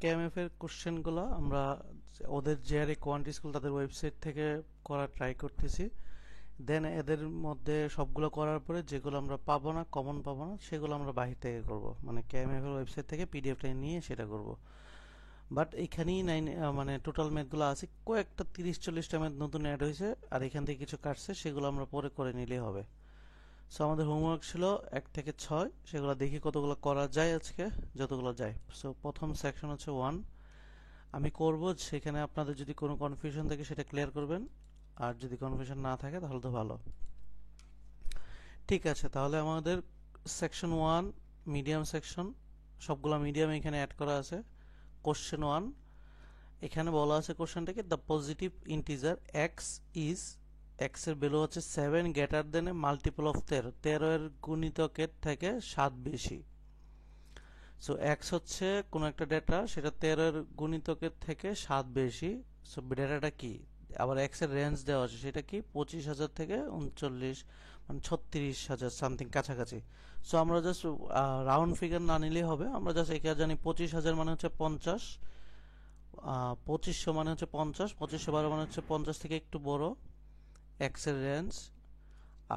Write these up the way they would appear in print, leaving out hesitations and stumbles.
কেএমএফ এর কোশ্চেনগুলো আমরা ওদের জেআরএ কোয়ান্টি স্কুল তাদের ওয়েবসাইট থেকে করার ট্রাই করতেছি। দেন এদের মধ্যে সবগুলো করার পরে যেগুলো আমরা পাবো না, কমন পাবো না, সেগুলো আমরা বাহির থেকে করব, মানে কেএমএফ এর ওয়েবসাইট থেকে পিডিএফটা নিয়ে সেটা করব। বাট এখানেই মানে টোটাল ম্যাথগুলো আছে, কয়েকটা 30-40টা ম্যাথ নতুন অ্যাড হয়েছে, আর এখান থেকে কিছু কাটছে, সেগুলো আমরা পরে করে নিলেই হবে। সো আমাদের হোমওয়ার্ক ছিল 1 থেকে 6, সেগুলো দেখি কতগুলো করা যায় আজকে, যতগুলো যায়। সো প্রথম সেকশন হচ্ছে 1 আমি করব, সেখানে আপনাদের যদি কোনো কনফিউশন থাকে সেটা ক্লিয়ার করবেন, আর যদি কনফিউশন না থাকে তাহলে তো ভালো। ঠিক আছে, তাহলে আমাদের সেকশন 1 মিডিয়াম সেকশন, সবগুলো মিডিয়াম এখানে অ্যাড করা আছে। কোশ্চেন 1, এখানে বলা আছে কোশ্চেনটাকে the positive integer x is, x এর ভ্যালু হচ্ছে 7 greater than a multiple of 13, 13 এর গুণিতকের থেকে 7 বেশি। সো এক্স হচ্ছে কোন একটা ডেটা, সেটা 13 এর গুণিতকের থেকে 7 বেশি। সো ডেটাটা কি, আবার এক্স এর রেঞ্জ দেওয়া আছে, সেটা কি 25,000 থেকে 39, মানে 36,000 সামথিং কাছাকাছি। সো আমরা জাস্ট রাউন্ড ফিগার না নিলেই হবে, আমরা জাস্ট একে জানি 25,000 মানে হচ্ছে 50, 2500 মানে হচ্ছে 50, 2512 মানে হচ্ছে 50 থেকে একটু বড় এক্স এর রেঞ্জ।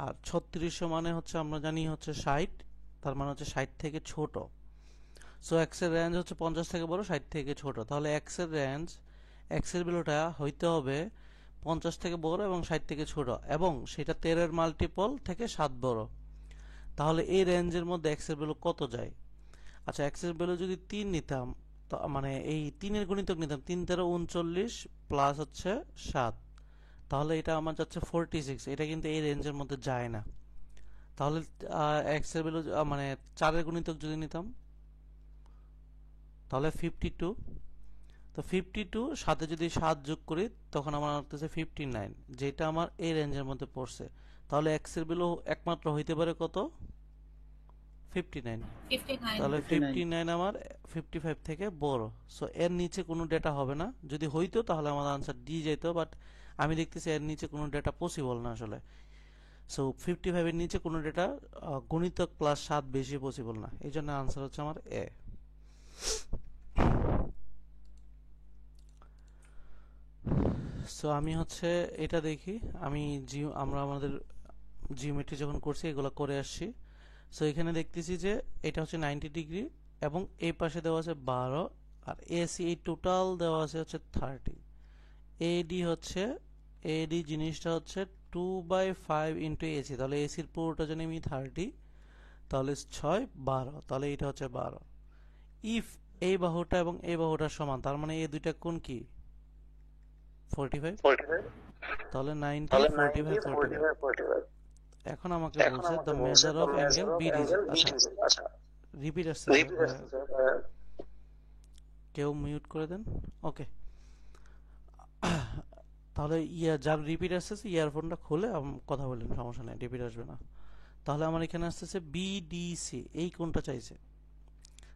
আর 3600 মানে হচ্ছে আমরা জানি হচ্ছে 60, তার মানে হচ্ছে 60 থেকে ছোট। সো এক্স এর রেঞ্জ হচ্ছে 50 থেকে বড়, 60 থেকে ছোট, তাহলে এক্স এর রেঞ্জ, এক্স এর ভ্যালুটা হইতে হবে 50 থেকে বড় এবং 60 থেকে ছোট, এবং সেটা 13 এর মাল্টিপল থেকে 7 বড়। তাহলে এই রেঞ্জের মধ্যে এক্স এর ভ্যালু কত যায়? আচ্ছা, এক্স এর ভ্যালু যদি 3 নিতাম, তো মানে এই 3 এর গুণিতক নিতাম, 3 13 39 প্লাস হচ্ছে 7, তাহলে এটা আমার যাচ্ছে 46। এটা কিন্তু এই রেঞ্জের মধ্যে যায় না। তাহলে এক্স এর ভ্যালু মানে 4 এর গুণিতক যদি নিতাম, তাহলে 52। তো 52 সাথে যদি 7 যোগ করি, তখন আমার আসতেছে 59, যেটা আমার এই রেঞ্জের মধ্যে পড়ছে। তাহলে এক্স এর ভ্যালু একমাত্র হইতে পারে কত? 59। 59। তাহলে 59। 59 আমার 55 থেকে বড়। সো এর নিচে কোনো ডেটা হবে না, যদি হইতো তাহলে আমার আনসার ডি যেত, বাট আমি দেখতেছি এর নিচে কোনো ডেটা পসিবল না আসলে। সো 55 এর নিচে কোনো ডেটা গুণিতক প্লাস 7 বেশি পসিবল না, এই জন্য আনসার হচ্ছে আমার এ। সো আমি হচ্ছে এটা দেখি, আমি আমরা আমাদের জিওমেট্রি যখন করছি এগুলো করে আসছি। সো এখানে দেখতেছি যে এটা হচ্ছে 90 ডিগ্রি, এবং এই পাশে দেওয়া আছে 12, আর এসি এই টোটাল দেওয়া আছে হচ্ছে 30। এডি হচ্ছে, এডি জিনিসটা হচ্ছে 2/5 ইন্টু এসি, তাহলে এসির পুরোটা জানি আমি 30, তাহলে 6 12, তাহলে এটা হচ্ছে 12। ইফ এই বাহুটা এবং এই বাহুটা সমান, তার মানে এই দুইটা কোণ কি 45, 45। তাহলে 90 তাহলে 90 45 45। 45 45। এখন আমাকে এখন বলছে আমাকে দ্য বলছে measure the of measure angle of BDC. Angle আচ্ছা, বিডিসি। আচ্ছা, রিপিট আসতেছে, রিপিট আসতেছে। কেউ মিউট করে দেন। ওকে, তাহলে যার রিপিট আসতেছে ইয়ারফোনটা খুলে কথা বললেন, সমস্যা নেই, রিপিট আসবে না। তাহলে আমার এখানে আসতেছে বিডিসি, এই কোণটা চাইছে।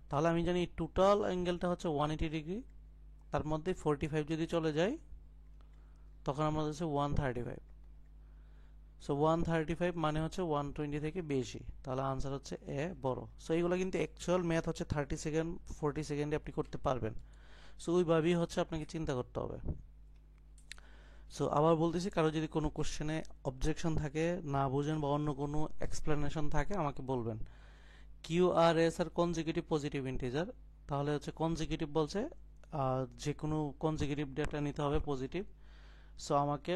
তাহলে আমি জানি টোটাল অ্যাঙ্গেলটা হচ্ছে 180 ডিগ্রি, তার মধ্যে 45 যদি চলে যায়, তখন আমাদের হচ্ছে 135। সো 135 মানে হচ্ছে 120 থেকে বেশি, তাহলে আনসার হচ্ছে এ বড়। সো এইগুলো কিন্তু অ্যাকচুয়াল ম্যাথ হচ্ছে 30 সেকেন্ড 40 সেকেন্ডে আপনি করতে পারবেন। সো ওইভাবেই হচ্ছে আপনাকে চিন্তা করতে হবে। সো আবার বলতেছি, কারো যদি কোনো কোশ্চেনে অবজেকশন থাকে, না বুঝেন, বা অন্য কোনো এক্সপ্লেনেশন থাকে, আমাকে বলবেন। কিউ আর এস আর কনজিকিউটিভ পজিটিভ ইন্টিজার, তাহলে হচ্ছে কনজিকিউটিভ বলছে যে কোনো কনজিকিউটিভ ডেটা নিতে হবে পজিটিভ। সো আমাকে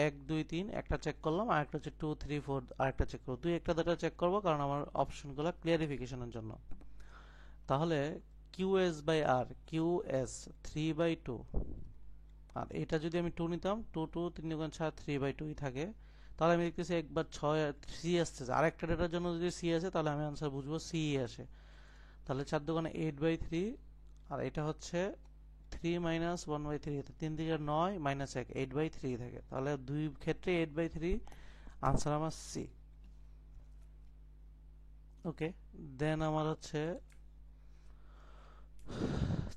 1 2 3 একটা চেক করলাম, আর একটা হচ্ছে 2 3 4 আর একটা চেক করবো, একটা ডেটা চেক করবো, কারণ আমার অপশনগুলো ক্লিয়ারিফিকেশনের জন্য। তাহলে Q S by R, Q S 3/2, আর এটা যদি আমি 2 নিতাম, 2 2 3 গুণ 4 3/2 থাকে। তাহলে আমি দেখতেছি একবার 6 সি আসতেছে, আর একটা ডেটার জন্য যদি সি আসে, তাহলে আমি আনসার বুঝবো সি আসে। তাহলে 4 দোকানে 8/3, আর এটা হচ্ছে 3 মাইনাস 1/3, 3 থেকে 9 মাইনাস 1, 8/3 থাকে। তাহলে দুই ক্ষেত্রে 8/3, আনসার আমার সি। ওকে, দেন আমার হচ্ছে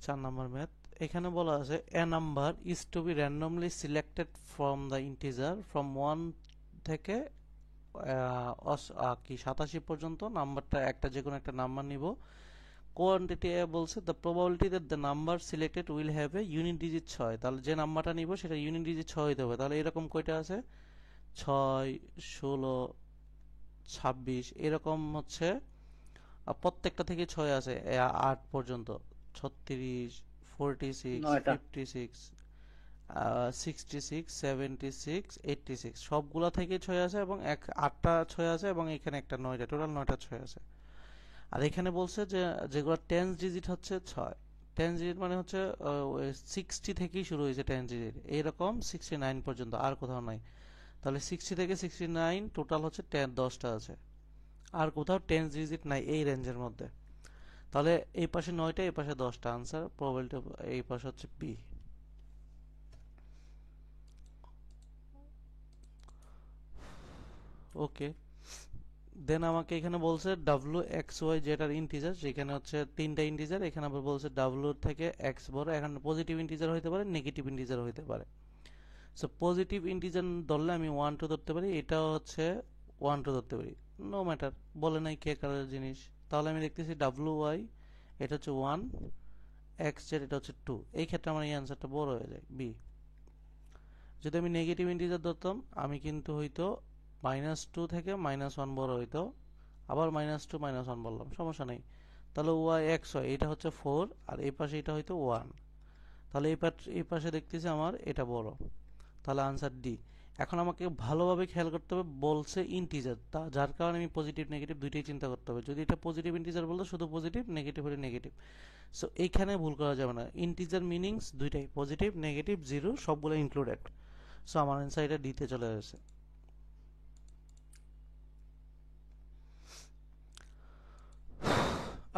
4 নম্বর ম্যাথ। এখানে বলা আছে a number is to be randomly selected from the integer from 1 থেকে কি 87 পর্যন্ত। নাম্বারটা একটা, যে কোনো একটা নাম্বার নিব, কোয়ান্টিটি এ বলছে the probability that the number selected will have a unit digit 6, তাহলে যে নাম্বারটা নিব সেটা ইউনিট ডিজিট 6 হইতে হবে। তাহলে এরকম কয়টা আছে, 6, 16, 26 এরকম হচ্ছে, প্রত্যেকটা থেকে 6 আছে 8 পর্যন্ত, 36, 46, নয়টা। 56, 66, 76, 86 সবগুলা থেকে 6 আছে এবং 8টা 6 আছে এবং এখানে একটা 9টা, টোটাল 9টা 6 আছে। আর এখানে বলছে যে যেগুলো টেন্স ডিজিট হচ্ছে 6, টেন্স ডিজিট মানে হচ্ছে 60 থেকেই শুরু হয়েছে টেন্স ডিজিট, এইরকম 69 পর্যন্ত, আর কোথাও নাই। তাহলে 60 থেকে 69 টোটাল হচ্ছে 10টা আছে, আর কোথাও টেন্স ডিজিট নাই এই রেঞ্জের মধ্যে। তাহলে এই পাশে 9টা, এই পাশে 10টা, আনসার প্রবাবিলিটি এই পাশে হচ্ছে বি। ওকে, দেন আমাকে এখানে বলছে ডাব্লু এক্স ওয়াই যেটার ইন্টিজার, যেখানে হচ্ছে 3টা ইন্টিজার, এখানে আবার বলছে ডাব্লু থেকে এক্স বড়, এখানে পজিটিভ ইন্টিজার হইতে পারে, নেগেটিভ ইন্টিজার হইতে পারে। সো পজিটিভ ইন্টিজার ধরলে আমি 1 2 ধরতে পারি, এটাও হচ্ছে 1 2 ধরতে পারি, নো ম্যাটার, বলে নাই কে কারের জিনিস। তাহলে আমি দেখতেছি ডাব্লু ওয়াই এটা হচ্ছে 1, এক্স জেড এটা হচ্ছে 2, এই ক্ষেত্রে আমার এই অ্যান্সারটা বড় হয়ে যায় বি। যদি আমি নেগেটিভ ইন্টিজার ধরতাম আমি কিন্তু হয়তো -2 থেকে -1 বড় হইতো, আবার -2 -1 বললাম, সমস্যা নেই। তাহলে ওয়াই এক্স ওয়াই এটা হচ্ছে 4, আর এই পাশে এটা হয়তো 1, তাহলে এই পাশে দেখতেছি আমার এটা বড়, তাহলে আনসার ডি। এখন আমাকে ভালোভাবে খেয়াল করতে হবে, বলছে ইন্টিজার, যার কারণে আমি পজিটিভ নেগেটিভ দুইটাই চিন্তা করতে হবে। যদি এটা পজিটিভ ইন্টিজার বলতো শুধু পজিটিভ, নেগেটিভ হলে নেগেটিভ। সো এইখানে ভুল করা যাবে না, ইন্টিজার মিনিংস দুইটাই, পজিটিভ নেগেটিভ জিরো সবগুলো ইনক্লুডেড। সো আমার অ্যান্সার এটা ডিতে চলে গেছে।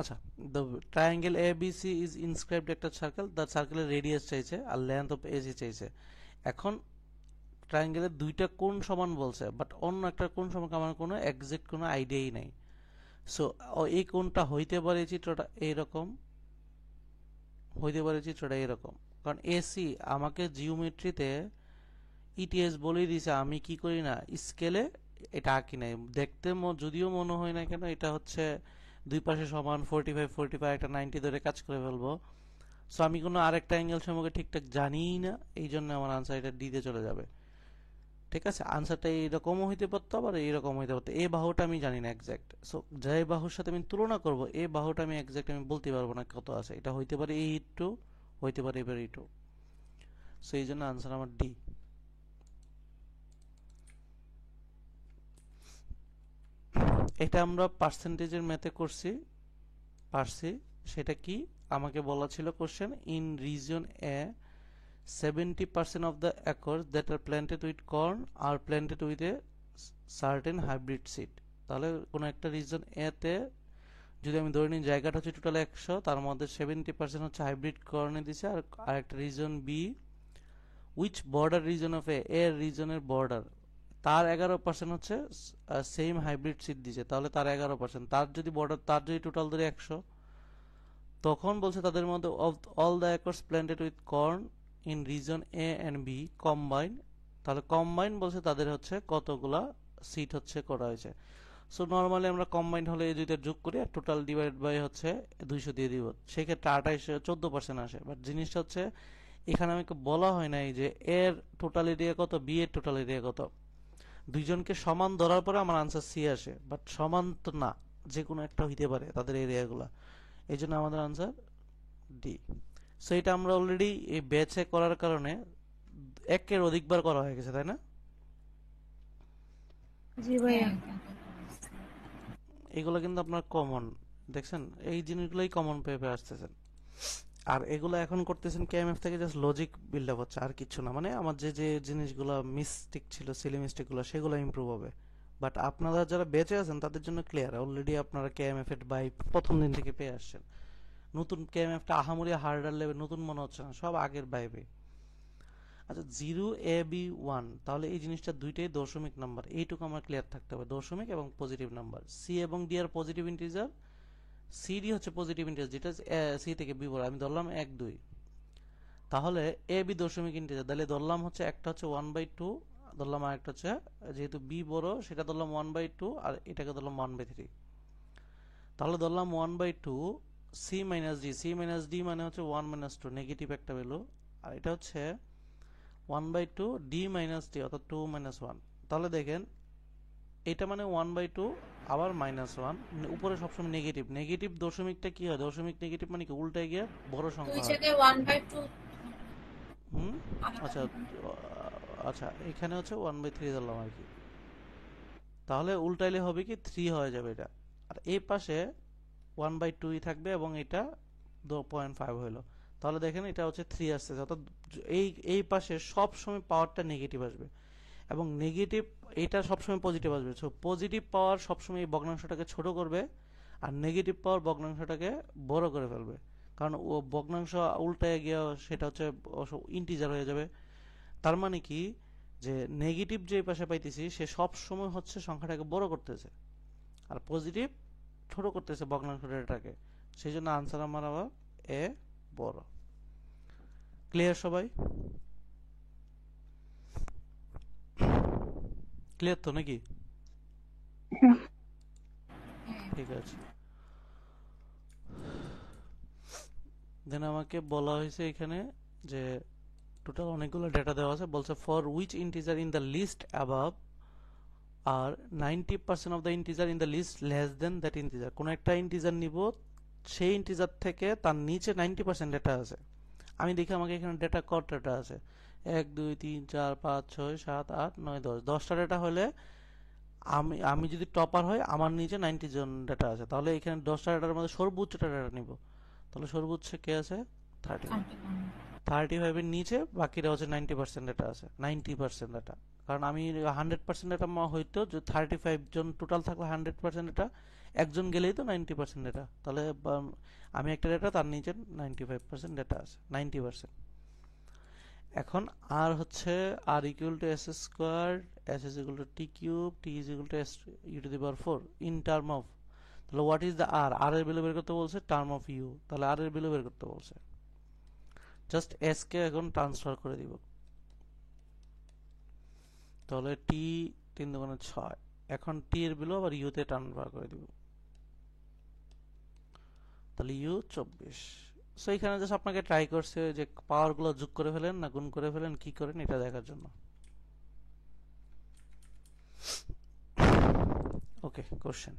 আচ্ছা, the triangle A B C is inscribed একটা সার্কেল, দ্য সার্কেলের রেডিয়াস চাইছে আর লেন্থ অফ এসি চাইছে। এখন ট্রায়াঙ্গেলের দুইটা কোণ সমান বলছে, বাট অন্য একটা কোণ সম্পর্কে আমার কোনো এক্সাক্ট কোনো আইডিয়াই নাই। সো এই কোণটা হইতে পারে চিত্রটা এইরকম, হইতে পারে চিত্রটা এরকম, কারণ এসি আমাকে জিওমেট্রিতে ইটিএস বলেই দিয়েছে, আমি কি করি না স্কেলে এটা আঁকি নাই। দেখতে যদিও মনে হয় না কেন এটা হচ্ছে দুই পাশে সমান, 45 45 একটা 90 ধরে কাজ করে ফেলবো। সো আমি কোনো আরেকটা অ্যাঙ্গেল সম্পর্কে ঠিকঠাক জানিই না, এই জন্য আমার আনসার এটা ডিতে চলে যাবে। ঠিক আছে, আনসারটা এইরকমও হইতে পারতো আবার এইরকম হইতে পারতো, এই বাহুটা আমি জানি না এক্সাক্ট। সো যে বাহুর সাথে আমি তুলনা করব এই বাহুটা আমি এক্সাক্ট আমি বলতে পারবো না কত আছে, এটা হইতে পারে এই টু, হইতে পারে এবার এই টু। সো এই জন্য আনসার আমার ডি। এটা আমরা পার্সেন্টেজের ম্যাথে করছি, পারছি। সেটা কি আমাকে বলা ছিল question, in region A 70% of the acres that are planted with corn are planted with a certain hybrid seed। তাহলে কোনো একটা রিজন এ তে যদি আমি ধরে নিই জায়গাটা হচ্ছে টোটাল 100, তার মধ্যে 70% হচ্ছে হাইব্রিড কর্নে দিছে, আর একটা region B which border region of এর রিজনের বর্ডার, তার 11% হচ্ছে সেম হাইব্রিড সিড দিছে, তাহলে তার 11%, তার যদি বর্ডার, তার যদি টোটাল ধরে 100, তখন বলছে তাদের মধ্যে of all the acres planted with corn in region A and B combine, তাহলে কম্বাইন বলছে তাদের হচ্ছে কতগুলা সিট হচ্ছে করা হয়েছে। সো নর্মালি আমরা কম্বাইন হলে এই দুইটা যোগ করি আর টোটাল ডিভাইড বাই হচ্ছে 200 দিয়ে দিব, সেক্ষেত্রে 14% আসে। বাট জিনিসটা হচ্ছে এখানে আমাকে বলা হয় নাই যে এর টোটাল এরিয়া কত, বি এর টোটাল এরিয়া কত। দুইজনকে সমান ধরার পরে আমার আনসার সি আসে, বাট সমান তো না, যে কোনো একটা হইতে পারে তাদের এরিয়াগুলা, এই জন্য আমাদের আনসার ডি। সো এটা আমরা অলরেডি এই ব্যাচে করার কারণে একের অধিকবার করা হয়ে গেছে, তাই না? জি ভাইয়া। এগুলো কিন্তু আপনার কমন, দেখছেন এই জিনিসগুলোই কমন পেয়ে আসতেছেন। আর এগুলো এখন করতেছেন কেএমএফ থেকে, জাস্ট লজিক বিল্ড আপ হচ্ছে আর কিছু না। মানে আমার যে যে জিনিসগুলো মিস্টেক ছিল, সিলি মিস্টেকগুলো, সেগুলো ইমপ্রুভ হবে। বাট আপনারা যারা বেঁচে আছেন তাদের জন্য ক্লিয়ার, অলরেডি আপনারা কেএমএফ এর বাই প্রথম দিন থেকে পেয়ে আসছেন। নতুন কেএমএফটা আহামরি হার্ডার লেভেল নতুন মনে হচ্ছে না, সব আগের বাইবে। আচ্ছা, 0 AB 1, তাহলে এই জিনিসটা দুইটাই দশমিক নাম্বার, এইটুকু আমার ক্লিয়ার থাকতে হবে, দশমিক এবং পজিটিভ নাম্বার। সি এবং ডি আর পজিটিভ ইন্টিজার, সিডি হচ্ছে পজিটিভ ইন্টিজার, যেটা সি থেকে বি বড়, আমি ধরলাম 1 2, তাহলে এ বি দশমিক ইন্টিজার, তাহলে ধরলাম হচ্ছে একটা হচ্ছে 1/2, ধরলাম আর একটা হচ্ছে, যেহেতু বি বড় সেটা ধরলাম 1/2, আর এটাকে ধরলাম 1/3। তাহলে ধরলাম 1/2, সি মাইনাস ডি মানে হচ্ছে 1 মাইনাস 2, নেগেটিভ একটা ভ্যালু। আর এটা হচ্ছে 1/2 ডি মাইনাস ডি, অর্থাৎ 2 মাইনাস 1। তাহলে দেখেন এটা মানে 1/2 আবার -1, উপরে সবসময় নেগেটিভ। নেগেটিভ দশমিকটা কি হয়, দশমিক নেগেটিভ মানে কি উল্টায় গিয়ে বড় সংখ্যা হয়। 1/2 হুম, আচ্ছা আচ্ছা, এখানে হচ্ছে 1/3 ধরলাম আর কি। তাহলে উল্টাইলে হবে কি 3 হয়ে যাবে এটা। আর এই পাশে 1/2 থাকবে এবং এটা 0.5 হইলো। তাহলে দেখেন এটা হচ্ছে 3 আসছে, অর্থাৎ এই এই পাশে সব সময় পাওয়ারটা নেগেটিভ আসবে এবং নেগেটিভ এটা সবসময় পজিটিভ আসবে। সো পজিটিভ পাওয়ার সবসময় এই ভগ্নাংশটাকে ছোট করবে আর নেগেটিভ পাওয়ার ভগ্নাংশটাকে বড় করে ফেলবে, কারণ ও ভগ্নাংশ উল্টায় গিয়ে সেটা হচ্ছে ইন্টিজার হয়ে যাবে। তার মানে কি যে নেগেটিভ যে পাশে পাইতেছি সে সব সময় হচ্ছে সংখ্যাটাকে বড় করতেছে আর পজিটিভ ছোট করতেছে ভগ্নাংশটাকে। সেই জন্য আনসার আমার আবার এ বড়। ক্লিয়ার সবাই? ক্লিয়ার তো নাকি? ঠিক আছে। দেন আমাকে বলা হয়েছে এখানে যে টোটাল অনেকগুলো ডেটা দেওয়া আছে, বলছে for which integer in the list above are 90% of the integer in the list less than that integer. কোনো একটা ইন্টিজার নিব, সেই ইন্টিজার থেকে তার নিচে 90% ডেটা আছে। আমি দেখি আমাকে এখানে ডেটা কত ডেটা আছে, 1 2 3 4 5 6 7 8 9 10, 10টা ডেটা হলে আমি আমি যদি টপার হয় আমার নিচে 90 জন ডেটা আছে, তাহলে এখানে 10টা ডেটার মধ্যে সর্বোচ্চ ডেটা নিব। তাহলে সর্বোচ্চ কে আছে? 31। 35 এর নিচে বাকিরা হচ্ছে 90% ডেটা আছে, 90% ডেটা। কারণ আমি 100% ডেটা হইতো যে 35 জন টোটাল থাকলে 100% ডেটা, একজন গেলেই তো 90% ডেটা। তাহলে আমি একটা ডেটা, তার নিচে 95% ডেটা আছে, 90%। এখন আর হচ্ছে R equal to S square, S is equal to T cube, T is equal to S U to the power 4 in term of. তাহলে what is the R, R এর ভ্যালু বের করতে বলছে, টার্ম অফ ইউ। তাহলে আর এর value বের করতে বলছে, জাস্ট এস কে এখন ট্রান্সফার করে দিব। তাহলে টি 3 দুগুণে 6, এখন টি এর ভ্যালু আবার ইউ তে ট্রান্সফার করে দিব। তাহলে ইউ 24। সো এখানে জাস্ট আপনাকে ট্রাই করছে যে পাওয়ারগুলো যোগ করে ফেলেন না গুণ করে ফেলেন, কি করেন এটা দেখার জন্য। ওকে, question.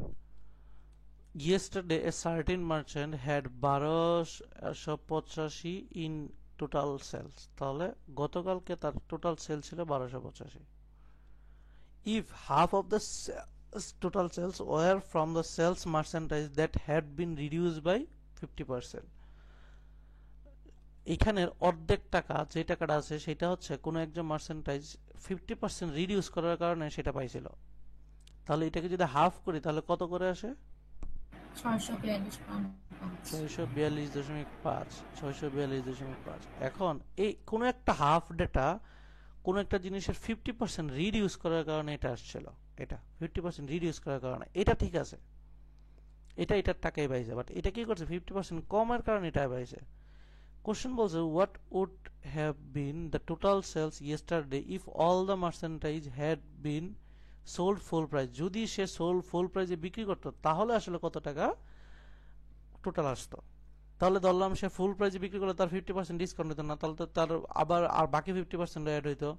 Yesterday a certain merchant had 1285 in total sales. তাহলে গতকালকে তার টোটাল সেল ছিল 1285। If half of the total sales were from the sales merchandise that had been reduced by 50%. এখানের অর্ধেক টাকা যে টাকাটা আছে সেটা হচ্ছে কোনো একজন মার্চেন্টাইজ 50% রিডিউস করার কারণে সেটা পাইছিল। তাহলে এটাকে যদি হাফ করি তাহলে কত করে আসে? 642.5। 642.5। এখন এই কোনো একটা হাফ ডেটা কোনো একটা জিনিসের 50% রিডিউস করার কারণে এটা আসছিল, এটা 50% রিডিউস করার কারণে এটা ঠিক আছে, এটা এটার টাকাই পাইছে। বাট এটা কি করছে, 50% কমের কারণে এটা পাইছে। কোশ্চেন বলছে what would have been the total sales yesterday if all the merchandise had been sold full price. যদি সে সোল্ড ফুল প্রাইসে বিক্রি করতো তাহলে আসলে কত টাকা টোটাল আসতো। তাহলে ধরলাম সে ফুল প্রাইসে বিক্রি করলে তার 50% ডিসকাউন্ট হতো না, তাহলে তো তার আবার আর বাকি 50% অ্যাড হইতো।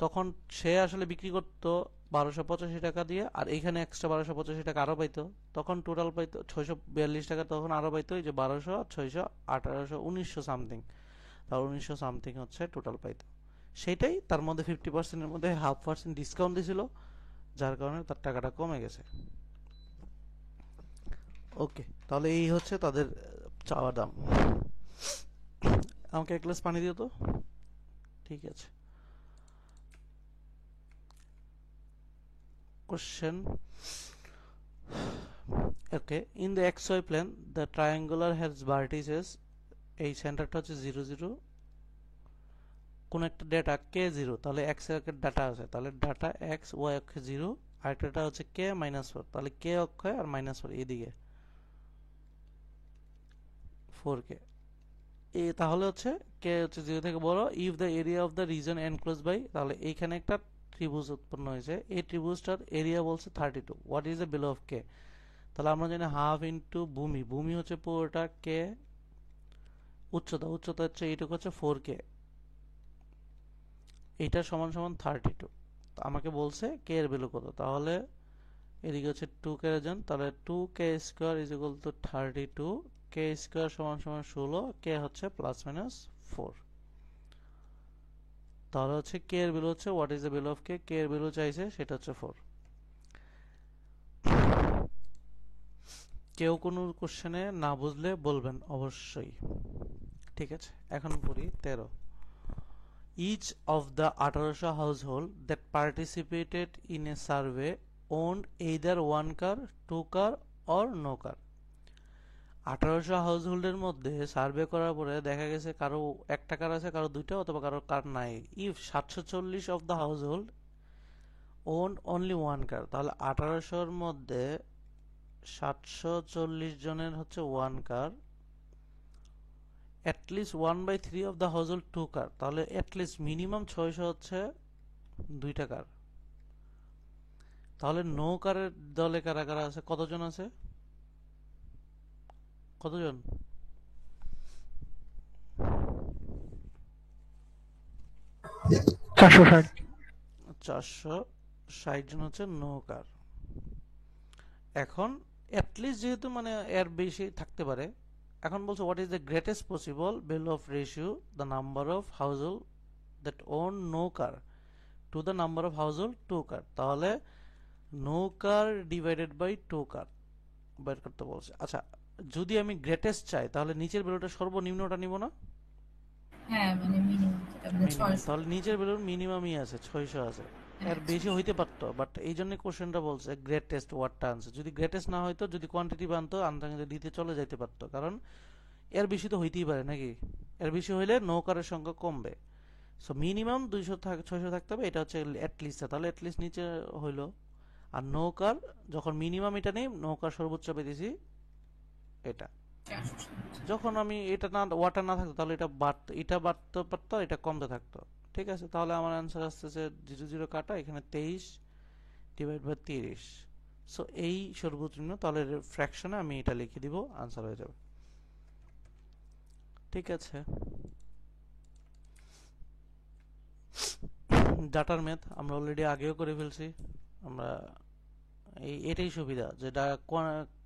তখন সে আসলে বিক্রি করতো 1285 টাকা দিয়ে, আর এইখানে এক্সট্রা 1285 টাকা আরো পাইতো। তখন টোটাল পাইতো 642 টাকা, তখন আরো পাইতো এই যে 1200, 600, 1800, 1900 সামথিং। তার 1900 সামথিং হচ্ছে টোটাল পাইতো। সেটাই তার মধ্যে 50% এর মধ্যে 0.5% ডিসকাউন্ট দিছিল, যার কারণে তার টাকাটা কমে গেছে। ওকে, তাহলে এই হচ্ছে তাদের চাওয়া দাম। আমাকে এক গ্লাস পানি দিও তো। ঠিক আছে। Question. Okay, in the xy plane the triangular has vertices, এই সেন্টারটা হচ্ছে 0 0, কোন একটা ডেটা k0, তাহলে x এর ডাটা আছে, তাহলে ডাটা x y অক্ষে 0, আরেকটা হচ্ছে k -4, তাহলে k অক্ষে আর -4 এদিকে 4k। তাহলে হচ্ছে k হচ্ছে 0 থেকে বড়। If the area of the region enclose by, তাহলে এইখানে একটা ত্রিভুজ উৎপন্ন হয়েছে, এই ত্রিভুজটার এরিয়া বলছে 32, what is the value of k। তাহলে আমরা জানি হাফ ইন্টু ভূমি, ভূমি হচ্ছে পুরোটা কে, উচ্চতা হচ্ছে এইটুকু হচ্ছে 4K, এইটা সমান সমান 32। আমাকে বলছে কে এর ভ্যালু কত, তাহলে এদিকে হচ্ছে 2K যান, তাহলে 2K square is equal two 32, K square সমান সমান 16, কে হচ্ছে প্লাস মাইনাস 4। তাহলে হচ্ছে কে এর ভ্যালু হচ্ছে what is the value of K, K এর ভ্যালু চাইছে সেটা হচ্ছে 4। কেউ কোনো কোশ্চেনে না বুঝলে বলবেন অবশ্যই, ঠিক আছে। এখন পড়ি 13। Each of the 1800 households that participated in a survey owned either one car, two car or no car. 1800 হাউসহোল্ডের মধ্যে সার্ভে করার পরে দেখা গেছে কারো একটা কার আছে, কারো দুইটা, অথবা কারো কার নাই। If 740 of the household own only one car, তাহলে 1800-র মধ্যে 740 জনের হচ্ছে one car, at least 1/3 of the household two car, তাহলে অ্যাটলিস্ট মিনিমাম 600 হচ্ছে দুইটা কার। তাহলে নো কারের দলে কারা কারা আছে, কতজন আছে, কতজন? 460। 460 জন হচ্ছে নো কার। এখন অ্যাটলিস্ট যেহেতু মানে এর বেশি থাকতে পারে, এখন বলছে what is the greatest possible value of ratio the number of household that own no car to the number of household two car, তাহলে no car divided by two car বের করতে বলছে। আচ্ছা, যদি আমি গ্রেটেস্ট চাই তাহলে নিচের ভ্যালুটা সর্বনিম্নটা নিব না? হ্যাঁ মানে মিনিমাম যেটা মানে মিনিমাম, 600। তাহলে নিচের ভ্যালুর মিনিমামই আছে 600 আছে, এর বেশি হইতে পারতো, বাট এই জন্য কোশ্চেনটা বলছে গ্রেটেস্ট ওয়ার্ডটা আনছে। যদি গ্রেটেস্ট না হয়তো, যদি কোয়ান্টিটি বানতো আনতে দিতে চলে যাইতে পারতো, কারণ এর বেশি তো হইতেই পারে নাকি, এর বেশি হইলে নৌকারের সংখ্যা কমবে। সো মিনিমাম 600 থাকতে হবে, এটা হচ্ছে অ্যাটলিস্ট, তাহলে অ্যাটলিস্ট নিচে হইলো। আর নৌকার যখন মিনিমাম এটা নেই, নৌকার সর্বোচ্চ পেতেছি এটা। যখন আমি এটা না ওয়াটার না থাকতো তাহলে এটা বাড়তে পারতো, এটা কমতে থাকতো, ঠিক আছে। তাহলে আমার অ্যান্সার আসতেছে 0 কাটা এখানে 23 ডিভাইড বাই 30। সো এই সর্বনিম্ন, তাহলে ফ্র্যাকশনে আমি এটা লিখে দিব, আনসার হয়ে যাবে, ঠিক আছে। ডাটার ম্যাথ আমরা অলরেডি আগেও করে ফেলছি। আমরা এটাই সুবিধা যে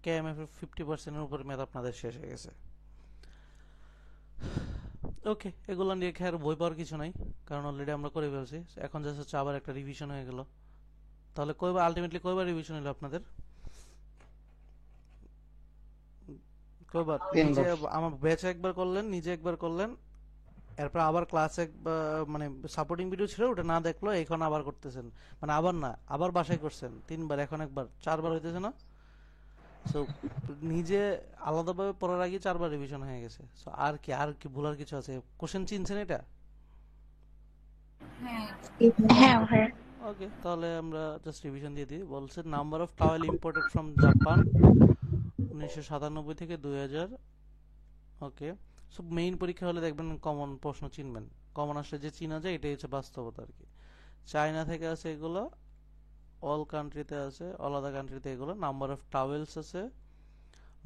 কেএমএফ এর 50%-এর উপর ম্যাথ আপনাদের শেষ হয়ে গেছে। ওকে, এগুলো নিয়ে খেয়ার বই পাওয়ার কিছু নাই, কারণ অলরেডি আমরা করে ফেলছি। এখন জাস্ট হচ্ছে আবার একটা রিভিশন হয়ে গেল। তাহলে আলটিমেটলি কয়বার রিভিশন হলো আপনাদের? কয়বার? নিজে আমার ব্যাচে একবার করলেন, নিজে একবার করলেন, এরপর আবার ক্লাসে মানে সাপোর্টিং ভিডিও ছিল ওটা না দেখলো, এখন আবার করতেছেন, মানে আবার না, আবার বাসায় করছেন 3বার, এখন একবার, 4বার হইতেছে না? সো নিজে আলাদাভাবে পড়ার আগে 4বার রিভিশন হয়ে গেছে। সো আর কি ভুলার কিছু আছে? কোশ্চেন চিনছেন এটা? হ্যাঁ ভাই। ওকে, তাহলে আমরা জাস্ট রিভিশন দিয়ে দিই। বলছে number of towel imported from Japan 1997 থেকে 2000। ওকে, সো মেইন পরীক্ষা হলে দেখবেন কমন প্রশ্ন চিনবেন, কমন আসলে যে চিনা যায় এটাই হচ্ছে বাস্তবতা আর কি। চায়না থেকে আছে এগুলো, অল কান্ট্রিতে আছে, অল আদার কান্ট্রিতে এগুলো। নাম্বার অফ টাওয়েলস আছে,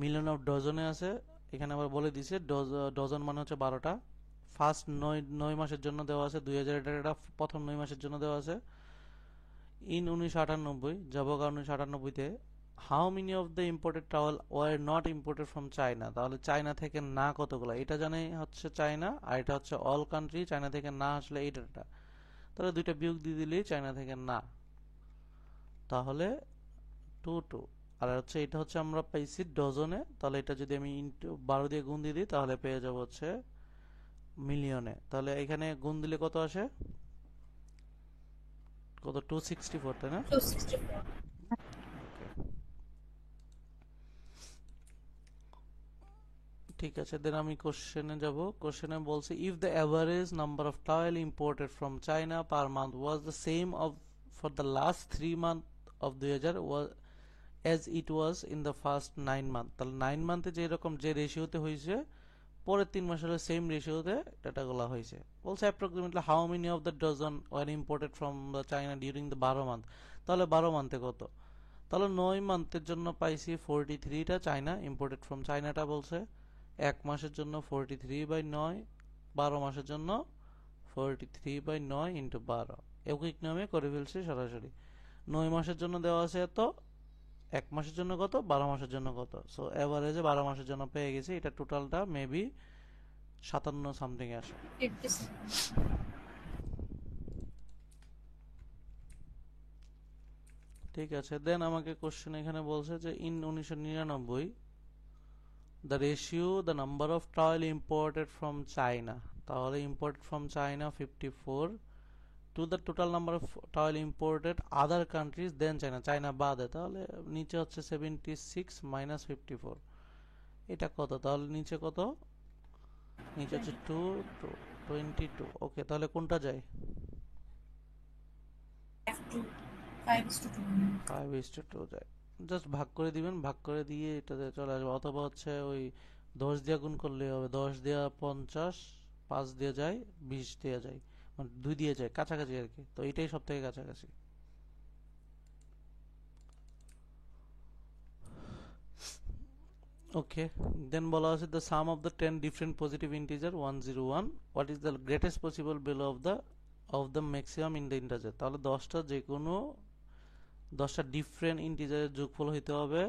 মিলিয়ন অফ ডজনে আছে, এখানে আবার বলে দিছে ডজন মানে হচ্ছে 12টা। ফার্স্ট 9 মাসের জন্য দেওয়া আছে 2000, এটা প্রথম 9 মাসের জন্য দেওয়া আছে। ইন 1998, যাবগা 1998-তে how many of the imported towel were not imported from China, তাহলে চায়না থেকে না কতগুলো, এটা জানে হচ্ছে চায়না, আর এটা হচ্ছে অল কান্ট্রি। চায়না থেকে না আসলে এই ডাটা, তাহলে দুইটা বিয়োগ দিয়ে দিলেই চায়না থেকে না, তাহলে 2 আর হচ্ছে এটা হচ্ছে আমরা পাইছি ডজনে, তাহলে এটা যদি আমি ইনটু 12 দিয়ে গুণ দিয়ে দিই তাহলে পেয়ে যাব হচ্ছে মিলিয়নে। তাহলে এখানে গুণ দিলে কত আসে, কত, 264, তাই না? 264। ঠিক আছে, দেন আমি কোশ্চেনে যাব। কোশ্চেনে বলছে if the average number of towel imported from China per month was the same of for the last 3 month of 2000 was as it was in the first 9 month, তাহলে 9 মান্থে যে এরকম যে রেশিওতে হয়েছে পরের 3 মাসের সেম রেশিওতে ডাটাগুলো হয়েছে। বলছে approximately how many of the dozen were imported from the China during the 12 month, তাহলে 12 মান্থে কত, তাহলে 9 মান্থের জন্য পাইছি 43টা চায়না, ইম্পোর্টেড ফ্রম চায়নাটা বলছে। 1 মাসের জন্য 43/9, 12 মাসের জন্য 43/9 ইন্টু 12, একই নিয়মে করে ফেলছি সরাসরি। 9 মাসের জন্য দেওয়া আছে এত, 1 মাসের জন্য কত, 12 মাসের জন্য কত। সো এভারেজে 12 মাসের জন্য পেয়ে গেছি। এটা টোটালটা মেবি 57 সামথিং আসে। 57 ঠিক আছে, দেন আমাকে কোশ্চেন এখানে বলছে যে in 1999 the ratio the number of towel imported from China, তাহলে imported from China 54 to the total number of towel imported other countries than China, China বাদে, তাহলে নিচে হচ্ছে 76 মাইনাস 54, এটা কত, তাহলে নিচে কত, নিচে হচ্ছে 22। ওকে, তাহলে কোনটা যায়? 5:2 যায়। জাস্ট ভাগ করে দিবেন, ভাগ করে দিয়ে এটাতে চলে আসবে, অথবা হচ্ছে ওই 10 দিয়ে গুণ করলে হবে, 10 দিয়ে 50, 5 দিয়ে যায় 20 দিয়ে যায়, মানে 2 দিয়ে যায়, কাছাকাছি আর কি। তো এটাই সব থেকে কাছাকাছি। ওকে, দেন বলা আছে the sum of the 10 different positive integer 101, what is the greatest possible value of the maximum in the integer. তাহলে 10টা যে কোনো 10টা ডিফারেন্ট ইন্টিজারের যোগফল হইতে হবে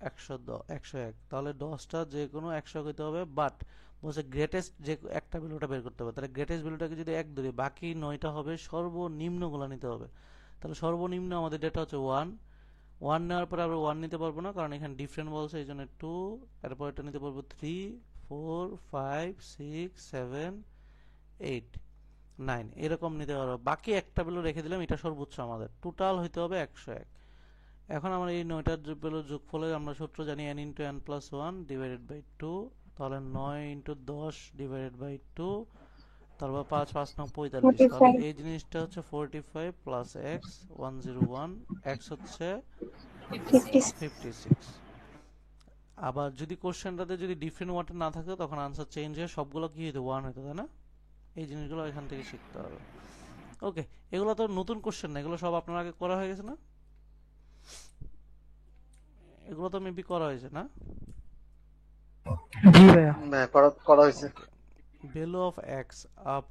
101, তাহলে 10টা যে কোনো 100 হইতে হবে, বাট বলছে গ্রেটেস্ট যে একটা ভ্যালুটা বের করতে হবে। তাহলে গ্রেটেস্ট ভ্যালুটাকে যদি 1 ধরি, বাকি 9টা হবে সর্বনিম্নগুলো নিতে হবে। তাহলে সর্বনিম্ন আমাদের ডেটা হচ্ছে 1 নেওয়ার পরে আমরা 1 নিতে পারবো না, কারণ এখানে ডিফারেন্ট বলছে, এই জন্য 2, এরপর এটা নিতে পারবো 3, 4, 5, 6, 7, 8, 9, এরকম নিতে পারবো। বাকি একটা ভ্যালু রেখে দিলাম, এটা সর্বোচ্চ আমাদের টোটাল হইতে হবে 101। এখন আমরা এই 9টার ভ্যালুর যোগফলে আমরা সূত্র জানি n into n plus 1 divided by 2, তাহলে 9 ইন্টু 10 ডিভাইডেড বাই 2, তারপর 5 5 9 45, তাহলে 45 এই জিনিসটা হচ্ছে 45 প্লাস x 101, x হচ্ছে 56 56। আবার যদি কোশ্চেনটাতে যদি ডিফারেন্ট ওয়াটার না থাকতো তখন আনসার চেঞ্জ হয়ে সবগুলো কি হতো, 1 হতো, তাই না? এই জিনিসগুলো এখান থেকে শিখতে হবে। ওকে, এগুলো তো নতুন কোশ্চেন না, এগুলো সব আপনার আগে করা হয়ে গেছে না? এগুলো তো মেবি করা হয়েছে না? জি ভাইয়া। হ্যাঁ, করা হয়েছে। ওকে, ভ্যালু অফ এক্স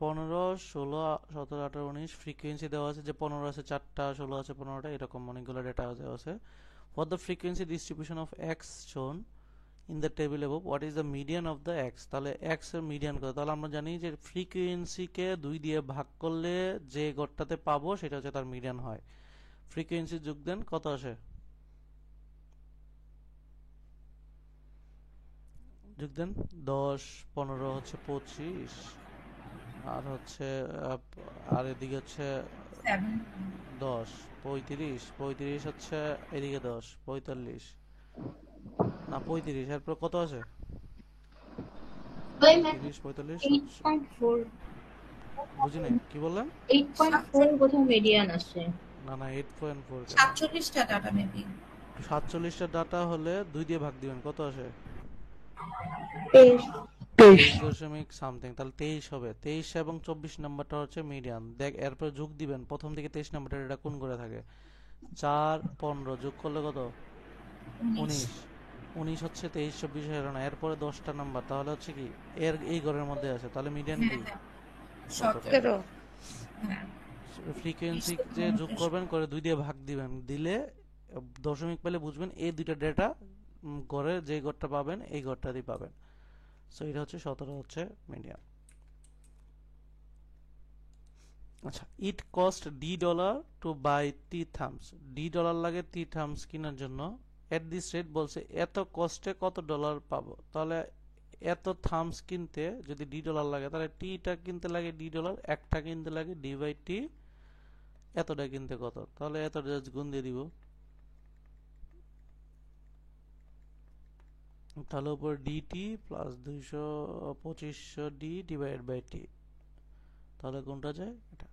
15, 16, 17, 18, 19, ফ্রিকোয়েন্সি দেওয়া আছে যে 15 আছে 4টা, 16 আছে 15টা, এরকম অনেকগুলো ডেটা দেওয়া আছে। For the frequency distribution of x শোন in the table above, what is the median of the x. তাহলে এক্স এর মিডিয়ান কত? তাহলে আমরা জানি যে ফ্রিকোয়েন্সিকে 2 দিয়ে ভাগ করলে যে গড়টাতে পাবো সেটা হচ্ছে তার মিডিয়ান হয়। ফ্রিকোয়েন্সি যোগ দেন, কত আসে? যোগ দেন, 10, 15 হচ্ছে 25, আর হচ্ছে আর এদিকে হচ্ছে 10, 35 হচ্ছে এদিকে 10, 45 না 35, এরপর কত আছে? 30, 45, 8.4 বুঝি নাই কি বললেন? 8.4 কোথাও মিডিয়ান আসে। না না 8.4 কেন? 47টা ডাটা মেবি 47টা ডাটা হলে 2 দিয়ে ভাগ দিবেন, কত আসে? 23 23। 23 সামথিং, তাহলে 23 হবে। 23 এবং 24 নাম্বারটা হচ্ছে মিডিয়ান। দেখ এরপর যোগ দিবেন, প্রথম থেকে 23 নাম্বারটা এটা কোন করে থাকে, 4, 15 যোগ করলে কত? 19, 19 হচ্ছে 23, 24 হলো না, এরপরে 10টা নাম্বার, তাহলে হচ্ছে কি এই ঘরের মধ্যে আছে, তাহলে মিডিয়ান কি? 17 হ্যাঁ ফ্রিকোয়েন্সি যে যোগ করবেন করে 2 দিয়ে ভাগ দিবেন, দিলে দশমিক পেলে বুঝবেন এই দুইটা ডেটা গড়ে যে গড়টা পাবেন এই গড়টাই পাবেন। সো এটা হচ্ছে 17 হচ্ছে মিডিয়ান। আচ্ছা, it cost $D to buy T thumbs, $D লাগে টি থামস কেনার জন্য, এট দিস রেট বলছে এত কস্টে কত ডলার পাবো। তাহলে এত থামস কিনতে যদি $D লাগে, তাহলে টিটা কিনতে লাগে $D, একটা কিনতে লাগে D বাই টি, এতটা কিনতে কত, তাহলে এতটা জাস্ট গুণ দিয়ে দিব, তাহলে উপর DT plus 200 divide by T, তাহলে কোনটা যায়? এটা।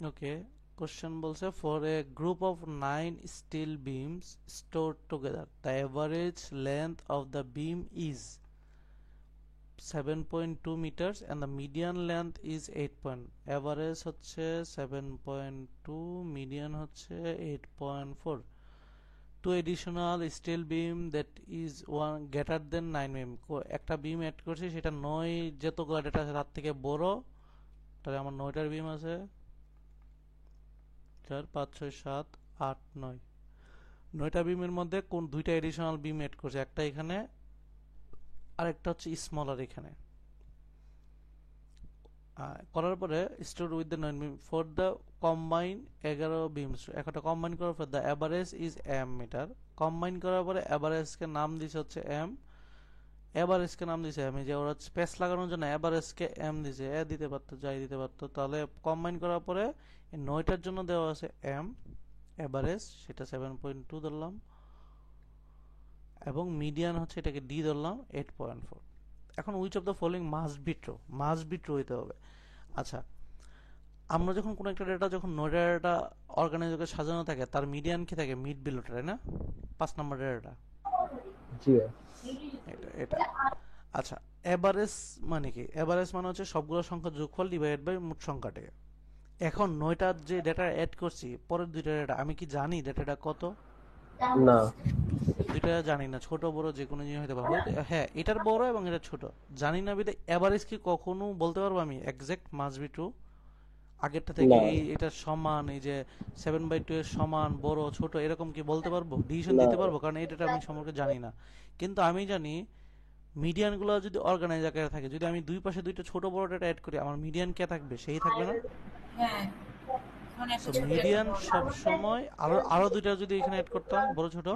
ওকে, কোশ্চেন বলছে for a group of 9 steel beams stored together the average length of the beam is 7.2 meters and the median length is 8 point, average হচ্ছে 7.2, median হচ্ছে 8.4. Two additional steel beam that is one greater than 9 mm, একটা বিম add করছি সেটা 9 যতগুলো data আছে তার থেকে বড়, তাহলে আমার 9টার বিম আছে 4 5 6 7 8 9, 9টা বিমের মধ্যে কোন দুইটা এডিশনাল বিম অ্যাড করছে, একটা এখানে আরেকটা হচ্ছে স্মলার এখানে করার পরে store with the 9 beam for the combine 11 beams, একটা কম্বাইন করার পর the average is M meter, combine করার পরে অ্যাভারেজকে নাম দিছে হচ্ছে এম, অ্যাভারেজকে নাম দিছে এম, যে ওরা স্পেস লাগানোর জন্য অ্যাভারেজকে এম দিছে, এ দিতে পারতো যাই দিতে পারতো, তাহলে কম্বাইন করার পরে এই 9টার জন্য দেওয়া আছে এম অ্যাভারেজ, সেটা 7.2 ধরলাম, এবং মিডিয়ান হচ্ছে এটাকে ডি ধরলাম 8.4. এখন which of the following must be true হইতে হবে। আচ্ছা, আমরা যখন কোনো একটা ডেটা যখন 9টা ডেটা অর্গানাইজারে সাজানো থাকে তার মিডিয়ান কি থাকে, মিড বিলোটা, তাই না? 5 নম্বর ডেটাটা জি এটা এটা আচ্ছা, এভারেজ মানে কি? এভারেজ মানে হচ্ছে সবগুলো সংখ্যার যোগফল ডিভাইডেড বাই মোট সংখ্যাটাকে। এখন 9টার যে ডেটা অ্যাড করছি পরের দুইটা ডেটা আমি কি জানি ডেটাটা কত? না দুইটা জানি না, ছোট বড় যে কোনো জিনিস হতে পারে, হ্যাঁ এটার বড় এবং এটা ছোট জানি না, বিধে এভারেজ কি কখনো বলতে পারবো আমি এক্সাক্ট মাস্ট বি ট্রু আগেরটা থেকে না। এটা সমান, এই যে 7/2 এর সমান বড় ছোট এরকম কি বলতে পারবো, ডিসিশন না। দিতে পারবো? কারণ এটা আমি সম্পর্কে জানি না। কিন্তু আমি জানি মিডিয়ান গুলো যদি অর্গানাইজ আকারে থাকে, যদি আমি দুই পাশে দুইটা ছোট বড় ডেটা অ্যাড করি আমার মিডিয়ান কে থাকবে, সেই থাকবে না? হ্যাঁ মানে একটা ছোট মিডিয়ান একটা সব বড়। সময় আরো দুইটা যদি এখানে অ্যাড করতাম বড় ছোট,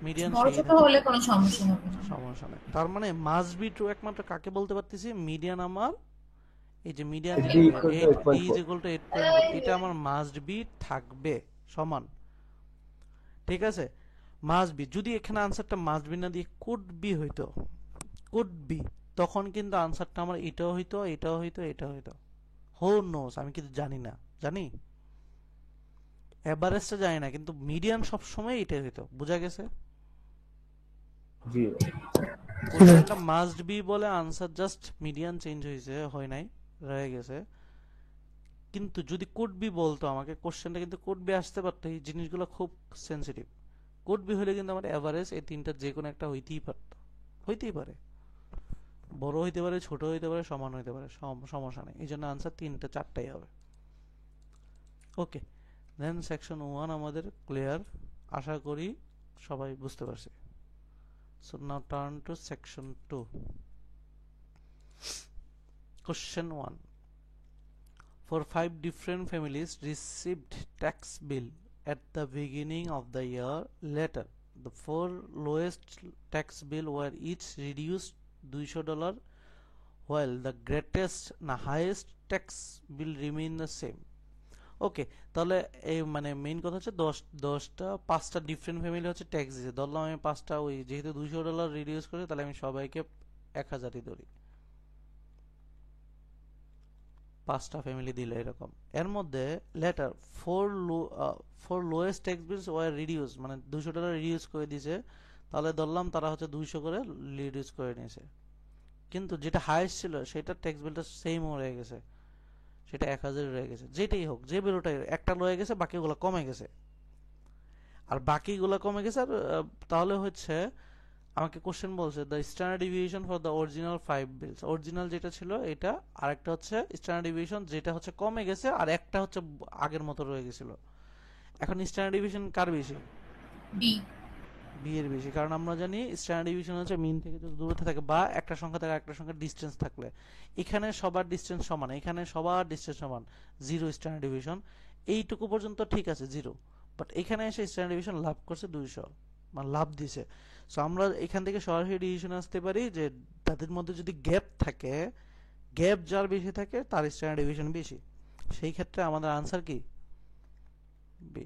মিডিয়ান বড় সেই ছোট থাকবে, হলে কোনো সমস্যা হবে না। সমস্যা নেই। তার মানে মাস্ট বি ট্রু একমাত্র কাকে বলতে পারতেছি, মিডিয়ান আমার এই যে মিডিয়ান D equal to 8.4 এটা আমার মাস্ট বি থাকবে সমান, ঠিক আছে? মাস্ট বি, যদি এখানে আনসারটা মাস্ট বি না দিয়ে কুড বি হইতো, কুড বি, তখন কিন্তু আনসারটা আমার এটাও হইতো এটাও হইতো এটাও হইতো। হো নোস, আমি কিন্তু জানি না, জানি এভারেজটা জানি না, কিন্তু মিডিয়ান সব সময় এটাই হইতো। বোঝা গেছে? জি কোশ্চেনটা মাস্ট বি বলে আনসার জাস্ট মিডিয়ান চেঞ্জ হয়েছে, হয় নাই, রয়ে গেছে। কিন্তু যদি কুড বি বলতো আমাকে, কোশ্চেনটা কিন্তু কুড বি আসতে পারতো, এই জিনিসগুলো খুব সেন্সিটিভ। কুড বি হলে কিন্তু আমার এভারেজ এই তিনটা যে কোনো একটা হইতেই পারতো, হইতেই পারে, বড় হইতে পারে ছোট হইতে পারে সমান হইতে পারে, সমস্যা নেই। এই জন্য আনসার তিনটা চারটাই হবে। ওকে, দেন সেকশন 1 আমাদের ক্লিয়ার, আশা করি সবাই বুঝতে পারছে। So now turn to section 2. Question 1. For 5 different families received tax bill at the beginning of the year. Later, the 4 lowest tax bill were each reduced $200, while the highest tax bill remain the same. ওকে, তাহলে এই মানে main কথা হচ্ছে 5টা different family হচ্ছে tax দিয়েছে। ধরলাম আমি 5টা, ওই যেহেতু $200 রিডিউস করে তাহলে আমি সবাইকে 1000ই ধরি, 5টা ফ্যামিলি দিলে এরকম। এর মধ্যে লেটার ফোর লোয়েস্ট ট্যাক্স বিলস ওয়ার রিডিউস, মানে $200 রিডিউস করে দিয়েছে, তাহলে ধরলাম তারা হচ্ছে 200 করে রিডিউস করে নিয়েছে। কিন্তু যেটা হাইয়েস্ট ছিল সেটার ট্যাক্স বিলটা সেম হয়ে গেছে, সেটা 1000 রয়ে গেছে। যেটাই হোক, যে বেরোটাই একটা রয়ে গেছে, বাকিগুলো কমে গেছে, আর বাকিগুলো কমে গেছে। আর তাহলে হচ্ছে আমাকে কোশ্চেন বলছে the standard deviation for the original 5 bills, original যেটা ছিল এটা, আর একটা হচ্ছে স্ট্যান্ডার্ড ডিভিয়েশন যেটা হচ্ছে কমে গেছে, আর একটা হচ্ছে আগের মতো রয়ে গেছিল। এখন স্ট্যান্ডার্ড ডিভিয়েশন কার বেশি? বি বি এর বেশি, কারণ আমরা জানি স্ট্যান্ডার্ড ডিভিয়েশন হচ্ছে মিন থেকে যদি দূরত্ব থাকে বা একটা সংখ্যা থেকে একটা সংখ্যার ডিসটেন্স থাকলে। এখানে সবার ডিসটেন্স সমান, এখানে সবার ডিসটেন্স সমান, 0 স্ট্যান্ডার্ড ডিভিয়েশন। এইটুকু পর্যন্ত ঠিক আছে 0, বাট এখানে এসে স্ট্যান্ডার্ড ডিভিয়েশন লাভ করছে 200, মানে লাভ দিছে। সো আমরা এখান থেকে সরাসরি ডিসিশন আসতে পারি যে তাদের মধ্যে যদি গ্যাপ থাকে, গ্যাপ যার বেশি থাকে তার স্ট্যান্ডার্ড ডিভিয়েশন বেশি। সেই ক্ষেত্রে আমাদের আনসার কি? বি।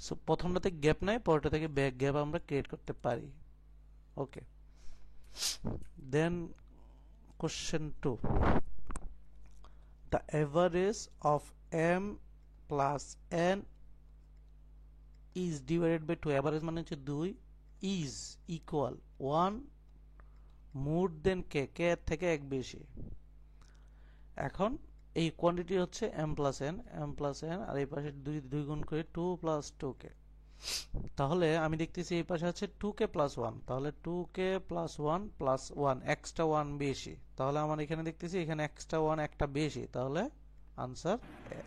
সো প্রথমটাতে গ্যাপ নাই, পরেরটা থেকে গ্যাপ আমরা ক্রিয়েট করতে পারি। ওকে, দেন question 2. The average of m plus n is divided by 2, average মানে হচ্ছে 2, is equal 1 more then K, K এর থেকে এক বেশি। এখন এই কোয়ান্টিটি হচ্ছে m+n আর এই পাশে দুই গুণ করে 2 + 2k। তাহলে আমি দেখতেছি এই পাশে আছে 2k + 1, তাহলে 2k + 1 + 1 এক্সট্রা 1 বেশি, তাহলে আমার এখানে দেখতেছি এখানে এক্সট্রা 1 একটা বেশি, তাহলে আনসার এ।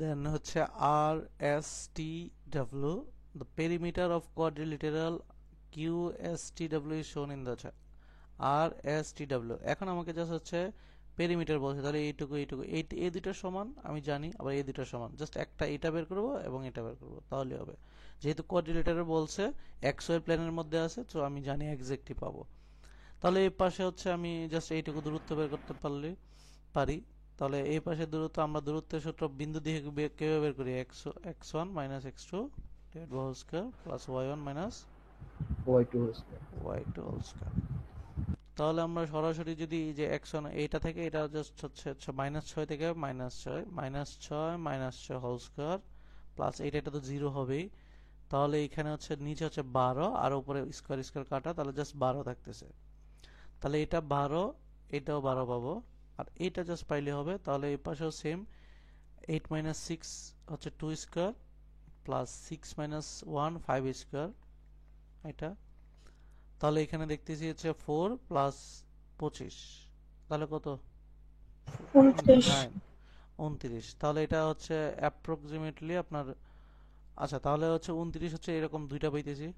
দেন হচ্ছে R S T W, the perimeter of quadrilateral Q S T W is shown in the chart. R S T W, এখন আমাকে জাস্ট হচ্ছে পেরিমিটার বলছে, তাহলে এইটুকু এইটুকু এই দুইটার সমান আমি জানি, আবার এই দুইটার সমান, জাস্ট একটা এটা বের করবো এবং এটা বের করবো তাহলে হবে। যেহেতু কোয়াড্রিলেটারে বলছে এক্স ওয়াই প্লেনের মধ্যে আছে, তো আমি জানি এক্স্যাক্টলি পাবো। তাহলে এই পাশে হচ্ছে আমি জাস্ট এইটুকু দূরত্ব বের করতে পারি। তাহলে এই পাশে দূরত্ব, আমরা দূরত্বের সূত্র বিন্দু দিয়ে কিভাবে বের করি, x1 - x2 whole square plus y1 - y2 হোস্টেল। y2 whole square. তাহলে আমরা সরাসরি যদি এই যে x1 এইটা থেকে এটা জাস্ট হচ্ছে -6 থেকে -6 হোল স্কয়ার প্লাস এটা তো 0 হবেই। তাহলে এখানে হচ্ছে নিচে হচ্ছে 12 আর উপরে স্কয়ার স্কয়ার কাটা, তাহলে জাস্ট 12 থাকতেছে। তাহলে এটা 12, এটাও 12 পাবো, আর এটা জাস্ট পাইলে হবে। তাহলে এই পাশেও সেম, 8 - 6 হচ্ছে 2 স্কয়ার প্লাস 6 - 1 5 স্কয়ার এটা। তাহলে এখানে দেখতেছি হচ্ছে 4 প্লাস 25, তাহলে কত, 29। 29। তাহলে এটা হচ্ছে অ্যাপ্রক্সিমেটলি আপনার, আচ্ছা তাহলে হচ্ছে 29 হচ্ছে এরকম দুইটা পাইতেছি,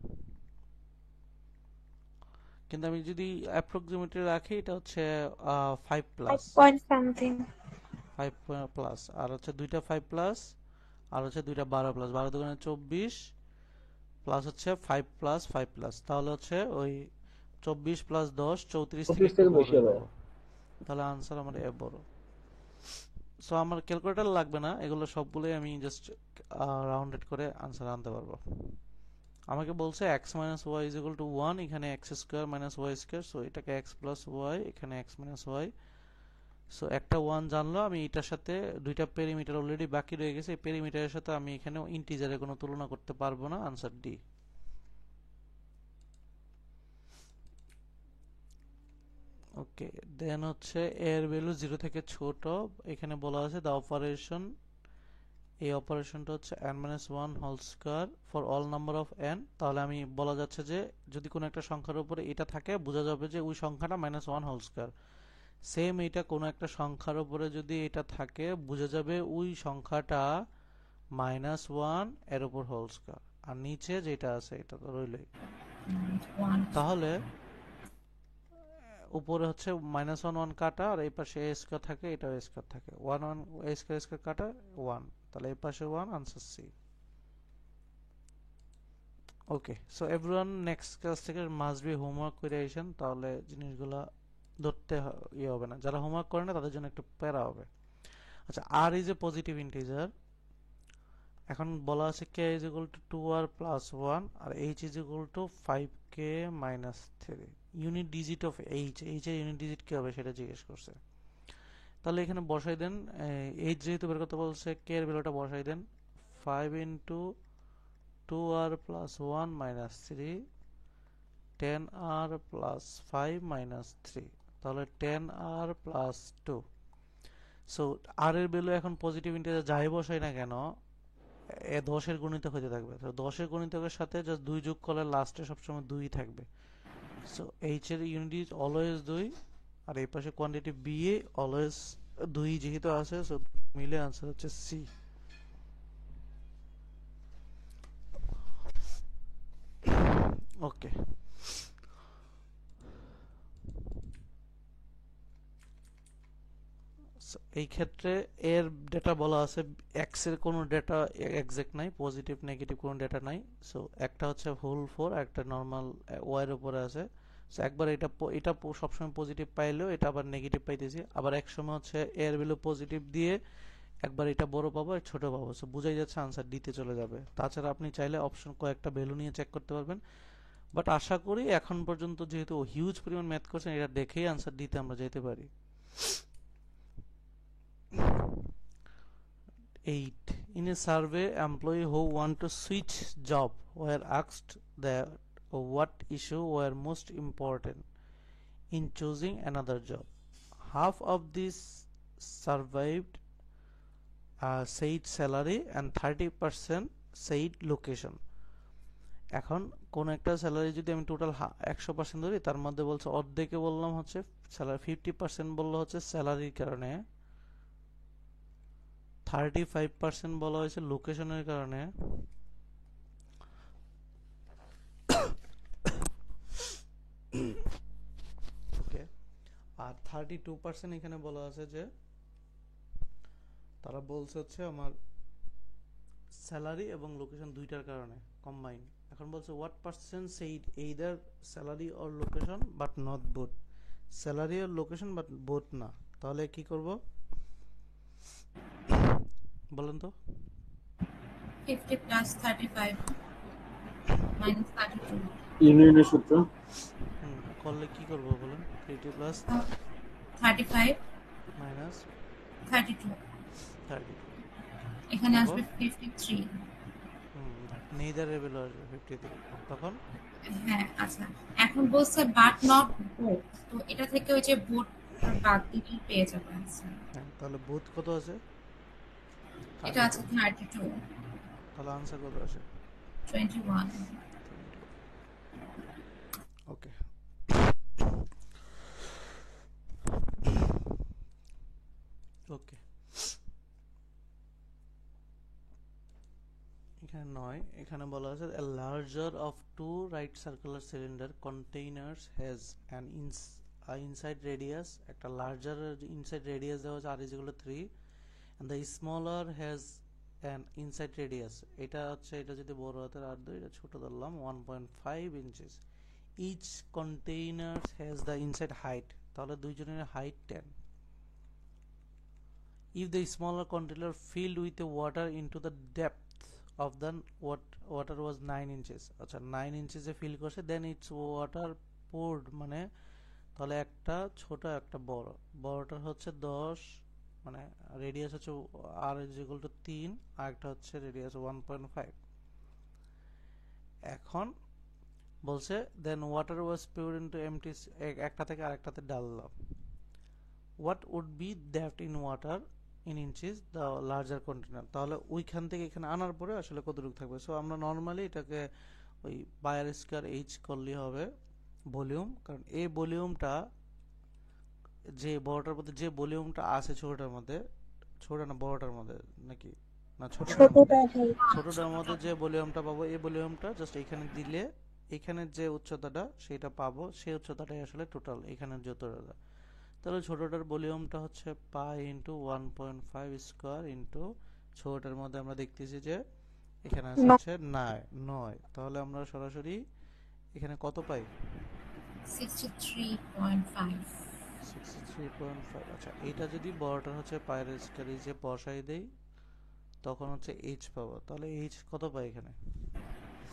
কিন্তু আমি যদি অ্যাপ্রক্সিমেটলি রাখি এটা হচ্ছে 5 প্লাস 5 point something। 5 প্লাস, আর হচ্ছে দুইটা 5 প্লাস, আর হচ্ছে দুইটা 12 প্লাস, 12 দুগুণে 24 প্লাস হচ্ছে 5 প্লাস 5 প্লাস, তাহলে হচ্ছে ওই 24 প্লাস 10 34 থেকে 34 একটু থেকে বড় বেশি হবে। পাবো। তাহলে আনসার আমার এ বড়। সো আমার ক্যালকুলেটর লাগবে না, এগুলো সবগুলোই আমি জাস্ট রাউন্ডেড করে আনসার আনতে পারবো। আমাকে বলছে x - y = 1, এখানে x² - y², সো এটাকে x + y, এখানে x - y। সো একটা 1 জানলো, আমি এটার সাথে দুইটা পেরিমিটার অলরেডি বাকি রয়ে গেছে, এই পেরিমিটারের সাথে আমি এখানে ইন্টিজারের কোনো তুলনা করতে পারবো না, আনসার ডি। ওকে, দেন হচ্ছে এর ভ্যালু 0 থেকে ছোট, এখানে বলা আছে দ্য অপারেশন, এই অপারেশনটা হচ্ছে n-1 whole square for all number of n। তাহলে আমি বলা যাচ্ছে যে যদি কোনো একটা সংখ্যার উপরে এটা থাকে, বোঝা যাবে যে ওই সংখ্যাটা -1 হোল স্কয়ার। সেম এটা কোনো একটা সংখ্যার উপরে যদি এটা থাকে, বোঝা যাবে ওই সংখ্যাটা -1 এর উপর হোল স্কয়ার, আর নিচে যেটা আছে এটা তো রইলই। ওয়ান। তাহলে উপরে হচ্ছে -1 1 কাটা, আর এই পাশে a স্কয়ার থাকে, এটাও a স্কয়ার থাকে, 1 1 a স্কয়ার কাটা 1, তাহলে এই পাশে 1, আনসার সি। ওকে, সো এভরিওয়ান নেক্সট ক্লাস থেকে মাস্ট বি হোমওয়ার্ক করে আইসেন, তাহলে জিনিসগুলা ধরতে ইয়ে হবে না, যারা হোমওয়ার্ক করে না তাদের জন্য একটু প্যারা হবে। আচ্ছা, r is a positive integer, এখন বলা আছে k = 2r + 1 আর h = 5k - 3। Unit digit of h, h এর ইউনিট ডিজিট কি হবে সেটা জিজ্ঞেস করছে। তাহলে এখানে বসাই দেন, h যেহেতু বের করতে বলছে, k এর ভ্যালুটা বসাই দেন, 5 * 2r + 1 - 3, 10r + 5 - 3, তাহলে 10r + 2। সো r এর ভ্যালু এখন পজিটিভ ইন্টিজার যাই বসাই না কেন, 10 এর গুণিতক হতে থাকবে, তো 10 এর গুণিতকের সাথে জাস্ট 2 যোগ করলে লাস্টে সবসময় 2 থাকবে। সো h এর ইউনিট ইজ অলওয়েজ 2, আর এই পাশে কোয়ান্টিটি b এ অলওয়েজ 2 যেহেতু আছে, সো মিলে আনসার হচ্ছে সি। ওকে, এই ক্ষেত্রে এর ডেটা বলা আছে, এক্স এর কোনো ডেটা এক্সাক্ট নাই, পজিটিভ নেগেটিভ কোনো ডেটা নাই। সো একটা হচ্ছে হোল 4, একটা নর্মাল ওয়াই এর উপরে আছে। সো একবার এটা সবসময় পজিটিভ পাইলেও এটা আবার নেগেটিভ পাইতেছি, আবার এক সময় হচ্ছে এর ভ্যালু পজিটিভ দিয়ে একবার এটা বড় পাবো আর ছোট পাবো, সো বুঝাই যাচ্ছে আনসার ডিতে চলে যাবে। তাছাড়া আপনি চাইলে অপশন কয়েকটা ভ্যালু নিয়ে চেক করতে পারবেন, বাট আশা করি এখন পর্যন্ত যেহেতু হিউজ পরিমাণ ম্যাথ করছেন, এটা দেখেই আনসার ডিতে আমরা যেতে পারি। 8. In a survey, employees who want to switch job were asked that what issue were most important in choosing another job. Half of these survived said salary and 30% said location. এখন কোন একটা salary যদি আমি total 100% ধরি, তার মধ্যে বলছে অর্ধেকে বললাম হচ্ছে স্যালারি, 50% বললো হচ্ছে স্যালারির কারণে, 35% বলা হয়েছে লোকেশনের কারণে, ওকে, আর 32% এখানে বলা আছে যে তারা বলছে হচ্ছে আমার স্যালারি এবং লোকেশন দুইটার কারণে কম্বাইন। এখন বলছে what percent said either salary or location but not both, salary আর লোকেশন বাট বোথ না, তাহলে কি করব বলেন তো? 50 plus 35 minus 32. ইউনিয়নের সূত্র। করলে কি করব বলেন? 30 প্লাস 35 মাইনাস 32. 30, এখানে আসবে 53. নেইদার রেবেল আসবে 53, তখন হ্যাঁ আচ্ছা, এখন বলছে বাট নট বোথ, তো এটা থেকে ওই যে বোথ বাদ দিলেই পেয়ে যাবে आंसर। হ্যাঁ, তাহলে বোথ কত আছে? এটা আছে 32, তাহলে আনসার কত আসে? 21। ওকে, ওকে, এখানে 9, এখানে বলা আছে a larger of two right circular cylinder containers has an inside radius, একটা larger inside radius দেওয়া আছে r is equal to 3 and the smaller has an inside radius, এটা হচ্ছে, এটা যদি বড় হাতের আর ধরি, এটা ছোট ধরলাম 1.5 inches, each container has the inside height, তাহলে দুইজনের height 10. If the smaller container filled with the water into the depth of the water was 9 inches, আচ্ছা 9 inches এ ফিল করছে, then its water poured, মানে তাহলে একটা ছোট একটা বড়, বড়টার হচ্ছে 10, মানে রেডিয়াস হচ্ছে r is equal to 3, আর একটা হচ্ছে রেডিয়াস 1.5। এখন বলছে then water was poured into empty, একটা থেকে আরেকটাতে ডাললাম, what would be depth in water in inches the larger container, তাহলে ওইখান থেকে এখানে আনার পরে আসলে কতটুকু থাকবে। সো আমরা নরমালি এটাকে ওই পাই স্কয়ার এইচ করলে হবে ভলিউম, কারণ এই ভলিউমটা যে বড়টার মধ্যে যে ভলিউমটা আছে ছোটটার মধ্যে, ছোট না বড়টার মধ্যে নাকি না ছোটটার মধ্যে, ছোটটার মধ্যে যে ভলিউমটা পাবো, এই ভলিউমটা জাস্ট এখানে দিলে এখানে যে উচ্চতাটা সেটা পাবো, সেই উচ্চতাটাই আসলে টোটাল এখানের যতটা, তাহলে ছোটটার ভলিউমটা হচ্ছে পাই ইন্টু 1.5 স্কয়ার ইন্টু ছোটটার মধ্যে আমরা দেখতেছি যে এখানে আছে হচ্ছে 9, তাহলে আমরা সরাসরি এখানে কত পাই? 63.5। 63.5। আচ্ছা, এটা যদি বড়টার হচ্ছে পায়ের স্কয়ার যে বসাই দেই, তখন হচ্ছে এইচ পাবো, তাহলে এইচ কত পাই এখানে?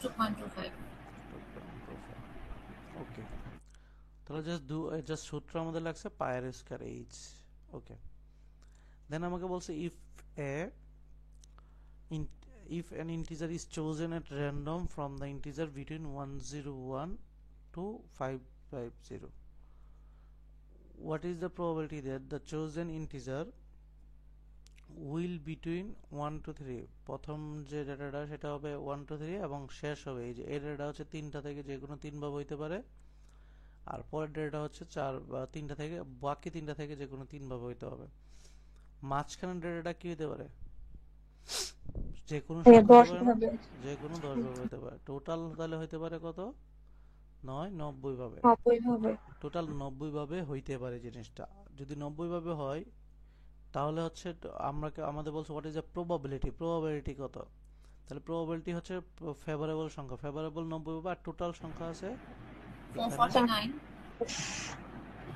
2.25। ওকে, তাহলে জাস্ট সূত্র আমাদের লাগছে পায়ের স্কয়ার এইচ। ওকে, দেন আমাকে বলছে if an integer is chosen at random from the integer between 101 to 550, what is the probability that the chosen integer will between 1 to 3, প্রথম যে ডেটাটা সেটা হবে 1 to 3 এবং শেষ হবে এই যে এই ডেটা হচ্ছে 3টা থেকে যে কোনো 3 ভাবে হইতে পারে, আর পরের ডেটা হচ্ছে 4 বা 3টা থেকে, বাকি 3টা থেকে যে কোনো 3 ভাবে হইতে হবে। মাঝখানের ডেটাটা কি হইতে পারে? যে কোনো যে কোনো 10 ভাবে হইতে পারে। টোটাল তাহলে হইতে পারে কত? 9 90 ভাবে, টোটাল 90 ভাবে হইতে পারে জিনিসটা। যদি 90 ভাবে হয় তাহলে হচ্ছে আমাদের বলছে what is the probability, probability কত? তাহলে প্রবাবিলিটি হচ্ছে ফেভারেবল সংখ্যা, ফেভারেবল 90 ভাবে, আর টোটাল সংখ্যা আছে 449।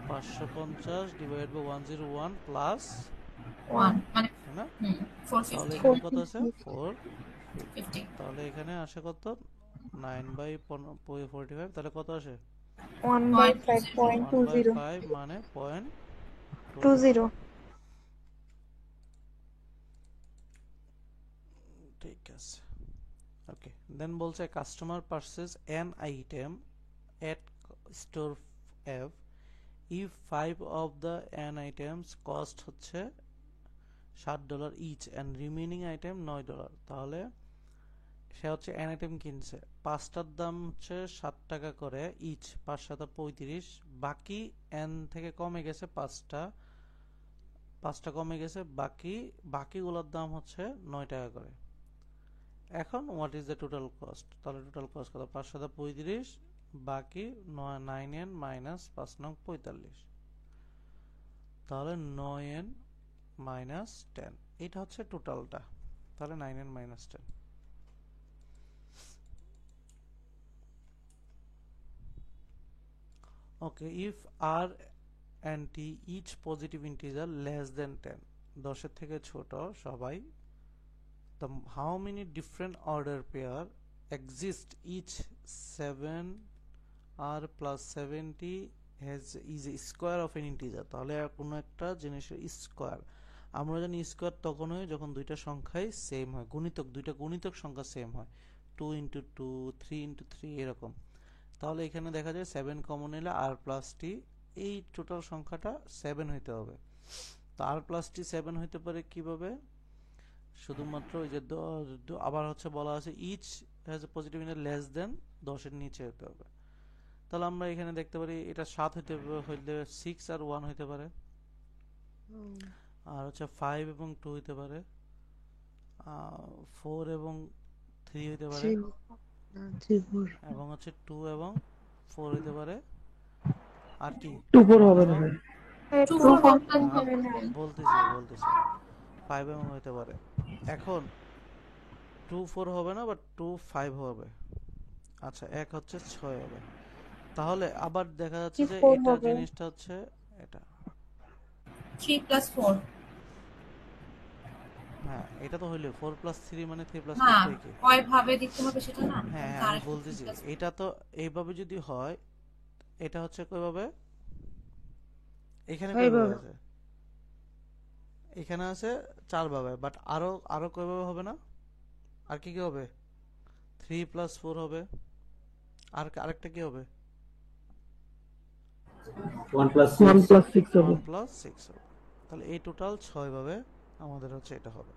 550 ডিভাইড বাই 101 প্লাস 1 মানে না, 450। তাহলে এখানে কত আছে? 450। তাহলে এখানে আসে কত? 9 বাই 45, তাহলে কত আসে? 1/5 মানে 0.20। দেন বলছে customer purchase an item at store F if 5 of the an items cost হচ্ছে $60 ইচ অ্যান্ড রিমেইনিং আইটেম $9। তাহলে সে হচ্ছে অ্যান আইটেম কিনছে, পাঁচটার দাম হচ্ছে $7 করে ইচ, 5 7 35, বাকি অ্যান থেকে কমে গেছে পাঁচটা কমে গেছে, বাকিগুলোর দাম হচ্ছে $9 করে। এখন what is the total cost? তাহলে টোটাল কস্ট কত? 5 7 35, বাকি 9n মাইনাস 5 9 45, তাহলে 9n মাইনাস 10, এটা হচ্ছে টোটালটা। তাহলে 9n minus 10। Okay, if r and t each positive integer less than 10, 10 এর থেকে ছোট সবাই, the how many different order pair exist each 7r plus 70 has is a square of an integer। তাহলে কোনো একটা জিনিসের স্কোয়ার, আমরা জানি স্কোয়ার তখন হয় যখন দুইটা সংখ্যাই সেম হয়, দুইটা গুণিতক সংখ্যা সেম হয়, 2 into 2 3 into 3 এরকম। তাহলে এখানে দেখা যায় 7 কমন নিলে r প্লাস টি, এই টোটাল সংখ্যাটা 7 হইতে হবে। তো r প্লাস টি 7 হইতে পারে কিভাবে? শুধুমাত্র ওই যে আবার হচ্ছে বলা আছে each has a positive integer less than 10 এর নিচে হতে হবে। তাহলে আমরা এখানে দেখতে পারি এটা 7 হইলে 6 আর 1 হইতে পারে, আর হচ্ছে 5 এবং 2 হইতে পারে, 4 এবং 3 হইতে পারে, এবং হচ্ছে 2 এবং 4 হইতে পারে, আর কি 2 4 হবে না। 2 টু 4 কনফার্ম হবে না। বলতেছি 5 এবং হইতে পারে। এখন 2 4 হবে না, বাট 2 5 হবে। আচ্ছা, এক হচ্ছে 6 হবে। তাহলে আবার দেখা যাচ্ছে কি যে 4 এটা হবে? জিনিসটা হচ্ছে এটা, 3 plus 4। হ্যাঁ এটা তো হইলো 4 প্লাস 3 মানে 3 প্লাস 4 হ্যাঁ, থেকে। কয় ভাবে দিতে হবে সেটা না? হ্যাঁ তার আমি একটা বলতেছি 3 plus এটা তো এইভাবে যদি হয়, এটা হচ্ছে কয়ভাবে? এখানে কয়ভাবে এইভাবে। আছে? এখানে আছে 4 ভাবে, বাট আরো কয়ভাবে হবে না? আর কি কি হবে? 3 প্লাস 4 হবে, আর আরেকটা কি হবে? 1 plus 1 6 plus 6 হবে। 1 প্লাস 6 হবে। তাহলে এই টোটাল 6 ভাবে আমাদের হচ্ছে এটা হবে।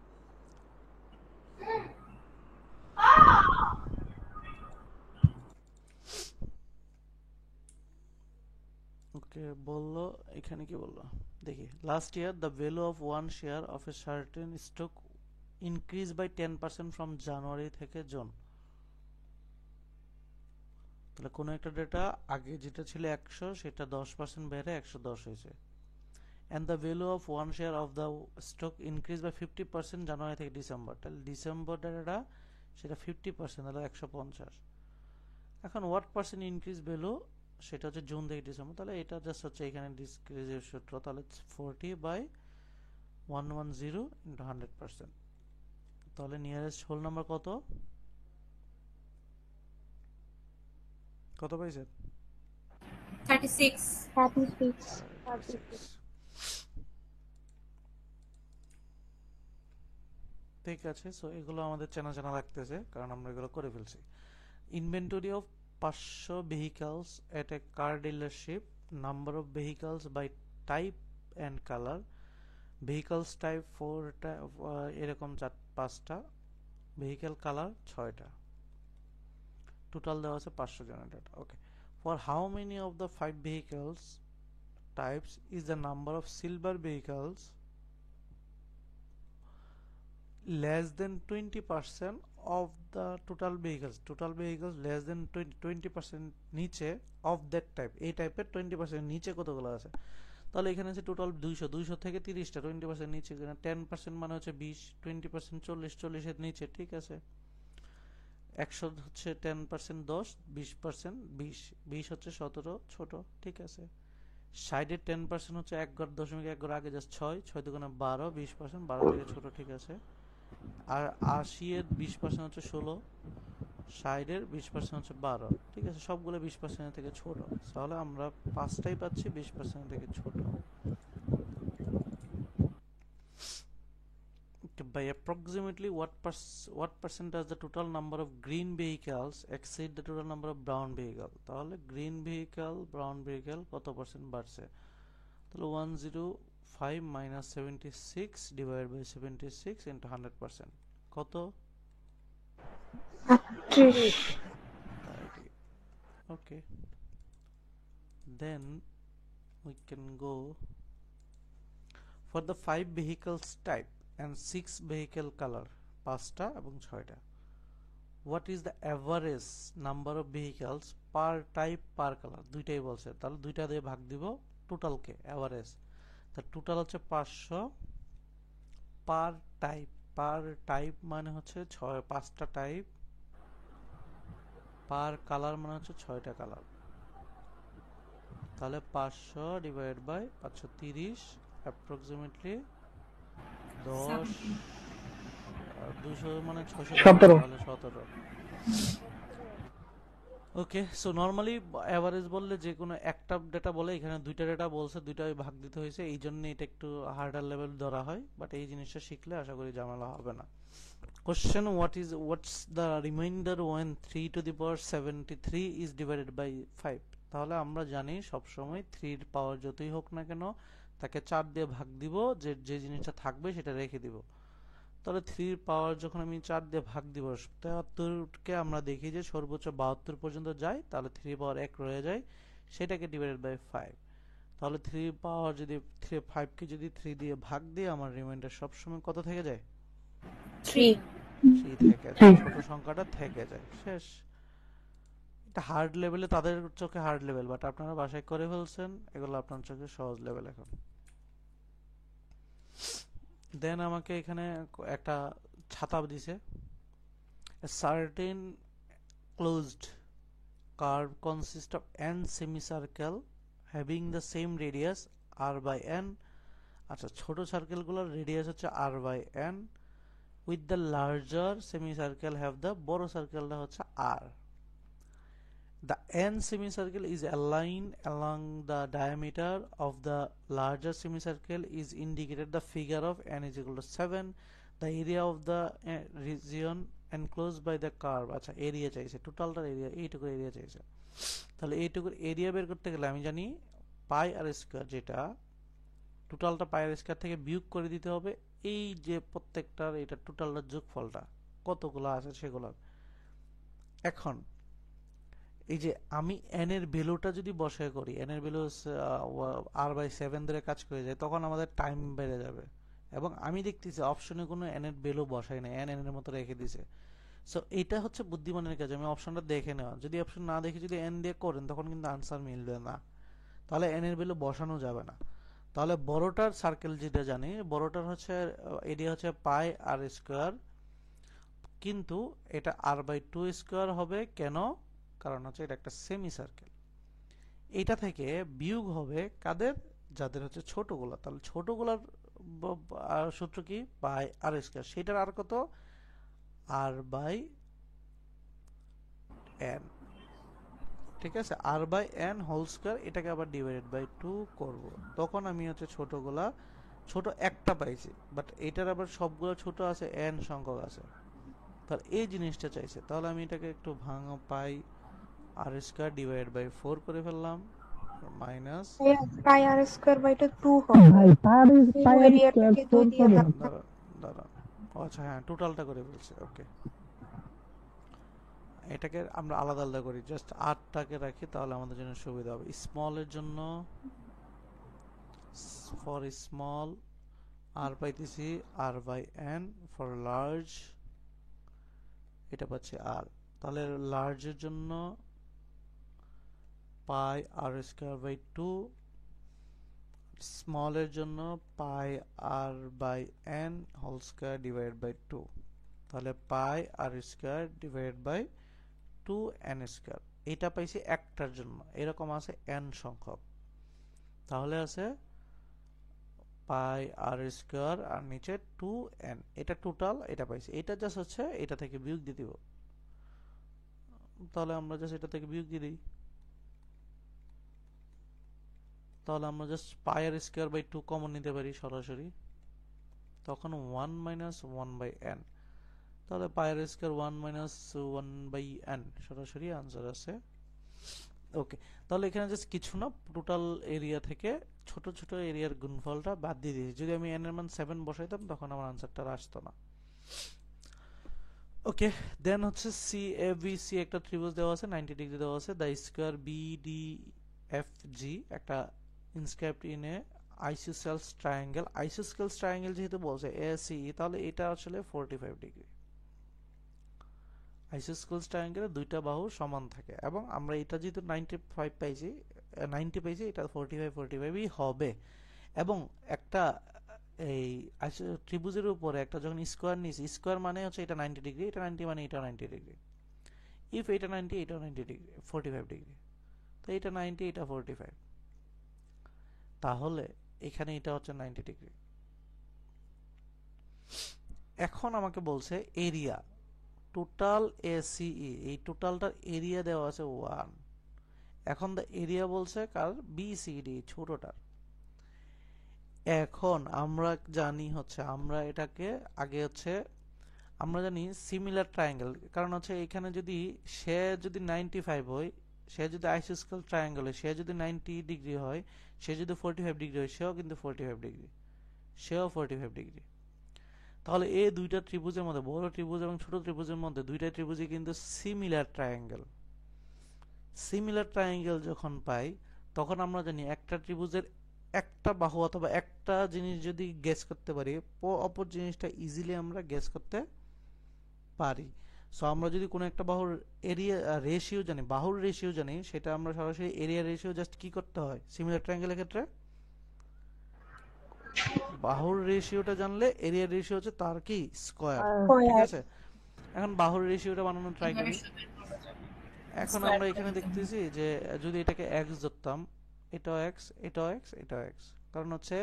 ওকে, বললো এখানে কি বললো দেখি। Last year the value of one share of a certain stock increase by 10% from January থেকে জুন। তাহলে কোনো একটা ডেটা আগে যেটা ছিল 100 সেটা 10% বেড়ে 110 হয়েছে। and the value of one share of the stock increased by 50% জানুয়ারি থেকে ডিসেম্বর। তাহলে ডিসেম্বর ডেটা সেটা 50%, তাহলে 150। এখন হোয়াট পার্সেন্ট ইনক্রিজ ভ্যালু, সেটা হচ্ছে জুন থেকে ডিসেম্বর। তাহলে এটা জাস্ট হচ্ছে এখানে ডিসক্রিজের সূত্র, তাহলে 40/110 into 100%। তাহলে নিয়ারেস্ট হোল নাম্বার কত পাইছেন? 36। 36 ঠিক আছে। সো এগুলো আমাদের চেনা লাগতেছে কারণ আমরা এগুলো করে ফেলছি। Inventory of 500 vehicles at a car dealership, number of vehicles by type and color, vehicles type 4টা, এরকম 5টা, vehicle color 6টা, টোটাল দেওয়া আছে 500 জনের data. Okay, for how many of the 5 vehicles types is the number of silver vehicles less than 20% of the total vehicles less than 20% নিচে of that type, এই টাইপের 20% নিচে কতগুলো আছে? তাহলে এখানে আছে টোটাল 200 থেকে 30টা, 20% নিচে, 10% মানে হচ্ছে 20, 20% 40 এর নিচে, ঠিক আছে। 100 হচ্ছে 10% 10, 20% 20 হচ্ছে 17 ছোট, ঠিক আছে। 60 এর 10% হচ্ছে 1.1 ঘর আগে জাস্ট 6 দুগুণে 12, 20% 12 থেকে ছোট, ঠিক আছে। আর 80 এর 20% হচ্ছে 16, 60 এর 20% হচ্ছে 12, ঠিক আছে। সবগুলো 20% থেকে ছোট, তাহলে আমরা 5টাই পাচ্ছি 20% থেকে ছোট। by approximately what percent does the total number of green vehicles exceed the total number of brown vehicle? তাহলে green vehicle brown vehicle কত পার্সেন্ট বাড়ছে? তাহলে 105 minus 76 divided by 76 into 100%, কত? 38 Okay, then we can go for the 5 vehicles type and 6 vehicle color, 5টা এবং 6টা, what is the average number of vehicles per type per color? দুইটাই বলছে, তাহলে দুইটা দিয়ে ভাগ দিব টোটালকে, এভারেজ। তা টোটাল হচ্ছে 500 পার টাইপ মানে হচ্ছে 5টা টাইপ, পার কালার মানে হচ্ছে 6টা কালার। তাহলে 500 ডিভাইড বাই 530 অ্যাপ্রক্সিমেটলি 10 200 মানে 600, 17 তাহলে 17। ওকে, সো নরমালি অ্যাভারেজ বললে যে কোনো একটা ডেটা বলে, এখানে দুইটা ডেটা বলছে, দুইটাই ভাগ দিতে হয়েছে, এই জন্য এটা একটু হার্ডার লেভেল ধরা হয়, বাট এই জিনিসটা শিখলে আশা করি ঝামেলা হবে না। Question, what's the remainder when 3 to the power 73 is divided by 5? তাহলে আমরা জানি সবসময় 3 এর পাওয়ার যতই হোক না কেন তাকে 4 দিয়ে ভাগ দিব, যে জিনিসটা থাকবে সেটা রেখে দিব। তাহলে 3 এর পাওয়ার যখন আমি 4 দিয়ে ভাগ দিব, 73কে আমরা দেখি যে সর্বোচ্চ 72 পর্যন্ত যায়, তাহলে 3 পাওয়ার 1 রয়ে যায়, সেটাকে ডিভাইডেড বাই 5। তাহলে 3 পাওয়ার যদি 5কে যদি 3 দিয়ে ভাগ দিই, আমার রিমাইন্ডার সবসময় কত থেকে যায়? 3 3 থেকে যায়, ছোট সংখ্যাটা থেকে যায়, শেষ। এটা হার্ড লেভেলে, তাদের চোখে হার্ড লেভেল, বাট আপনারা বাসায় করে ফেলছেন, এগুলো আপনার চোখে সহজ লেভেল এখন। দেন আমাকে এখানে একটা ছাতা দিছে, a certain closed curve consists of n semicircle having the same radius r by n। আচ্ছা, ছোট সার্কেলগুলোর রেডিয়াস হচ্ছে r by n, with the larger semicircle have the বড় সার্কেলটা হচ্ছে r। The n semicircle is aligned along the diameter of the larger semicircle is indicated the figure of n is equal to 7. The area of the region enclosed by the curve, আচ্ছা area চাইছে, টোটালটার area, এইটুকুর area চাইছে। তাহলে এইটুকুর area বের করতে গেলে আমি জানি পাই আর square, যেটা টোটালটা পাই আর স্কয়ার থেকে বিয়োগ করে দিতে হবে এই যে প্রত্যেকটার এটা টোটালটার যোগফলটা কতগুলো আছে সেগুলো। এখন এই যে আমি n এর ভ্যালুটা যদি বসায় করি, n এর ভ্যালু r/7 ধরে কাজ করে যায়, তখন আমাদের টাইম বেড়ে যাবে। এবং আমি দেখতেছি অপশনে কোনো n এর ভ্যালু বসাই না, n এর মতো রেখে দিয়েছে। সো এটা হচ্ছে বুদ্ধিমানের কাজ, আমি অপশনটা দেখে নেওয়া। যদি অপশন না দেখে যদি n দিয়ে করেন, তখন কিন্তু আনসার মিলবে না, তাহলে n এর ভ্যালু বসানো যাবে না। তাহলে বড়টার সার্কেল যেটা জানি, বড়টার হচ্ছে এরিয়া হচ্ছে পাই আর স্কয়ার, কিন্তু এটা r/2 স্কয়ার হবে কেন? কারণ হচ্ছে এটা একটা সেমি সার্কেল। এটা থেকে বিয়োগ হবে কাদের? যাদের হচ্ছে ছোটগুলা। তাহলে ছোটগুলার সূত্র কি? পাই আর স্কয়ার, সেটার আর কত? r/n। ঠিক আছে, r/n হোল স্কয়ার, এটাকে আবার ডিভাইডেড বাই 2 করব, তখন আমি হচ্ছে ছোটগুলা, ছোট একটা পাইছি, বাট এটার আবার সবগুলো ছোট আছে, n সংখ্যক আছে। তাহলে এই জিনিসটা চাইছে, তাহলে আমি এটাকে একটু ভাঙা, pi R square divide by 4 করে ফেললাম, minus pi R square by 2 হবে ভাই, পাই আর এরিয়াটাকে 2 দিয়ে ভাগ দাঁড়া, আচ্ছা হ্যাঁ, টোটালটা করে ফেলছি। ওকে, এটাকে আমরা আলাদা আলাদা করি, জাস্ট 8টাকে রাখি, তাহলে আমাদের জন্য সুবিধা হবে। স্মলের জন্য ফর স্মল আর পাইতেছি r/n, ফর লার্জ এটা পাচ্ছি r। তাহলে লার্জের জন্য পাই আর স্কয়ার বাই 2, স্মলের জন্য pi r/n whole square divide by 2। তাহলে pi R square divide by 2n square. এটা পাইছি একটার জন্য, এরকম আছে n সংখ্যক, তাহলে আছে পাই আর স্কয়ার আর নিচে 2n, এটা টোটাল, এটা পাইছি। এটা জাস্ট হচ্ছে এটা থেকে বিয়োগ দিয়ে দিব, তাহলে আমরা জাস্ট এটা থেকে বিয়োগ দিয়ে দিই, তাহলে আমরা just pi R square by 2 common নিতে পারি সরাসরি, তখন 1 মাইনাস 1/n, তাহলে পায়ের স্কয়ার 1 মাইনাস 1/n, সরাসরি আনসার আছে। ওকে, তাহলে এখানে জাস্ট কিছু না, টোটাল এরিয়া থেকে ছোট ছোট এরিয়ার গুণফলটা বাদ দিয়ে দিয়েছি। যদি আমি n এর মান 7 বসাইতাম তখন আমার আনসারটা আসতো না। ওকে, দেন হচ্ছে CABC একটা ত্রিভুজ দেওয়া আছে, 90 ডিগ্রি দেওয়া আছে। দ্য স্কয়ার BDFG একটা inscribed in a isosceles triangle. Isosceles triangle যেহেতু বলছে ACE, তাহলে এটা আসলে 45 ডিগ্রি। আইসোসেলস ট্রায়াঙ্গেলে দুইটা বাহু সমান থাকে, এবং আমরা এটা যেহেতু 95 পাইছি, 90 পাইছি, এটা 45ই হবে। এবং একটা এই ত্রিভুজের উপরে একটা যখন স্কোয়ার নিয়েছি, স্কোয়ার মানে হচ্ছে এটা 90 ডিগ্রি, এটা 90 মানে এটা 90 ডিগ্রি। ইফ এটা 90, এটা 90 ডিগ্রি, 45 ডিগ্রি, তো এটা 90, এটা 45, তাহলে এখানে এটা হচ্ছে 90 ডিগ্রি। এখন আমাকে বলছে এরিয়া, টোটাল ACE, এই টোটালটার এরিয়া দেওয়া আছে 1। এখন দ্য এরিয়া বলছে কার, BCD, ছোটটার। এখন আমরা জানি হচ্ছে, আমরা এটাকে আগে হচ্ছে আমরা জানি সিমিলার ট্রায়াঙ্গেল, কারণ হচ্ছে এখানে যদি সে যদি 95 হয়, সে যদি আইসোস্কেল ট্রায়াঙ্গেল হয়, সে যদি 90 ডিগ্রি হয়, সে যদি 45 ডিগ্রি হয়, সেও কিন্তু 45 ডিগ্রি, সেও 45 ডিগ্রি। তাহলে এই দুইটা ত্রিভুজের মধ্যে, বড় ত্রিভুজ এবং ছোট ত্রিভুজের মধ্যে, দুইটা ত্রিভুজই কিন্তু সিমিলার ট্রায়াঙ্গেল। সিমিলার ট্রায়াঙ্গেল যখন পাই, তখন আমরা জানি একটা ত্রিভুজের একটা বাহু অথবা একটা জিনিস যদি গেস করতে পারি, অপর জিনিসটা ইজিলি আমরা গেস করতে পারি। সো আমরা যদি কোনো একটা বাহুর এরিয়া রেশিও জানি, বাহুর রেশিও জানি, সেটা আমরা সরাসরি এরিয়া রেশিও জাস্ট কি করতে হয় সিমিলার ট্রায়াঙ্গেলের ক্ষেত্রে, বাহুর রেশিওটা জানলে এরিয়া রেশিও হচ্ছে তার কি স্কয়ার, ঠিক আছে। এখন বাহুর রেশিওটা বানানোর ট্রাই করি। এখন আমরা এখানে দেখতেছি যে যদি এটাকে x ধরতাম, এটাও x, এটাও x, এটাও x, কারণ হচ্ছে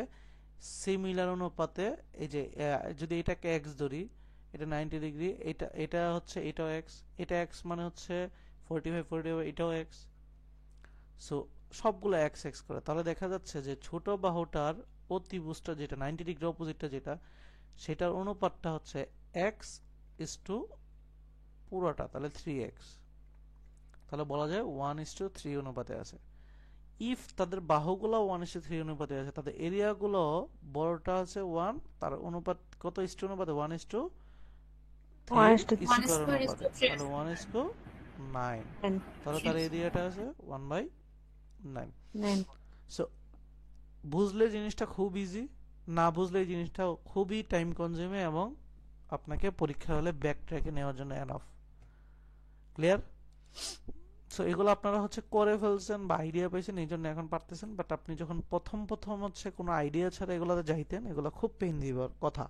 সিমিলার অনুপাতে, এই যে যদি এটাকে x ধরি, এটা 90 ডিগ্রি, এটা হচ্ছে এটাও x, এটা x মানে হচ্ছে 45, এটাও x। সো সবগুলো x x করে, তাহলে দেখা যাচ্ছে যে ছোট বাহুটার অতিভুজটা যেটা 90 ডিগ্রি অপোজিটটা যেটা, সেটার অনুপাতটা হচ্ছে x is to পুরোটা, তাহলে 3x, তাহলে বলা যায় 1:3 অনুপাতে আছে। ইফ তাদের বাহুগুলো 1:3 অনুপাতে আছে, তাদের এরিয়াগুলো বড়টা আছে 1, তার অনুপাত কত ইস্টু অনুপাতে, 1:3 স্কয়ার অনুপাতে, তাহলে 1:9, তাহলে তার এরিয়াটা আছে 1/9। সো বুঝলে জিনিসটা খুব ইজি, না বুঝলে এই জিনিসটা খুবই টাইম কনজিউমিং এবং আপনাকে পরীক্ষা হলে ব্যাক ট্র্যাকে নেওয়ার জন্য এনাফ। ক্লিয়ার? সো এগুলো আপনারা হচ্ছে করে ফেলছেন বা আইডিয়া পেয়েছেন, এই জন্য এখন পারতেছেন, বাট আপনি যখন প্রথম হচ্ছে কোনো আইডিয়া ছাড়া এগুলোতে যাইতেন, এগুলো খুব পেইন দিবার কথা।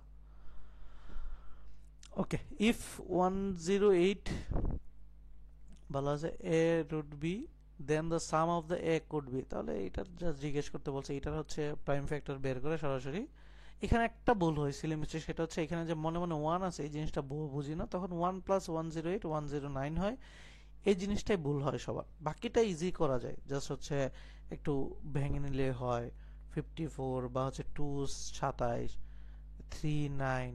ওকে, ইফ 108 বলা আছে a root b then the sum of the a could be, তাহলে এটা জাস্ট জিজ্ঞেস করতে বলছে, এটার হচ্ছে প্রাইম ফ্যাক্টর বের করে সরাসরি। এখানে একটা ভুল হয়েছিল মিস্টার, সেটা হচ্ছে এখানে যে মনে মনে 1 আছে, এই জিনিসটা বুঝি না, তখন 1 + 108 109 হয়, এই জিনিসটাই ভুল হয় সবার। বাকিটা ইজি করা যায়, জাস্ট হচ্ছে একটু ভেঙে নিলে হয় 54 বা হচ্ছে 2 27 3 9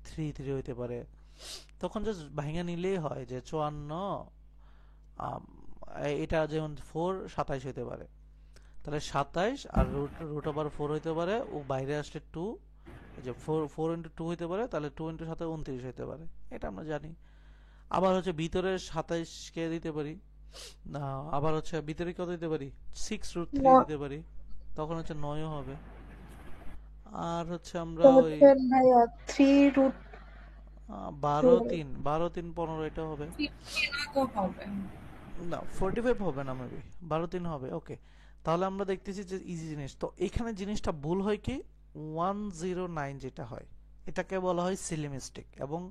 3 3 হইতে পারে, তখন জাস্ট ভেঙে নিলেই হয় যে 54, এটা যেমন 4 27 হইতে পারে, তাহলে 27 আর রুট ওভার 4 হইতে পারে, ও বাইরে আসলে 2, এই যে 4 × 2 হইতে পারে, তাহলে 2 × 7 29 হইতে পারে, এটা আমরা জানি। আবার হচ্ছে ভিতরে 27 কে দিতে পারি, আবার হচ্ছে ভিতরে কত দিতে পারি, 6√3 দিতে পারি, তখন হচ্ছে 9 হবে। আর হচ্ছে আমরা ওই 12 3 15 এটা হবে না, 45 হবে না, মেবি 12 3 হবে। ওকে, তাহলে আমরা দেখতেছি যে ইজি জিনিস। তো এখানে জিনিসটা ভুল হয় কি, 109 যেটা হয়, এটাকে বলা হয় সিলি মিস্টেক, এবং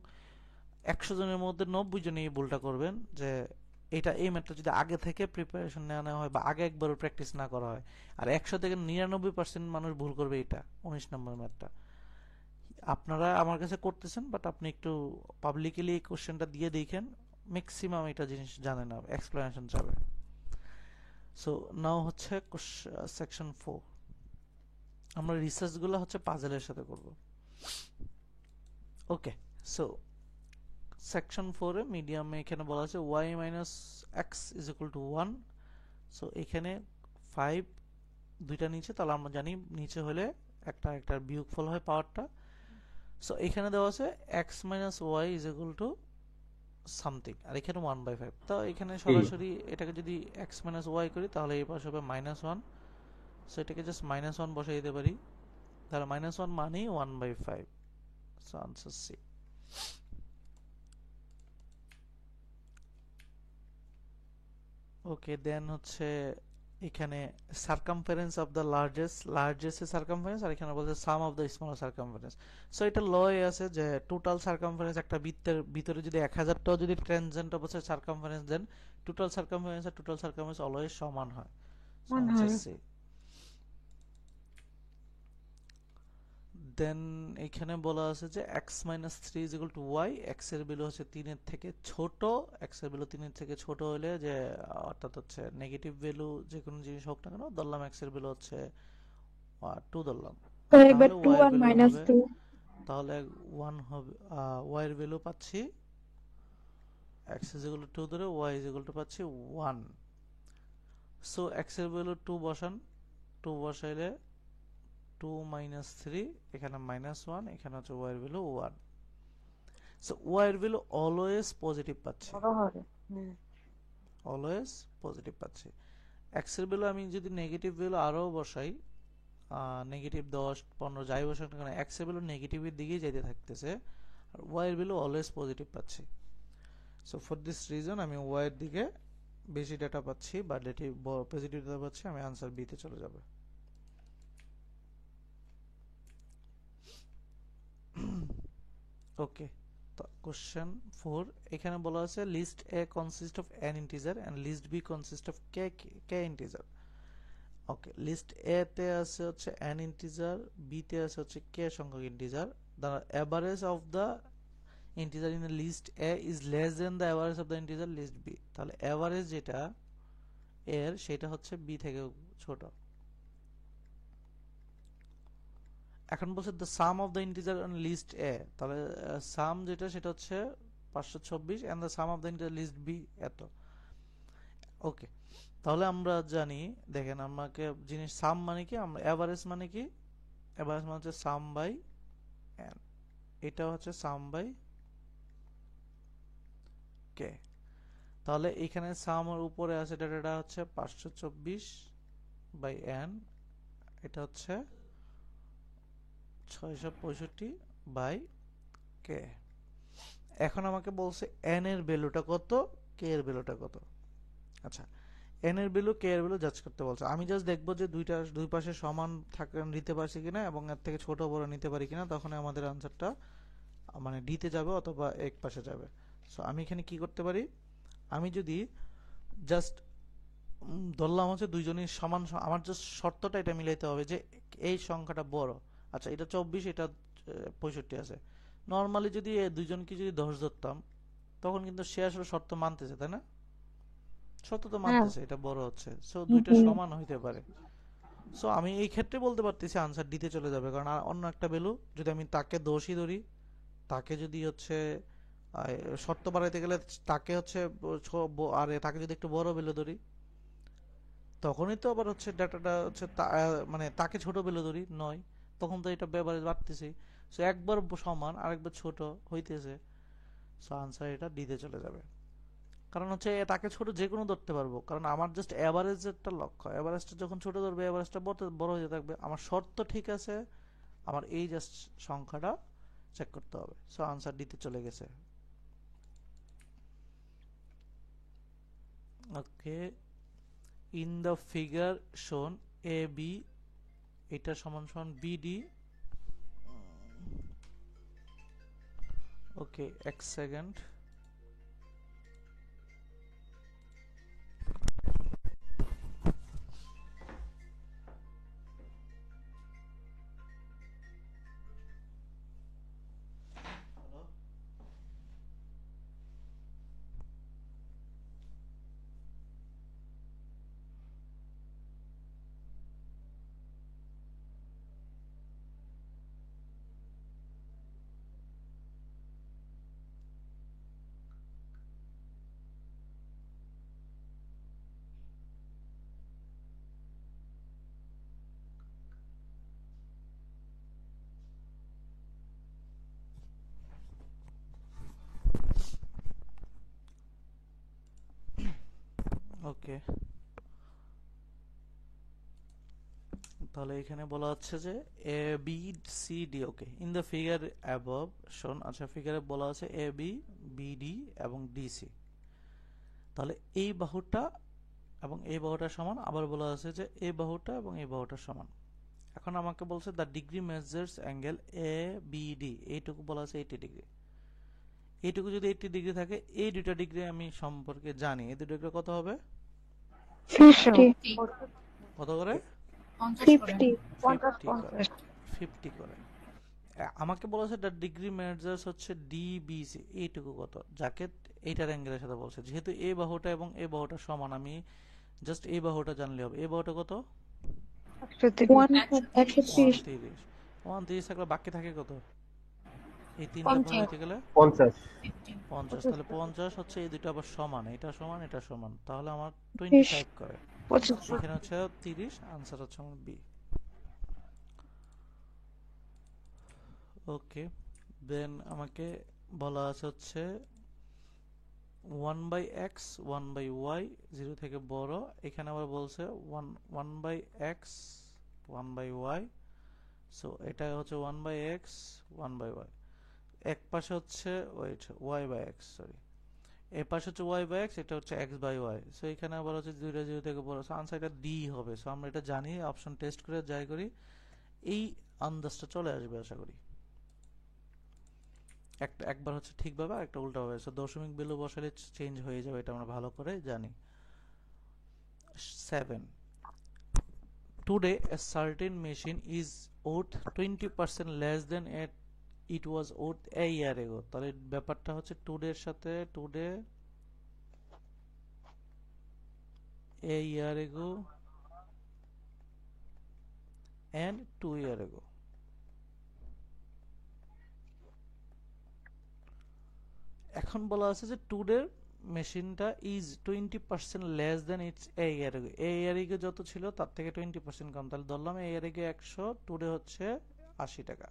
100 জনের মধ্যে 90 জন এই ভুলটা করবেন, যে এটা এই ম্যাথটা যদি আগে থেকে প্রিপারেশন নেওয়া হয় বা আগে একবারও প্র্যাকটিস না করা হয়, আর 100 থেকে 99% মানুষ ভুল করবে এটা 19 নম্বর ম্যাথটা। আপনারা আমার কাছে করতেছেন, বাট আপনি একটু পাবলিকলি এই কোশ্চেনটা দিয়ে দেখেন, ম্যাক্সিমাম এটা জিনিস জানে না, এক্সপ্লেনেশন চাবে। সো নাও হচ্ছে সেকশন 4, আমরা রিসার্চগুলো হচ্ছে পাজেলের সাথে করব। ওকে, সো সেকশন 4 এ মিডিয়ামে এখানে বলা আছে y minus x is equal two 1। So এখানে 5 দুইটা নিচে, তাহলে আমরা জানি নিচে হলে একটা বিয়োগফল হয় পাওয়ারটা। সো এখানে দেওয়া আছে X minus Y is equal to something, আর এখানে 1/5। তো এখানে সরাসরি এটাকে যদি এক্স মাইনাস ওয়াই করি তাহলে এই পাশে হবে -1। সো এটাকে জাস্ট -1 বসাই দিতে পারি, তাহলে -1 মানেই 1/5। So answer C. Okay, then হচ্ছে এখানে circumference of the largest circumference, আর এখানে বলছে sum of the smaller circumference. So এটা লয়ে আছে যে টোটাল সারকামফারেন্স একটা বৃত্তের ভিতরে যদি 1000টাও যদি ট্যানজেন্ট অবস্থায় সারকামফারেন্স দেন, টোটাল সারকামফারেন্স আর টোটাল সারকামফারেন্স অলওয়েজ সমান হয়। সো মনে আনসার হয় সি। দেন এখানে বলা আছে যে x minus 3 is equal two y, x এর ভ্যালু হচ্ছে 3 এর থেকে ছোট। x এর ভ্যালু 3 এর থেকে ছোট হলে যে অর্থাৎ হচ্ছে নেগেটিভ ভ্যালু যে কোনো জিনিস হোক না কেন, ধরলাম x এর ভ্যালু হচ্ছে 2 ধরলাম, তো এবার তাহলে 2 y এর আর ভ্যালু হবে, -2 তাহলে 1 হবে, y এর ভ্যালু পাচ্ছি x ইজ ইকুয়াল টু 2 ধরে y ইজ ইকুয়াল টু পাচ্ছি 1। সো x এর ভ্যালু 2 বসান, 2 বসাইলে 2 মাইনাস 3, এখানে -1, এখানে হচ্ছে y এর ভ্যালু 1। সো y এর ভ্যালু অলওয়েজ পজিটিভ পাচ্ছি, বড় হবে। অলওয়েজ পজিটিভ পাচ্ছি। x এর ভ্যালু আমি যদি নেগেটিভ ভ্যালু আরো বসাই, নেগেটিভ 10 15 যাই বসাই না কেন, x এর ভ্যালু নেগেটিভের দিকেই যেতে থাকতেছে, আর y এর ভ্যালু অলওয়েজ পজিটিভ পাচ্ছি। সো ফর দিস রিজন আমি y এর দিকে বেশি ডেটা পাচ্ছি বা পজিটিভ ডেটা পাচ্ছি, আমি আনসার বি তে চলে যাব। ওকে, তো কোশ্চেন 4 এখানে বলা আছে list A consist of n integer and list B consist of k integer. Okay, list A তে আছে হচ্ছে n ইন্টিজার, বি তে আছে হচ্ছে k সংখ্যক integer. The average of the integer in list A is less than the average of the integer list B. তাহলে average যেটা এর সেটা হচ্ছে বি থেকে ছোট। এখন বলছে the sum of the integer on list A, তাহলে সাম যেটা সেটা হচ্ছে 524 and the sum of the integer list B এত। ওকে, তাহলে আমরা জানি, দেখেন আমাকে জিনিস সাম মানে কি, আমরা এভারেজ মানে কি, এভারেজ মানে হচ্ছে সাম বাই এন, এটা হচ্ছে সাম বাই কে। তাহলে এখানে সাম এর উপরে আছে ডেটাটা হচ্ছে 524 বাই এন, এটা হচ্ছে 665 বাই কে। এখন আমাকে বলছে n এর ভ্যালুটা কত, k এর ভ্যালুটা কত। আচ্ছা, n এর ভ্যালু k এর ভ্যালু জাজ করতে বলছে। আমি জাস্ট দেখবো যে দুই পাশে সমান থাকে নিতে পারছি কিনা এবং এর থেকে ছোট বড় নিতে পারি কিনা, তখন আমাদের আনসারটা মানে ডি তে যাবে অথবা এক পাশে যাবে। সো আমি এখানে কি করতে পারি, আমি যদি জাস্ট ধরলাম হচ্ছে দুইজনই সমান, আমার জাস্ট শর্তটা এটা মিলাইতে হবে যে এই সংখ্যাটা বড়। আচ্ছা, এটা 24, এটা 65 আছে। নর্মালি যদি দুইজনকে যদি 10 ধরতাম, তখন কিন্তু সে আসলে শর্ত মানতেছে, তাই না? শর্ত তো মানতেছে, এটা বড় হচ্ছে, সো দুইটা সমান হইতে পারে। সো আমি এই ক্ষেত্রে বলতে পারতেছি আনসার দিতে চলে যাবে, কারণ অন্য একটা ভ্যালু যদি আমি তাকে দোষী ধরি, তাকে যদি হচ্ছে শর্ত বাড়াইতে গেলে তাকে হচ্ছে আর তাকে যদি একটু বড় ভ্যালু ধরি, তখনই তো আবার হচ্ছে ডাটাটা হচ্ছে মানে তাকে ছোট ভ্যালু ধরি 9, তখন তো এটা ব্যবহারে বাড়তেছে। সো একবার সমান আরেকবার ছোট হইতেছে, সো আনসার এটা দিতে চলে যাবে। কারণ হচ্ছে তাকে ছোট যে কোনো ধরতে পারবো, কারণ আমার জাস্ট এভারেজেরটা লক্ষ্য, এভারেজটা যখন ছোট ধরবে এভারেজটা বড় হতে থাকবে। আমার শর্ত ঠিক আছে, আমার এই জাস্ট সংখ্যাটা চেক করতে হবে। সো আনসার দিতে চলে গেছে। ওকে, ইন দ্য ফিগার শোন এ বি, এটা সমান সমান বিডি। ওকে, এক সেকেন্ড। ওকে, তাহলে এখানে বলা হচ্ছে যে A B C D. Okay, in the figure above shown, আচ্ছা ফিগারে বলা আছে এ বি, বি ডি এবং ডি সি। তাহলে এই বাহুটা এবং এই বাহুটা সমান, আবার বলা আছে যে এই বাহুটা এবং এই বাহুটা সমান। এখন আমাকে বলছে the degree measures angle A B D, এইটুকু বলা আছে 80 ডিগ্রি। এইটুকু যদি 80 ডিগ্রি থাকে, এই দুটো ডিগ্রি আমি সম্পর্কে জানি, এই দুটো ডিগ্রি কত হবে? 50 কত করে? 50 করে। 50 50 করে, 50 করে। আমাকে বলেছে দ্য ডিগ্রি মেজার্স হচ্ছে ডিবিসি, এইটুকু কত, যাকে এইটার অ্যাঙ্গেলের সাথে বলছে। যেহেতু এই বাহুটা এবং এই বাহুটা সমান, আমি জাস্ট এই বাহুটা জানলে হবে। এই বাহুটা কত? 130 130। 130 থাকলে বাকি থাকে কত? এই তিনটা ভাগ 50 হইতে গেলে 50। 50। তাহলে 50 হচ্ছে এই দুটো আবার সমান, এটা সমান এটা সমান, তাহলে আমার 25 করে। 25 এখানে হচ্ছে 30, আনসার হচ্ছে আমার বি। ওকে, দেন আমাকে বলা আছে হচ্ছে 1/x 1/y 0 থেকে বড়। এখানে আবার বলছে 1/x 1/y, সো এটা হচ্ছে 1/x 1/y। এক পাশে হচ্ছে ওয়েট y/x, সরি, এই পাশে হচ্ছে y/x, এটা হচ্ছে x/y। সো এখানে আবার হচ্ছে 2টা 0 থেকে বড়, সো আনসার এটা ডি হবে। সো আমরা এটা জানি, অপশন টেস্ট করে যাই করি, এই আন্দাজটা চলে আসবে আশা করি। একবার হচ্ছে ঠিকভাবে আর একটা উল্টাভাবে, সো দশমিক বিন্দু বসালে চেঞ্জ হয়ে যাবে, এটা আমরা ভালো করে জানি। 7, today a certain machine is worth 20% less than it was worth a year ago। তাহলে ব্যাপারটা হচ্ছে টুডে এর সাথে today a year ago and 2 year ago। এখন বলা আছে যে টুডের মেশিনটা is 20% less than its a year ago. A year এগো যত ছিল তার থেকে 20% কম, তাহলে ধরলাম এ ইয়ার এগো 100, টুডে হচ্ছে 80 টাকা।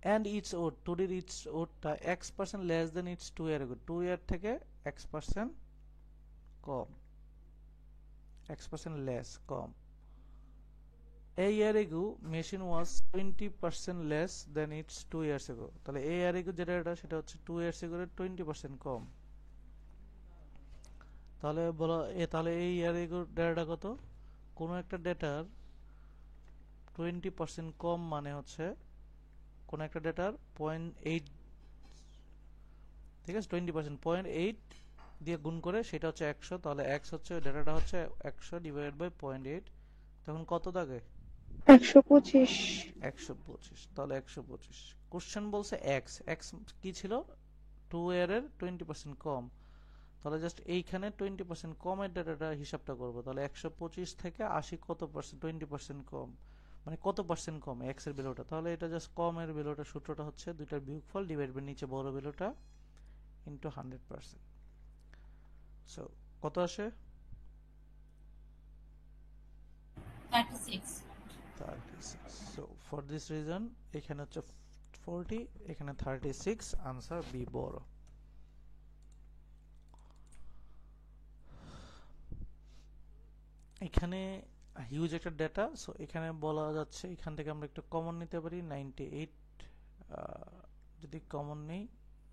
অ্যান্ড ইটস ওড, টুডের ইটস ওডটা x% less than its 2 year ago, 2 year থেকে x% কম, x% লেস কম। A year ago machine was 20% less than its 2 years ago। তাহলে a year ago যেটা এটা সেটা হচ্ছে 2 years ago এর 20% কম। তাহলে বলো তাহলে এই ইয়ার ago ডেটাটা কত? কোন একটা ডেটার 20% কম মানে হচ্ছে কোন একটা ডেটার 0.8, ঠিক আছে, 20% 0.8 দিয়ে গুণ করে সেটা হচ্ছে 100, তাহলে x হচ্ছে ডেটাটা হচ্ছে 100 ডিভাইডেড বাই 0.8, তখন কত থাকে? 125 125। তাহলে 125, কোশ্চেন বলছে x, x কি ছিল? 2 এর 20% কম, তাহলে জাস্ট এইখানে 20% কমের ডেটাটা হিসাবটা করব। তাহলে 125 থেকে 80 কত পার্সেন্ট? 20% কম, মানে কত পার্সেন্ট কম x এর ভ্যালুটা। তাহলে এটা জাস্ট কম এর ভ্যালুটা, সূত্রটা হচ্ছে দুইটার বিয়োগফল ডিভাইড বাই নিচে বড় ভ্যালুটা ইনটু 100%। সো কত আসে? 36। 36। সো ফর দিস রিজন এখানে হচ্ছে 40, এখানে 36, আনসার বি বড়। এখানে হিউজ একটা ডেটা, সো এখানে বলা যাচ্ছে এখান থেকে আমরা একটু কমন নিতে পারি 98। যদি কমন নেই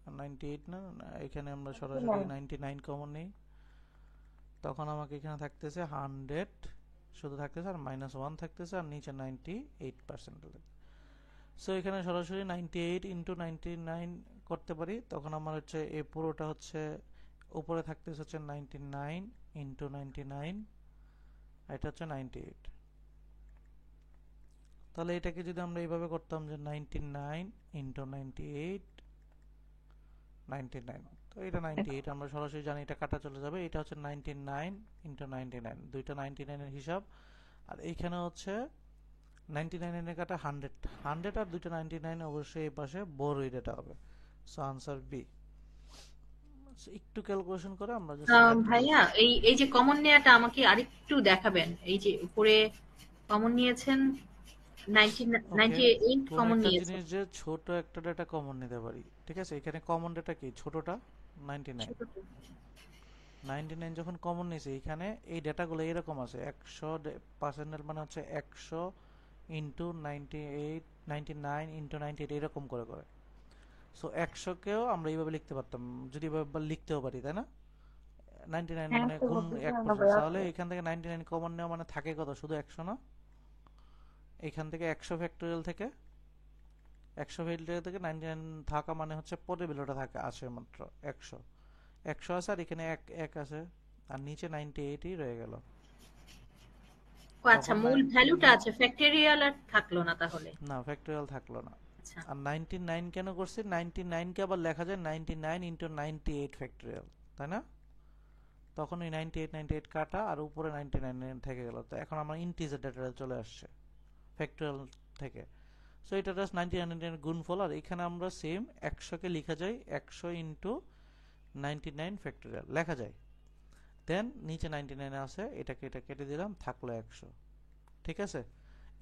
98 না, এখানে আমরা সরাসরি 99 কমন নেই, তখন আমাকে এখানে থাকতেছে 100 শুধু থাকতেছে, আর -1 থাকতেছে, আর নিচে 98%। সো এখানে সরাসরি 98 ইন্টু 99 করতে পারি, তখন আমার হচ্ছে এই পুরোটা হচ্ছে উপরে থাকতেছে হচ্ছে 99 ইন্টু 99, এটা হচ্ছে 98। তাহলে এটাকে যদি আমরা এইভাবে করতাম যে 99 ইন্টু 98 99, তো এটা 98, আমরা সরাসরি জানি এটা কাটা চলে যাবে, এটা হচ্ছে 99 ইন্টু 99, দুইটা 99 এর হিসাব। আর এইখানে হচ্ছে 99 এর কাটা 100, 100 আর দুইটা 99 অবশ্যই এই পাশে বড়ই ডেটা হবে। So answer B. একটু ক্যালকুলেশন করে আমরা ভাইয়া এই এই যে কমন নেয়াটা আমাকে আরেকটু দেখাবেন। এই যে উপরে কমন নিয়েছেন 98 কোন কমন একটা নিয়েছেন। জিনিস যে ছোট একটা ডেটা কমন নিতে পারি, ঠিক আছে, এখানে কমন ডেটা কি? ছোটটা 99। 99 যখন কমন নিয়েছে এখানে এই ডেটাগুলো এরকম আছে 100% মানে হচ্ছে 100 ইন্টু 98 99 ইন্টু 98 এরকম করে করে। সো 100কেও আমরা এইভাবে লিখতে পারতাম, যদি এভাবে লিখতেও পারি, তাই না? 99 হ্যাঁ মানে তো গুণ বুঝলাম 1%, তাহলে এখান থেকে 99 কমন নেওয়া মানে থাকে কত? শুধু 100 না? এখান থেকে 100 ফ্যাক্টোরিয়াল থেকে 100 ফ্যাক্টোরিয়াল থেকে 99 থাকা মানে হচ্ছে পরের ভ্যালুটা থাকে আসে মাত্র 100 100 আছে, আর এখানে 1 আছে, আর নিচে 98ই রয়ে গেল। ও আচ্ছা, তখন মূল ভ্যালুটা আছে, ফ্যাক্টরিয়াল আর থাকলো না তাহলে। না, ফ্যাক্টোরিয়াল থাকলো না। আচ্ছা আর 99 কেন করছি? 99 কে আবার লেখা যায় 99 ইন্টু 98 ফ্যাক্টোরিয়াল, তাই না? তখন ওই 98 কাটা আর উপরে 99 থেকে গেল। তো এখন আমার ইন্টিজার ডেটা চলে আসছে ফ্যাক্টোরিয়াল থেকে। সো এটা জাস্ট 99 গুণফল, আর এখানে আমরা সেম 100 কে লেখা যায় 100 ইন্টু 99 ফ্যাক্টোরিয়াল লেখা যায়। দেন নিচে 99 আছে, এটা কেটে দিলাম, থাকলো 100। ঠিক আছে,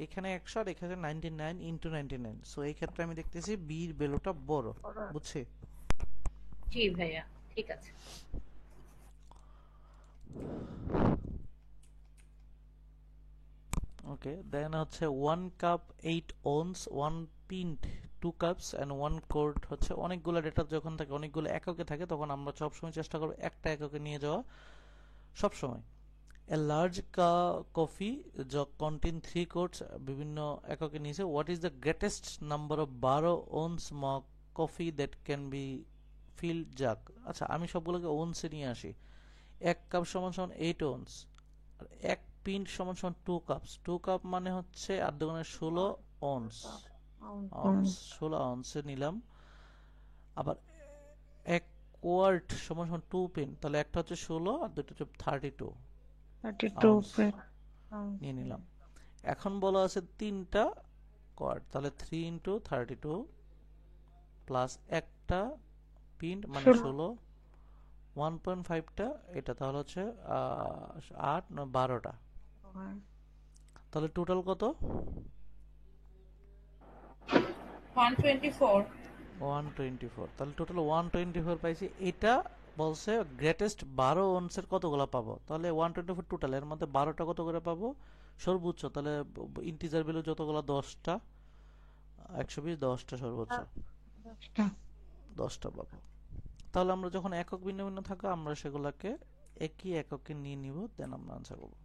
এখানে 100 আর এখানে 99 ইন্টু 99। সো এই ক্ষেত্রে আমি দেখতেছি বি এর ভ্যালুটা বড়, বুঝছি? জি ভাইয়া, ঠিক আছে। ওকে, দেন হচ্ছে 1 cup 8 ounce 1 pint 2 cups and 1 quart হচ্ছে অনেকগুলো ডেটা যখন থাকে, অনেকগুলো এককে থাকে, তখন আমরা সবসময় চেষ্টা করব একটা এককে নিয়ে যাওয়া সবসময়। A large coffee jug contain 3 quarts বিভিন্ন এককে নিয়েছে। What is the greatest number of 12 ounce mug coffee that can be filled jug? আচ্ছা, আমি সবগুলোকে ওন্সে নিয়ে আসি। 1 কাপ সমান সমান 8 ounce, আর 1 পিন্ট সমান সমান 2 কাপস। 2 কাপ মানে হচ্ছে 8 দুগুণে 16 ounce, 16 ounce নিলাম। আবার 1 কোয়ার্ট সমান সমান 2 পিন্ট, তাহলে একটা হচ্ছে 16 আর দুটো হচ্ছে 32 ounce নিয়ে নিলাম। এখন বলা আছে 3টা কোয়ার্ট, তাহলে 3 ইন্টু 32 প্লাস একটা পিন্ট মানে 16, 1.5টা এটা, তাহলে হচ্ছে 8 না 12টা। তাহলে টোটাল কত? 124। 124। তাহলে টোটাল 124 পাইছি। এটা বলছে গ্রেটেস্ট 12 ওন্সের কতগুলো পাবো, তাহলে 124 টোটাল, এর মধ্যে 12টা কত করে পাবো সর্বোচ্চ, তাহলে ইন্টিজার ভ্যালু যতগুলো 10টা, 120 10টা সর্বোচ্চ 10টা পাবো। তাহলে আমরা যখন একক ভিন্ন ভিন্ন থাকে আমরা সেগুলোকে একই এককে নিয়ে নিব, দেন আমরা আনসার করব।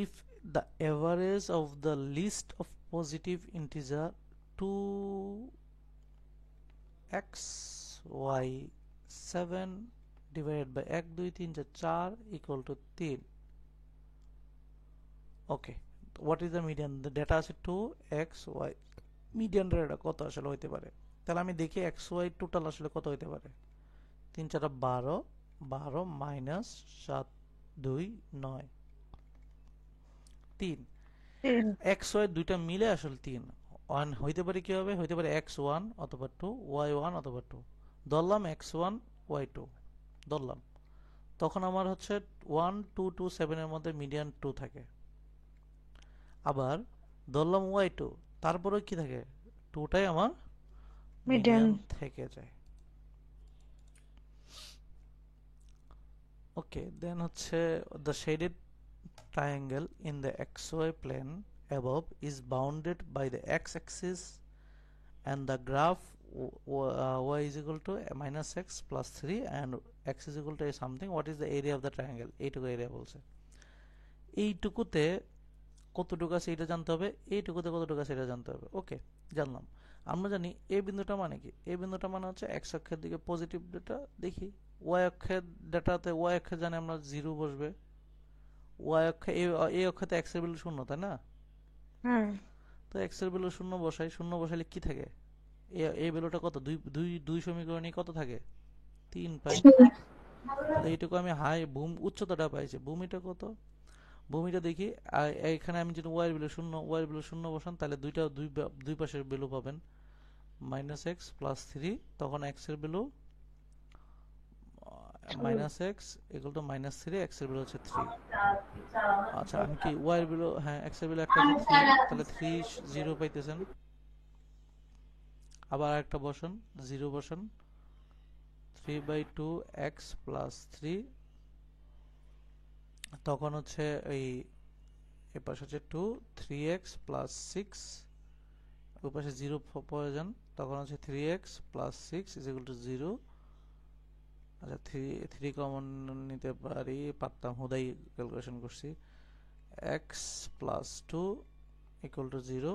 If the average of the list of positive integer 2x y 7 divided by 1 2 3 4 equal to 3. Okay, what is the median? The data আছে 2x y, median data কত আসলে হইতে পারে? তাহলে আমি দেখি x y টোটাল আসলে কত হইতে পারে। 3 4 12, 12 মাইনাস 7 2 9 3। x y দুইটা মিলে আসলে 3। 1 হইতে পারে কি হবে? হইতে পারে x1 অথবা 2, y1 অথবা 2। ধরলাম x1 y2 ধরলাম, তখন আমার হচ্ছে 1 2 2 7 এর মধ্যে মিডিয়ান 2 থাকে। আবার ধরলাম y2, তারপরে কি থাকে? 2টাই আমার মিডিয়ান থেকে যায়। ওকে, দেন হচ্ছে the shaded triangle in the xy plane above is bounded by the x-axis and the graph y is equal to minus x plus 3 and x is equal to something. What is the area of the triangle? এইটুকু area বলছে। এইটুকুতে কতটুকু আছে এটা জানতে হবে, এইটুকুতে কতটুকু আছে এটা জানতে হবে। ওকে, জানলাম। আমরা জানি এই বিন্দুটা মানে কি? এই বিন্দুটা মানে হচ্ছে x অক্ষের দিকে পজিটিভ ডেটা। দেখি y অক্ষের ডেটাতে y অক্ষে জানি আমরা 0 বসবে, y অক্ষে এই অক্ষেতে x এর ভ্যালু 0, তাই না? তো x এর ভ্যালু 0 বসাই, 0 বসাইলে কি থাকে? এই ভ্যালুটা কত? 2 সমীকরণে কত থাকে? 3 পাই। তাহলে এইটুকু আমি উচ্চতাটা পাইছি। ভূমিটা কত? ভূমিটা দেখি, এখানে আমি যদি y এর ভ্যালু 0, y এর ভ্যালু 0 বসান, তাহলে দুই পাশের ভ্যালু পাবেন মাইনাস এক্স প্লাস 3, তখন x এর value minus x equal to minus 3, x এর ভ্যালু হচ্ছে 3। আচ্ছা, আমি কি y এর ভ্যালু, হ্যাঁ x এর ভ্যালু একটা হচ্ছে 3, তাহলে 3 0 পাইতেছেন। আবার একটা বসান, 0 বসান, 3/2 x প্লাস 3, তখন হচ্ছে এই পাশে হচ্ছে 2, 3x প্লাস 6, ওই পাশে 0 প্রয়োজন, তখন হচ্ছে 3x plus 6 is equal to 0। আচ্ছা 3 কমন নিতে পারি, পারতাম, হুদাই ক্যালকুলেশন করছি। x plus 2 equal to 0,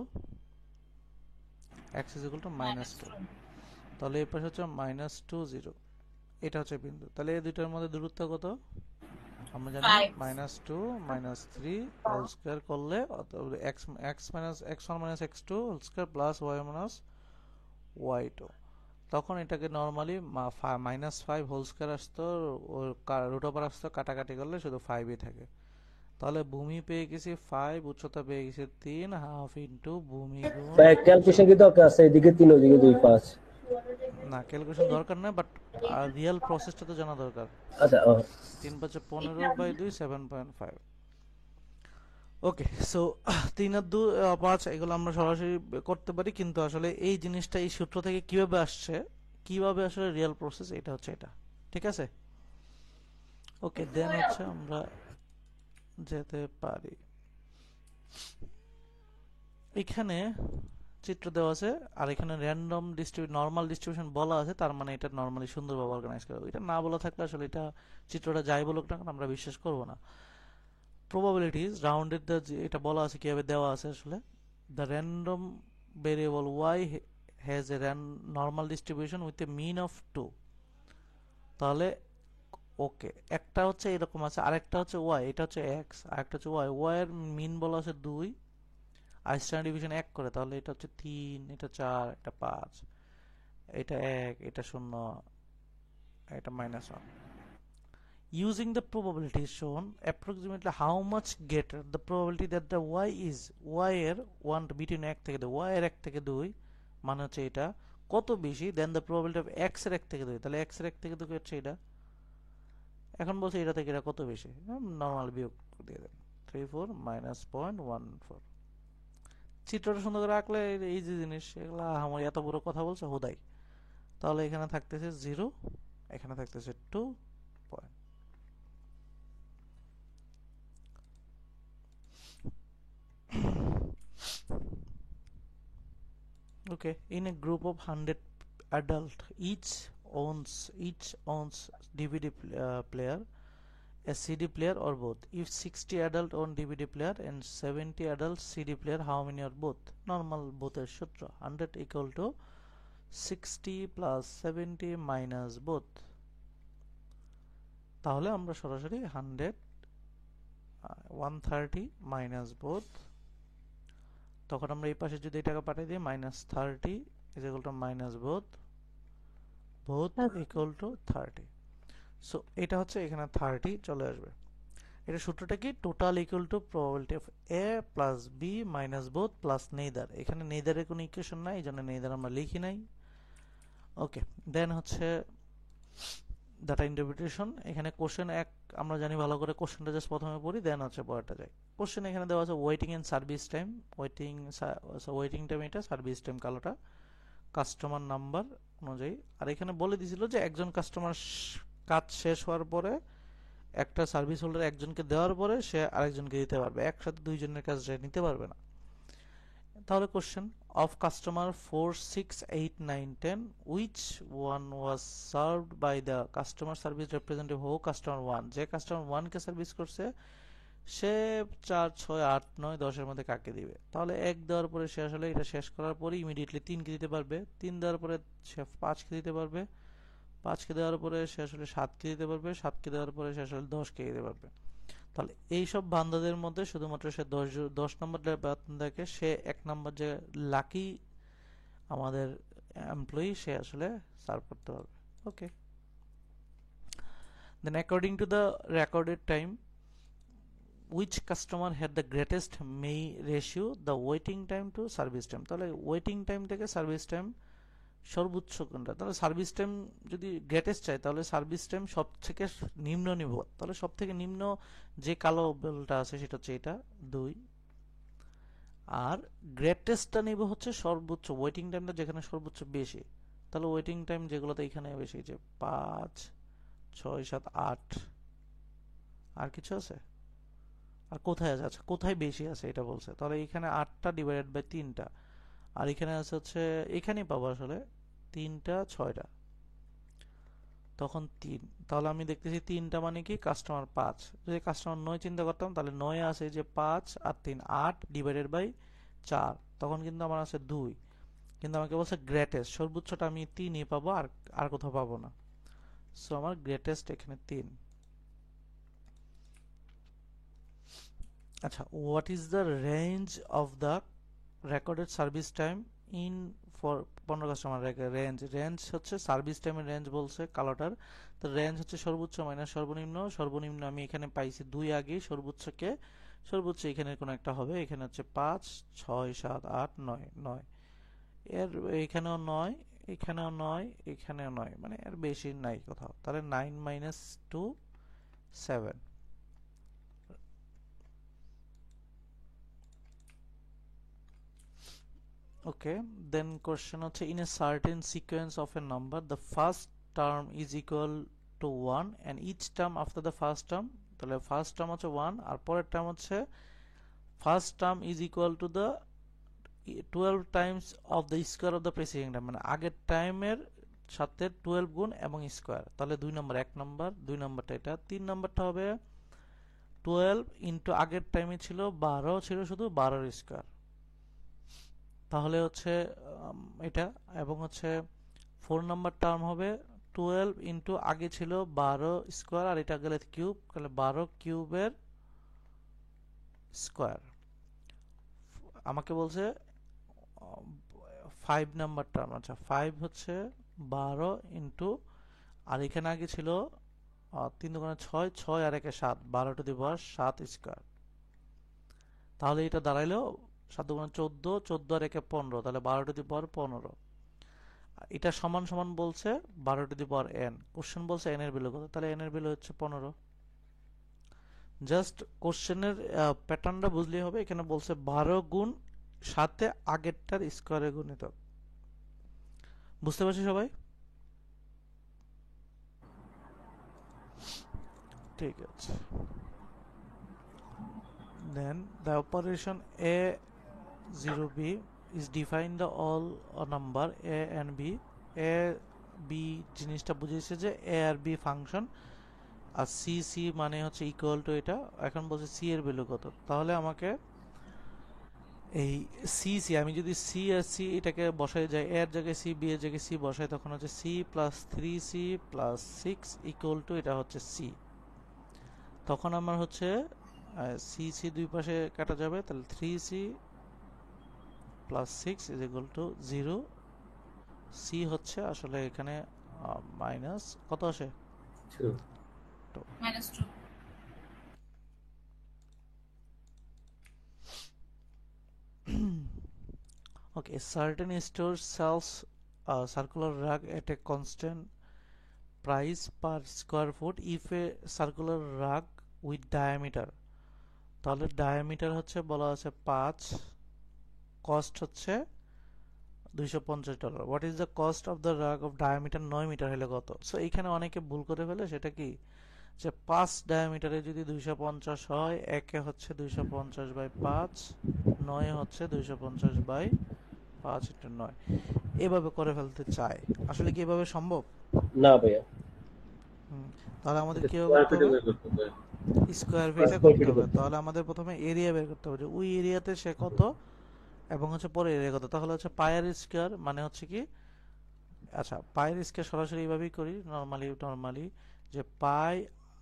x is equal two -2, তাহলে এই পাশে হচ্ছে -2 0, এটা হচ্ছে বিন্দু। তাহলে এই দুইটার মধ্যে দূরত্ব কত আমরা জানি, 5 -2 -3 হোল স্কয়ার করলে x1 - x2 whole square plus y - y2, তখন এটাকে নরমালি -5 হোল স্কয়ার আসতো, ওর রুট ওভার আসতো, কাটাকাটি করলে শুধু 5ই থাকে। তাহলে ভূমি পেয়ে গেছি 5, উচ্চতা পেয়ে গেছি 3, হাফ ইনটু ভূমি গুণ, ভাই ক্যালকুলেশন কি দরকার আছে? এদিকে 3 ওদিকে 2 5। না ক্যালকুলেশন দরকার না, বাট রিয়েল প্রসেসটা তো জানা দরকার। আচ্ছা 3 × 15/2 7.5। ওকে, সো 3 আর 2 5 এগুলো আমরা সরাসরি করতে পারি, কিন্তু আসলে এই জিনিসটা এই সূত্র থেকে কিভাবে আসছে, কিভাবে আসলে রিয়েল প্রসেস, এটা হচ্ছে এটা, ঠিক আছে। ওকে, দেন হচ্ছে আমরা যেতে পারি, এখানে চিত্র দেওয়া আছে আর এখানে র্যান্ডম নরমাল ডিস্ট্রিবিউশন বলা আছে, তার মানে এটা নরমালি সুন্দরভাবে অর্গানাইজ করা। এটা না বলা থাকলে আসলে এটা চিত্রটা যাই বলুক না কেন আমরা বিশ্বাস করব না। probabilities rounded, এটা বলা আছে কিভাবে দেওয়া আছে আসলে, the random variable y has a normal distribution with a mean of 2। তাহলে ওকে, একটা হচ্ছে এরকম আছে, আরেকটা হচ্ছে y, এটা হচ্ছে x, আরেকটা হচ্ছে y, y এর মিন বলা আছে 2, আর স্ট্যান্ডার্ড ডিভিশন 1 করে, তাহলে এটা হচ্ছে 3, এটা 4, এটা 5, এটা 1, এটা 0, এটা -1। Using the probability shown, approximately how much greater the probability that the y is, y এর 1 between 1 থেকে 2, y এর 1 থেকে 2 মানে হচ্ছে এটা কত বেশি than the probability of x এর 1 থেকে 2, তাহলে x এর 1 থেকে 2 হচ্ছে এটা। এখন বলছে এটা থেকে এটা কত বেশি, নরমাল বিয়োগ দিয়ে দেন, 34 -0.14। চিত্রটা সুন্দর করে আঁকলে এই যে জিনিস, এগুলা আমার এত বড় কথা বলছে হুদাই। তাহলে এখানে থাকতেছে 0, এখানে থাকতেছে 2 point. Okay, in a group of 100 adult, each owns DVD player, a CD player or both. If 60 adult own DVD player and 70 adult CD player, how many are both? Normal both এর সূত্র 100 equal to 60 plus 70 minus both। তাহলে আমরা সরাসরি 100 130 minus both, তখন আমরা এই পাশে যদি এটাকে পাঠিয়ে দিই -30 is equal to minus both equal to 30। So এটা হচ্ছে এখানে 30 চলে আসবে। এটা সূত্রটা কি, total equal to probability of A plus B minus both plus neither. এখানে নেইদারের কোনো ইকুয়েশন নাই, এই জন্য নেইদার আমরা লিখি নাই। ওকে, দেন হচ্ছে ডাটা ইন্টারপ্রিটেশন। এখানে কোশ্চেন এক আমরা জানি ভালো করে, কোশ্চেনটা জাস্ট প্রথমে পড়ি, দেন হচ্ছে পরেরটা যাই। কোশ্চেন এখানে দেওয়া আছে waiting and service time, waiting time এটা, সার্ভিস টাইম কালোটা, কাস্টমার নাম্বার অনুযায়ী। আর এখানে বলে দিয়েছিল যে একজন কাস্টমার কাজ শেষ হওয়ার পরে, একটা সার্ভিস হোল্ডার একজনকে দেওয়ার পরে সে আরেকজনকে দিতে পারবে, একসাথে দুইজনের কাজ নিতে পারবে না। তাহলে question of customer 4, 6, 8, 9, 10, which one was served by the customer service representative who customer 1, যে কাস্টমার 1 কে সার্ভিস করছে সে 4, 6, 8, 9, 10 এর মধ্যে কাকে দিবে। তাহলে 1 দেওয়ার পরে সে আসলে এটা শেষ করার পরে ইমিডিয়েটলি 3 কে দিতে পারবে, 3 দেওয়ার পরে সে 5 কে দিতে পারবে, 5 কে দেওয়ার পরে সে আসলে 7 কে দিতে পারবে, 7 কে দেওয়ার পরে সে আসলে 10 কে দিতে পারবে। তাহলে এই সব বান্দাদের মধ্যে শুধুমাত্র সে 10 নম্বর বান্দাকে, সে 1 নম্বর যে লাকি আমাদের এমপ্লয়ি, সে আসলে সার্ভ করতে পারবে। Okay, then according to the recorded time, which customer had the greatest may ratio, the waiting time to service time। তাহলে ওয়েটিং টাইম থেকে সার্ভিস টাইম সর্বোচ্চ কোনটা, তাহলে সার্ভিস টাইম যদি গ্রেটেস্ট চাই তাহলে সার্ভিস টাইম সব থেকে নিম্ন নিব, তাহলে সব থেকে নিম্ন যে কালো বেলটা আছে সেটা হচ্ছে এটা 2, আর গ্রেটেস্টটা নিব হচ্ছে সর্বোচ্চ, ওয়েটিং টাইমটা যেখানে সর্বোচ্চ বেশি, তাহলে ওয়েটিং টাইম যেগুলোতে এখানে বেশি, যে 5 6 7 8, আর কিছু আছে? আর কোথায় আছে? আচ্ছা, কোথায় বেশি আছে এটা বলছে। তাহলে এখানে 8টা ডিভাইডেড বাই 3টা, আর এখানে আছে হচ্ছে, এখানেই পাবো আসলে 3টা 6টা, তখন 3। তাহলে আমি দেখতেছি 3টা মানে কি কাস্টমার 5। যদি কাস্টমার 9 চিন্তা করতাম, তাহলে 9 আছে যে 5 আর 3 8 ডিভাইডেড বাই 4, তখন কিন্তু আমার আছে 2। কিন্তু আমাকে বলছে গ্রেটেস্ট, সর্বোচ্চটা আমি 3ই পাবো, আর আর কোথাও পাবো না। সো আমার গ্রেটেস্ট এখানে 3। আচ্ছা, what is the range of the recorded service time in for 15 customer? Range, range হচ্ছে সার্ভিস টাইমের রেঞ্জ বলছে কালোটার। তো রেঞ্জ হচ্ছে সর্বোচ্চ মাইনাস সর্বনিম্ন। সর্বনিম্ন আমি এখানে পাইছি 2 আগে, সর্বোচ্চকে সর্বোচ্চ এখানে কোনো একটা হবে। এখানে হচ্ছে 5 6 7 8 9 9, এর এখানেও 9, এখানেও 9, এখানেও 9, মানে এর বেশি নাই কোথাও। তাহলে 9 মাইনাস 2 7। Okay, then question হচ্ছে in a certain sequence of a number the first term is equal to 1 and each term after the first term, তাহলে ফার্স্ট টার্ম হচ্ছে 1 আর পরের টার্ম হচ্ছে first term is equal to the 12 Times of the square of the preceding term, মানে আগের টাইমের সাথে 12 গুণ এবং স্কোয়ার। তাহলে 2 নম্বর, 1 নম্বর, 2 নম্বরটা এটা। 3 নম্বরটা হবে 12 ইন্টু আগের টাইমে ছিল 12, ছিল শুধু 12 স্কোয়ার, তাহলে হচ্ছে এটা। এবং হচ্ছে 4 নাম্বার টার্ম হবে 12 ইন্টু আগে ছিল 12 স্কোয়ার, আর এটা গেলে কিউব, তাহলে 12 কিউবের স্কোয়ার। আমাকে বলছে 5 নাম্বার টার্ম। আচ্ছা, 5 হচ্ছে 12 ইন্টু, আর এখানে আগে ছিল 3 দুগুণে 6, 6 আর 1 7, 12 টু দি পাওয়ার 7 স্কোয়ার। তাহলে এটা দাঁড়াইলো 7 দুগুণে 14, 14 আর 1 15, তাহলে 12 টু দি পাওয়ার 15। এটা সমান সমান বলছে 12 two the power n। Question বলছে n এর ভ্যালু কত, তাহলে n এর ভ্যালু হচ্ছে 15। জাস্ট কোশ্চেনের প্যাটার্নটা বুঝলেই হবে। এখানে বলছে 12 গুণ সাথে আগেরটার স্কোয়ারের গুণিতক। বুঝতে পারছি সবাই? ঠিক আছে। Then the operation a0b is define the all number a and b. a b জিনিসটা বুঝিয়েছে যে a আর b ফাংশন, আর সি সি মানে হচ্ছে ইকুয়াল টু এটা। এখন বলছে সি এর ভ্যালু কত, তাহলে আমাকে এই সি সি, আমি যদি সি আর সি এটাকে বসাই যাই, এর জায়গায় সি, বি এর জায়গায় সি বসাই, তখন হচ্ছে C plus 3c plus 6 equal to এটা হচ্ছে সি। তখন আমার হচ্ছে সি সি দুই পাশে কাটা যাবে, তাহলে 3c plus 6 is equal to 0। C হচ্ছে আসলে এখানে মাইনাস কত আসে, -2। Okay, a certain store sells a circular rug at a constant price per square foot if a circular rug with diameter, তাহলে ডায়ামিটার হচ্ছে বলা আছে 5, কস্ট হচ্ছে $250। What is the cost of the রাগ অফ ডায়ামিটার 9 মিটার হলে কত? So এইখানে অনেকে ভুল করে ফেলে, সেটা কি যে 5 ডায়ামিটারে যদি 250 হয়, একে হচ্ছে 250 বাই 5, 9 হচ্ছে 250 বাই 5 ইন্টু 9, এভাবে করে ফেলতে চায়। আসলে কি এভাবে সম্ভব? না ভাইয়া, তাহলে আমাদের কি স্কয়ার করতে ফিটে হবে? বের করতে হবে। স্কোয়ার ফিটে করতে হবে। তাহলে আমাদের প্রথমে এরিয়া বের করতে হবে, যে ওই এরিয়াতে সে কত এবং হচ্ছে পরে এরিয়া কত। তাহলে হচ্ছে পায়ের স্কোয়ার মানে হচ্ছে কি, আচ্ছা পায়ের স্কোয়ার সরাসরি এইভাবেই করি নর্মালি, যে পাই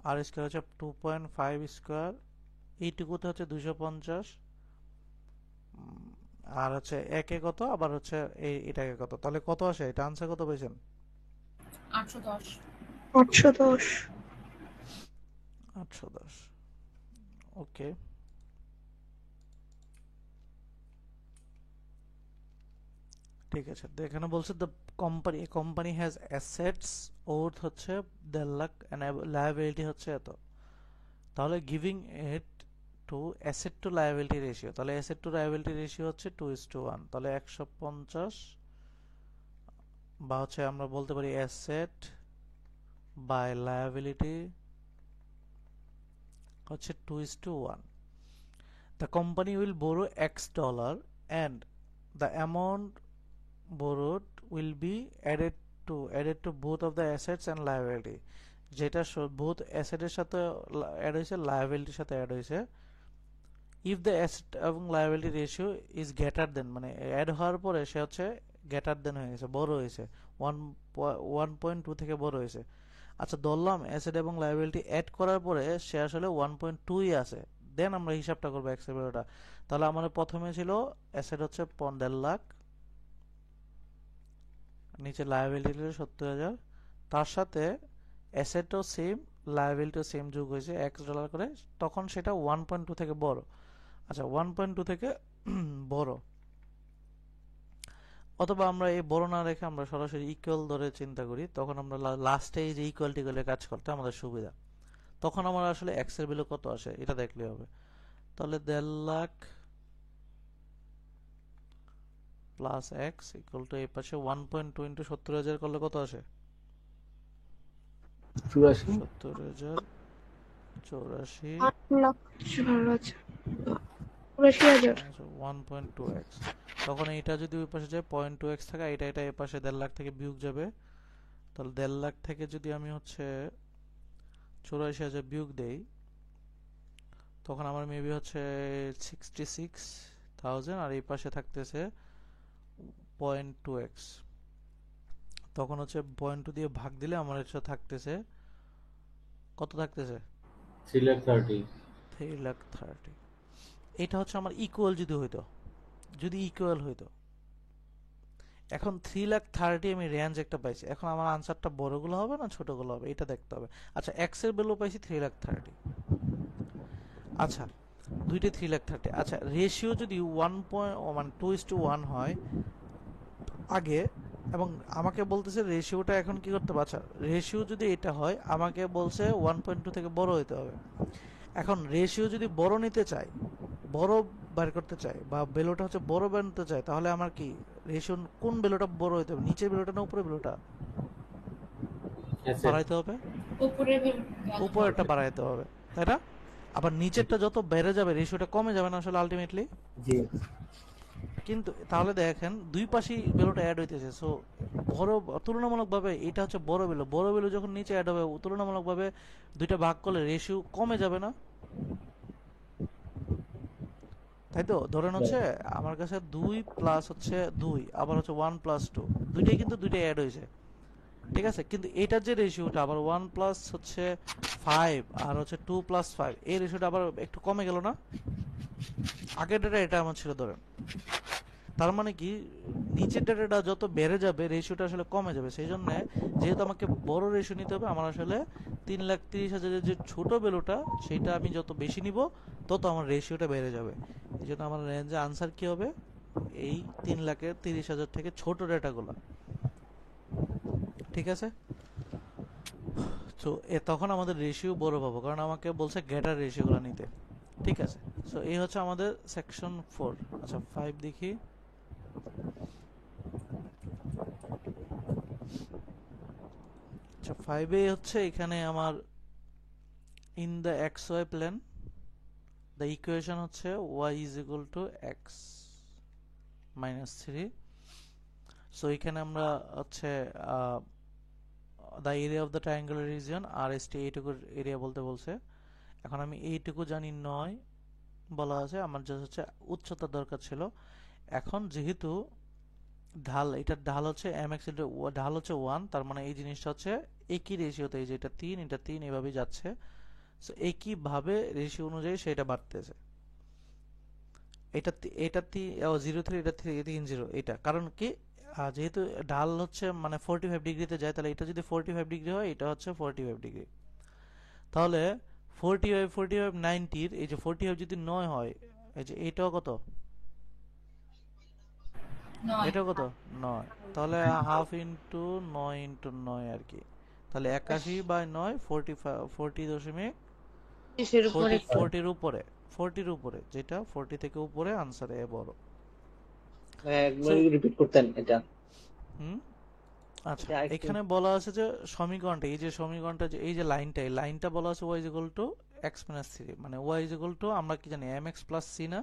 আর স্কোয়ার হচ্ছে 2.5 স্কোয়ার, এইটুকুতে হচ্ছে 250, আর হচ্ছে একে কত, আবার হচ্ছে এটাকে কত, তাহলে কত আসে? এটা আনসার কত পেয়েছেন? 810। 810। 810। ওকে, ঠিক আছে। তো এখানে বলছে the company has assets, worth হচ্ছে 1.5 লাখ এন্ড লায়াবিলিটি হচ্ছে এত। তাহলে giving it to asset to liability ratio, তাহলে অ্যাসেট টু লায়াবিলিটি রেশিও হচ্ছে 2:1, তাহলে 150 বা হচ্ছে আমরা বলতে পারি অ্যাসেট বাই লায়াবিলিটি হচ্ছে 2:1. The company will borrow X dollar and the amount borrowed will be added to both of the assets and liability. যেটা both asset এর সাথে অ্যাড হয়েছে, liability সাথে অ্যাড হয়েছে। if the asset এবং liability ratio is greater than, মানে add হওয়ার পরে সে হচ্ছে greater than হয়ে গেছে, বড় হয়েছে, 1.2 থেকে বড় হয়েছে। আচ্ছা ধরলাম অ্যাসেট এবং লায়াবিলিটি অ্যাড করার পরে সে আসলে 1.2ই আছে, দেন আমরা হিসাবটা করবো এক্সের ভ্যালুটা। তাহলে আমাদের প্রথমে ছিল অ্যাসেট হচ্ছে 1.5 লাখ, নিচে লায়াবিলিটি ছিল 70,000, তার সাথে অ্যাসেটও সেম লায়াবিলিটিও সেম যোগ হয়েছে $X করে, তখন সেটা 1.2 থেকে বড়। আচ্ছা 1.2 থেকে বড়, অথবা আমরা এই বড় না রেখে আমরা সরাসরি ইকুয়াল ধরে চিন্তা করি, তখন আমরা লাস্টে এই যে ইকুয়ালটি করলে কাজ করতে আমাদের সুবিধা। তখন আমার আসলে এক্স এর ভ্যালু কত আসে এটা দেখলে হবে। তাহলে 1.5 lakh plus x equal to এই পাশে 1.2 ইন্টু 70,000 করলে কত আসে? 84 70,000 84 8,84,000। 1.2x। তখন এইটা যদি ওই পাশে যায় 0.2x থাকে, এটা এই পাশে 1.5 লাখ থেকে বিয়োগ যাবে। তাহলে 1.5 লাখ থেকে যদি আমি হচ্ছে 84,000 বিয়োগ দেই, তখন আমার মেবি হচ্ছে 66,000, আর এই পাশে থাকতেছে 0.2x। তখন হচ্ছে 0.2 দিয়ে ভাগ দিলে আমার এটা থাকতেছে কত? থাকতেছে 3,30,000। 3,30,000। এটা হচ্ছে আমার ইকুয়াল যদি হইতো, যদি ইকুয়াল হইতো। এখন 3,30,000 আমি রেঞ্জ একটা পাইছি, এখন আমার আনসারটা বড়গুলো হবে না ছোটগুলো হবে এটা দেখতে হবে। আচ্ছা এক্স এর ভ্যালু পাইছি 3,30,000। আচ্ছা দুইটা 3,30,000। আচ্ছা রেশিও যদি 2:1 হয় আগে, এবং আমাকে বলতেছে রেশিওটা এখন কি করতে হবে। আচ্ছা রেশিও যদি এটা হয়, আমাকে বলছে 1.2 থেকে বড় হইতে হবে। এখন রেশিও যদি বড় নিতে চাই, বড় বের করতে চাই, বা ভ্যালুটা হচ্ছে বড় বানাতে চাই, তাহলে আমার কি রেশিও কোন ভ্যালুটা বড় হইতে হবে? নিচের ভ্যালুটা না উপরের ভ্যালুটা বাড়াইতে হবে? উপরের উপরেরটা বাড়াইতে হবে, তাই না? আবার নিচেরটা যত বেড়ে যাবে রেশিওটা কমে যাবে না আসলে আলটিমেটলি? জি। কিন্তু তাহলে দেখেন দুই পাশেই ভ্যালুটা অ্যাড হইতেছে, সো বড় তুলনামূলকভাবে এটা হচ্ছে বড় ভ্যালু। বড় ভ্যালু যখন নিচে অ্যাড হবে তুলনামূলকভাবে দুইটা ভাগ করলে রেশিও কমে যাবে না? তাই তো? ধরেন হচ্ছে আমার কাছে 2 প্লাস হচ্ছে 2 আবার হচ্ছে 1 প্লাস 2, দুইটাই কিন্তু দুইটাই অ্যাড হয়েছে, ঠিক আছে? কিন্তু এটার যে রেশিওটা আবার 1 প্লাস হচ্ছে 5 আর হচ্ছে 2 প্লাস 5, এই রেশিওটা আবার একটু কমে গেল না? আগের ডেটা এটা আমার ছিল ধরেন। তার মানে কি নিচের ডেটাটা যত বেড়ে যাবে রেশিওটা আসলে কমে যাবে। সেই জন্য যেহেতু আমাকে বড় রেশিও নিতে হবে, আমার আসলে 3,30,000 যে ছোট ভ্যালুটা সেটা আমি যত বেশি নিব তত আমার রেশিওটা বেড়ে যাবে। এই জন্য আমার রেঞ্জে আনসার কি হবে? এই 3,30,000 থেকে ছোট ডেটাগুলো, ঠিক আছে? তো তখন আমাদের রেশিও বড় পাবো, কারণ আমাকে বলছে গ্রেটার রেশিওগুলো নিতে, ঠিক আছে? সো এই হচ্ছে আমাদের সেকশন 4। আচ্ছা 5 দেখি। আচ্ছা 5 হচ্ছে এখানে আমার in the X Y plane the equation হচ্ছে y is equal to X minus 3। So এখানে আমরা হচ্ছে the area of the triangular region R S T এইটুকুর এরিয়া বলতে বলছে। এখন আমি এইটুকু জানি 9 বলা আছে, আমার জাস্ট হচ্ছে উচ্চতার দরকার ছিল। এখন যেহেতু ঢাল, এটার ঢাল হচ্ছে mx এর ঢাল হচ্ছে 1, তার মানে এই জিনিসটা হচ্ছে একই রেশিওতে, এই যে এটা 3 এটা 3 এভাবেই যাচ্ছে। সো একই ভাবে রেশিও অনুযায়ী সেটা বাড়তেছে। এটা এটা 0.3, এটা 3.0, এটা কারণ কি যেহেতু ঢাল হচ্ছে মানে 45 ডিগ্রিতে যায়, তাহলে এটা যদি 45 ডিগ্রি হয় এটা হচ্ছে 45 ডিগ্রি। তাহলে 45 90 এই যে 45 যদি 9 হয়, এই যে এটাও কত? এটাও কত? 9। তাহলে হাফ ইন্টু 9 ইন্টু 9 আর কি। তাহলে 81/9 40.40 উপরে, 40 উপরে, যেটা 40 থেকে উপরে আনসার এ বড়। একবার রিপিট করতেন এটা। হুম আচ্ছা, এটা আরেকটু এখানে বলা আছে যে সমীকরণটা, এই যে সমীকরণটা, যে এই যে লাইনটা, এই লাইনটা বলা আছে y is equal to X minus three, মানে y ইজ ইকুয়াল টু আমরা কি জানি এম এক্স প্লাস সি না?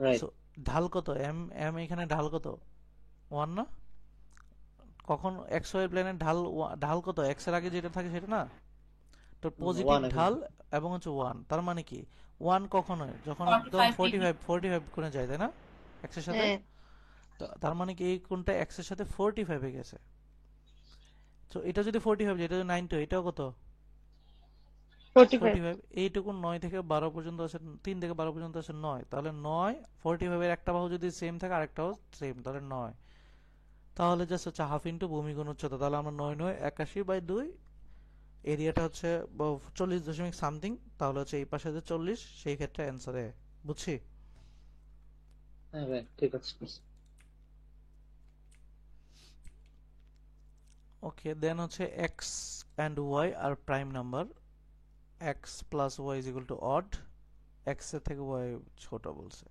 রাইট। সো ঢাল কত? এম এম এখানে ঢাল কত? ওয়ান না? কখন এক্স ওয়াই প্লেনের ঢাল ঢাল কত? এক্স এর আগে যেটা থাকে সেটা না? তো পজিটিভ 1 এখানে। ঢাল এবং হচ্ছে ওয়ান, তার মানে কি ওয়ান কখন হয়? যখন একদম 45 ডিগ্রি। 45 কোণে যায়, তাই না? এক্স এর সাথে। হ্যাঁ তার মানে কি এই কোণটা এক্স এর সাথে 45 এ গেছে। তো এটা যদি 45 যায়, এটা যদি 90, এটাও কত? 45 45। এইটুকু 9 থেকে 12 পর্যন্ত আছে, 3 থেকে 12 পর্যন্ত আছে 9, তাহলে 9 45 এর একটা বাহু যদি সেম থাকে আরেকটাও সেম, তাহলে 9। তাহলে জাস্ট হচ্ছে হাফ ইন্টু ভূমি গুণ উচ্চতা, তাহলে আমরা 9 9 81/2, এরিয়াটা হচ্ছে 40 দশমিক সামথিং, তাহলে হচ্ছে এই পাশে যে 40, সেই ক্ষেত্রে অ্যান্সারে বুঝছি। হ্যাঁ ভাই ঠিক আছে। ওকে, দেন হচ্ছে X and Y are prime number, X plus Y is equal to odd, X এর থেকে ওয়াই ছোট বলছে।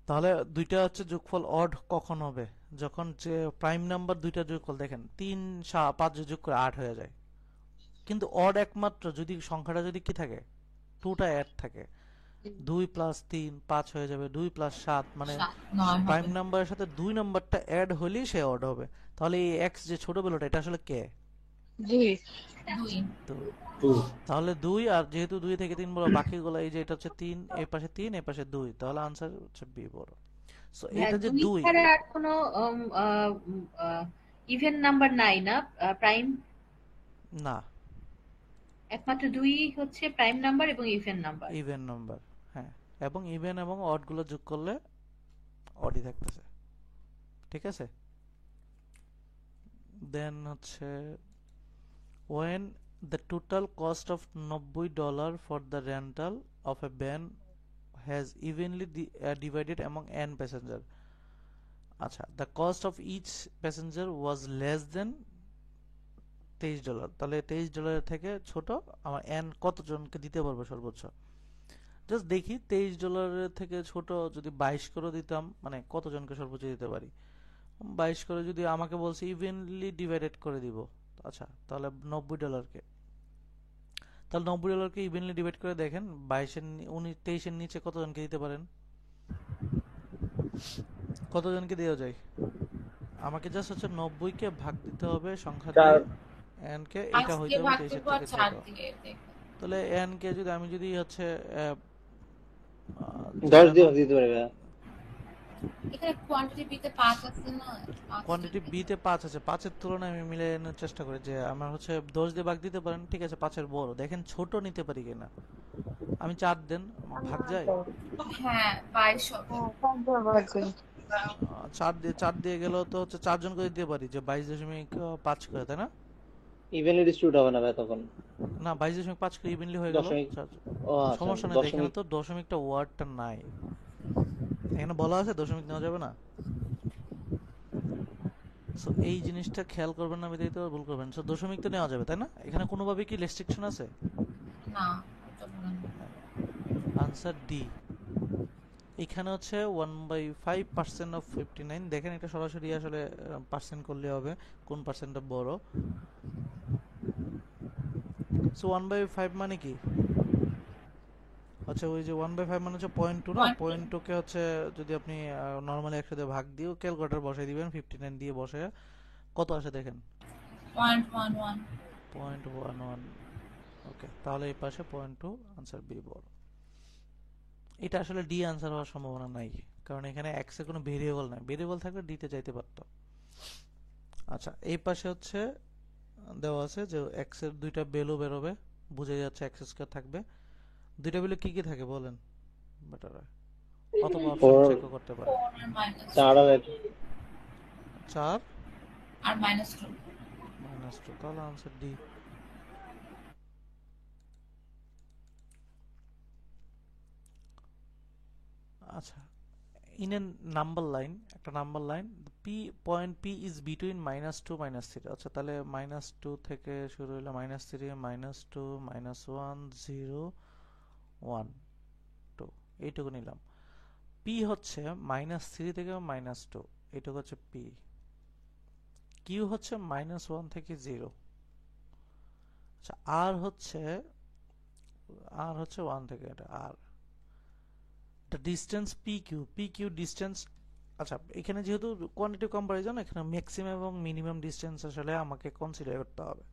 তাহলে দুইটা হচ্ছে যোগফল অড কখন হবে? যখন যে প্রাইম নাম্বার দুইটা যোগফল, দেখেন 3 5 যোগ করে 8 হয়ে যায়, কিন্তু অড একমাত্র যদি সংখ্যাটা যদি কি থাকে, টুটা অ্যাড থাকে, 2 প্লাস 3 5 হয়ে যাবে, 2 প্লাস 7 মানে 9 প্রাইম হবে। নাম্বারের সাথে 2 নাম্বারটা অ্যাড হলেই সে অড হবে। তাহলে এই এক্স যে ছোট বেলোটা, এটা আসলে কে? 2 2 তো 2 তাহলে 2, আর যেহেতু 2 থেকে 3 বড়, বাকিগুলো এই যে এটা হচ্ছে 3, এই পাশে 3, এই পাশে 2, তাহলে আনসার হচ্ছে বি বড়। সো হ্যাঁ, এটা যে 2 2, ছাড়া আর কোনো ইভেন নাম্বার নাই না? প্রাইম না একমাত্র 2 হচ্ছে প্রাইম নাম্বার এবং ইভেন নাম্বার। ইভেন নাম্বার, হ্যাঁ, এবং ইভেন এবং অড গুলো যোগ করলে অডই থাকতেছে, ঠিক আছে। দেন হচ্ছে when the total cost of $90 for the rental of a van has evenly divided among n passenger, আচ্ছা, the cost of each passenger was less than $23, তাহলে $23 থেকে ছোট আমার n কতজনকে দিতে পারবো সর্বোচ্চ? জাস্ট দেখি, $23 থেকে ছোট যদি 22 করে দিতাম, মানে কতজনকে সর্বোচ্চ দিতে পারি? 22 করে যদি আমাকে বলছে ইভেনলি ডিভাইডেড করে দিব, আচ্ছা তাহলে $90কে, তাহলে $90কে ইভেনলি ডিভাইড করে দেখেন 22 এর 23 এর নিচে কতজনকে দিতে পারেন? কতজনকে দেওয়া যায়? আমাকে জাস্ট হচ্ছে 90কে ভাগ দিতে হবে সংখ্যা 4। দিয়ে, n কে, 5 এটা হইতে দিয়ে হবে ভাগ 23 এর দিব আর থেকে 4 ছোট। দিয়ে দেখো। তাহলে n কে যদি আমি যদি হচ্ছে 10 যেটা দিয়ে নাম ভাগ দিতে পারি ভাইয়া। এখানে কোয়ান্টিটি বিতে 5 আছে না? 5 কোয়ান্টিটি বি তে 5 আছে, 5 এর তুলনায় আমি মিলানোর চেষ্টা করি যে আমার হচ্ছে 10 দিয়ে ভাগ দিতে পারেন, ঠিক আছে, 5 এর বড়, দেখেন ছোট নিতে পারি কিনা। আমি 4 দেন, ভাগ যায়। হ্যাঁ 22 হবে। 4 দিয়ে গেলেও তো হচ্ছে 4 জন করে দিতে পারি, যে 22.5 করে, তাই না? ইভেনলি ডিস্ট্রিবিউট হবে না ভাই তখন। না, 22.5 করে ইভেনলি হয়ে গেল। দশমিক। ও আচ্ছা সমস্যা নেই, এখানে দশমিক। তো দশমিকটা ওয়ার্ডটা নাই, এখানে বলা আছে দশমিক নেওয়া যাবে না। সো এই জিনিসটা খেয়াল করবেন না, বিদায়িত ভুল করবেন। সো দশমিক তো নেওয়া যাবে, তাই না? এখানে কোনোভাবে কি রেস্ট্রিকশন আছে? না ওটা বলেন না। Answer D. এখানে হচ্ছে 1/5% অফ 59, দেখেন এটা সরাসরি আসলে পার্সেন্ট করলে হবে কোন পার্সেন্টটা বড়। সো 1/5 মানে কি হচ্ছে, ওই যে 1/5 মানে হচ্ছে 0.2 না? 0.2 কে হচ্ছে যদি আপনি নর্মালি 100 দিয়ে ভাগ দিও, ক্যালকুলেটর বসাই দিবেন, 59 দিয়ে বসে কত আসে দেখেন, 0.11 0.11। ওকে, তাহলে এই পাশে 0.2, আনসার বি বড়। এটা আসলে ডি আনসার হওয়ার সম্ভাবনা নাই, কারণ এখানে এক্স এর কোনো ভেরিয়েবল নাই, ভেরিয়েবল থাকলে ডি তে যাইতে পারতো। আচ্ছা, এই পাশে হচ্ছে দেওয়া আছে যে এক্স এর দুইটা ভ্যালু বেরোবে, বুঝে যাচ্ছে এক্স স্কয়ার থাকবে। দুইটা ভ্যালু কি কি থাকে বলেন বেটার, অথবা অপশন 4 চেকও করতে পারেন। 4 আর মাইনাস 4 আর 4 আর -2। -2, তাহলে আনসার ডি। আচ্ছা, in a number line, একটা number line, point P is between -2 -3, আচ্ছা তাহলে -2 থেকে শুরু হইলো, -3 -2 -1 0 1 2, এইটুকু নিলাম। পি হচ্ছে -3 থেকে -2, এইটুকু হচ্ছে পি। কিউ হচ্ছে -1 থেকে 0। আচ্ছা আর হচ্ছে 1 থেকে, এটা আর ডিস্টেন্স পি কিউ ডিস্টেন্স। আচ্ছা এখানে যেহেতু কোয়ান্টিটিভ কম্পারিজন, এখানে ম্যাক্সিমাম এবং মিনিমাম ডিস্টেন্স আসলে আমাকে কনসিডার করতে হবে।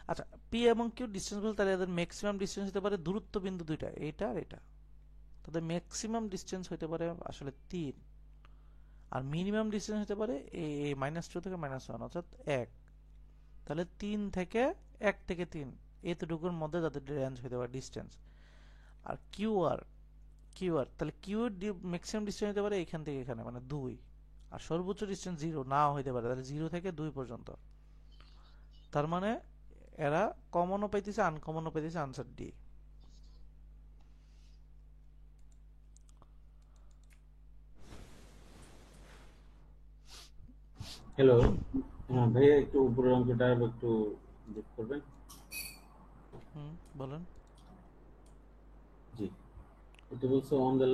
আচ্ছা পি এবং কিউ ডিস্টেন্স বলতে তাহলে এদের ম্যাক্সিমাম ডিস্টেন্স হতে পারে দূরত্ব বিন্দু দুইটা, এটা আর এটা, তাদের ম্যাক্সিমাম ডিস্টেন্স হতে পারে আসলে 3, আর মিনিমাম ডিস্টেন্স হতে পারে এই -2 থেকে -1 অর্থাৎ 1। তাহলে 3 থেকে 1 থেকে 3 এতটুকুর মধ্যে যাদের রেঞ্জ হতে পারে ডিস্টেন্স। আর কিউআর তাহলে কিউ ম্যাক্সিমাম ডিস্টেন্স হতে পারে এখান থেকে এখানে মানে 2, আর সর্বোচ্চ ডিস্টেন্স 0 নাও হতে পারে, তাহলে 0 থেকে 2 পর্যন্ত। তার মানে এরা কমনও পাইতেছে আনকমনও পাইতেছে, আনসার ডি। হ্যালো, ভাইয়া একটু উপরের অঙ্কটা একটু দেখতে করবেন? বলেন। জি, এটা বলছে on the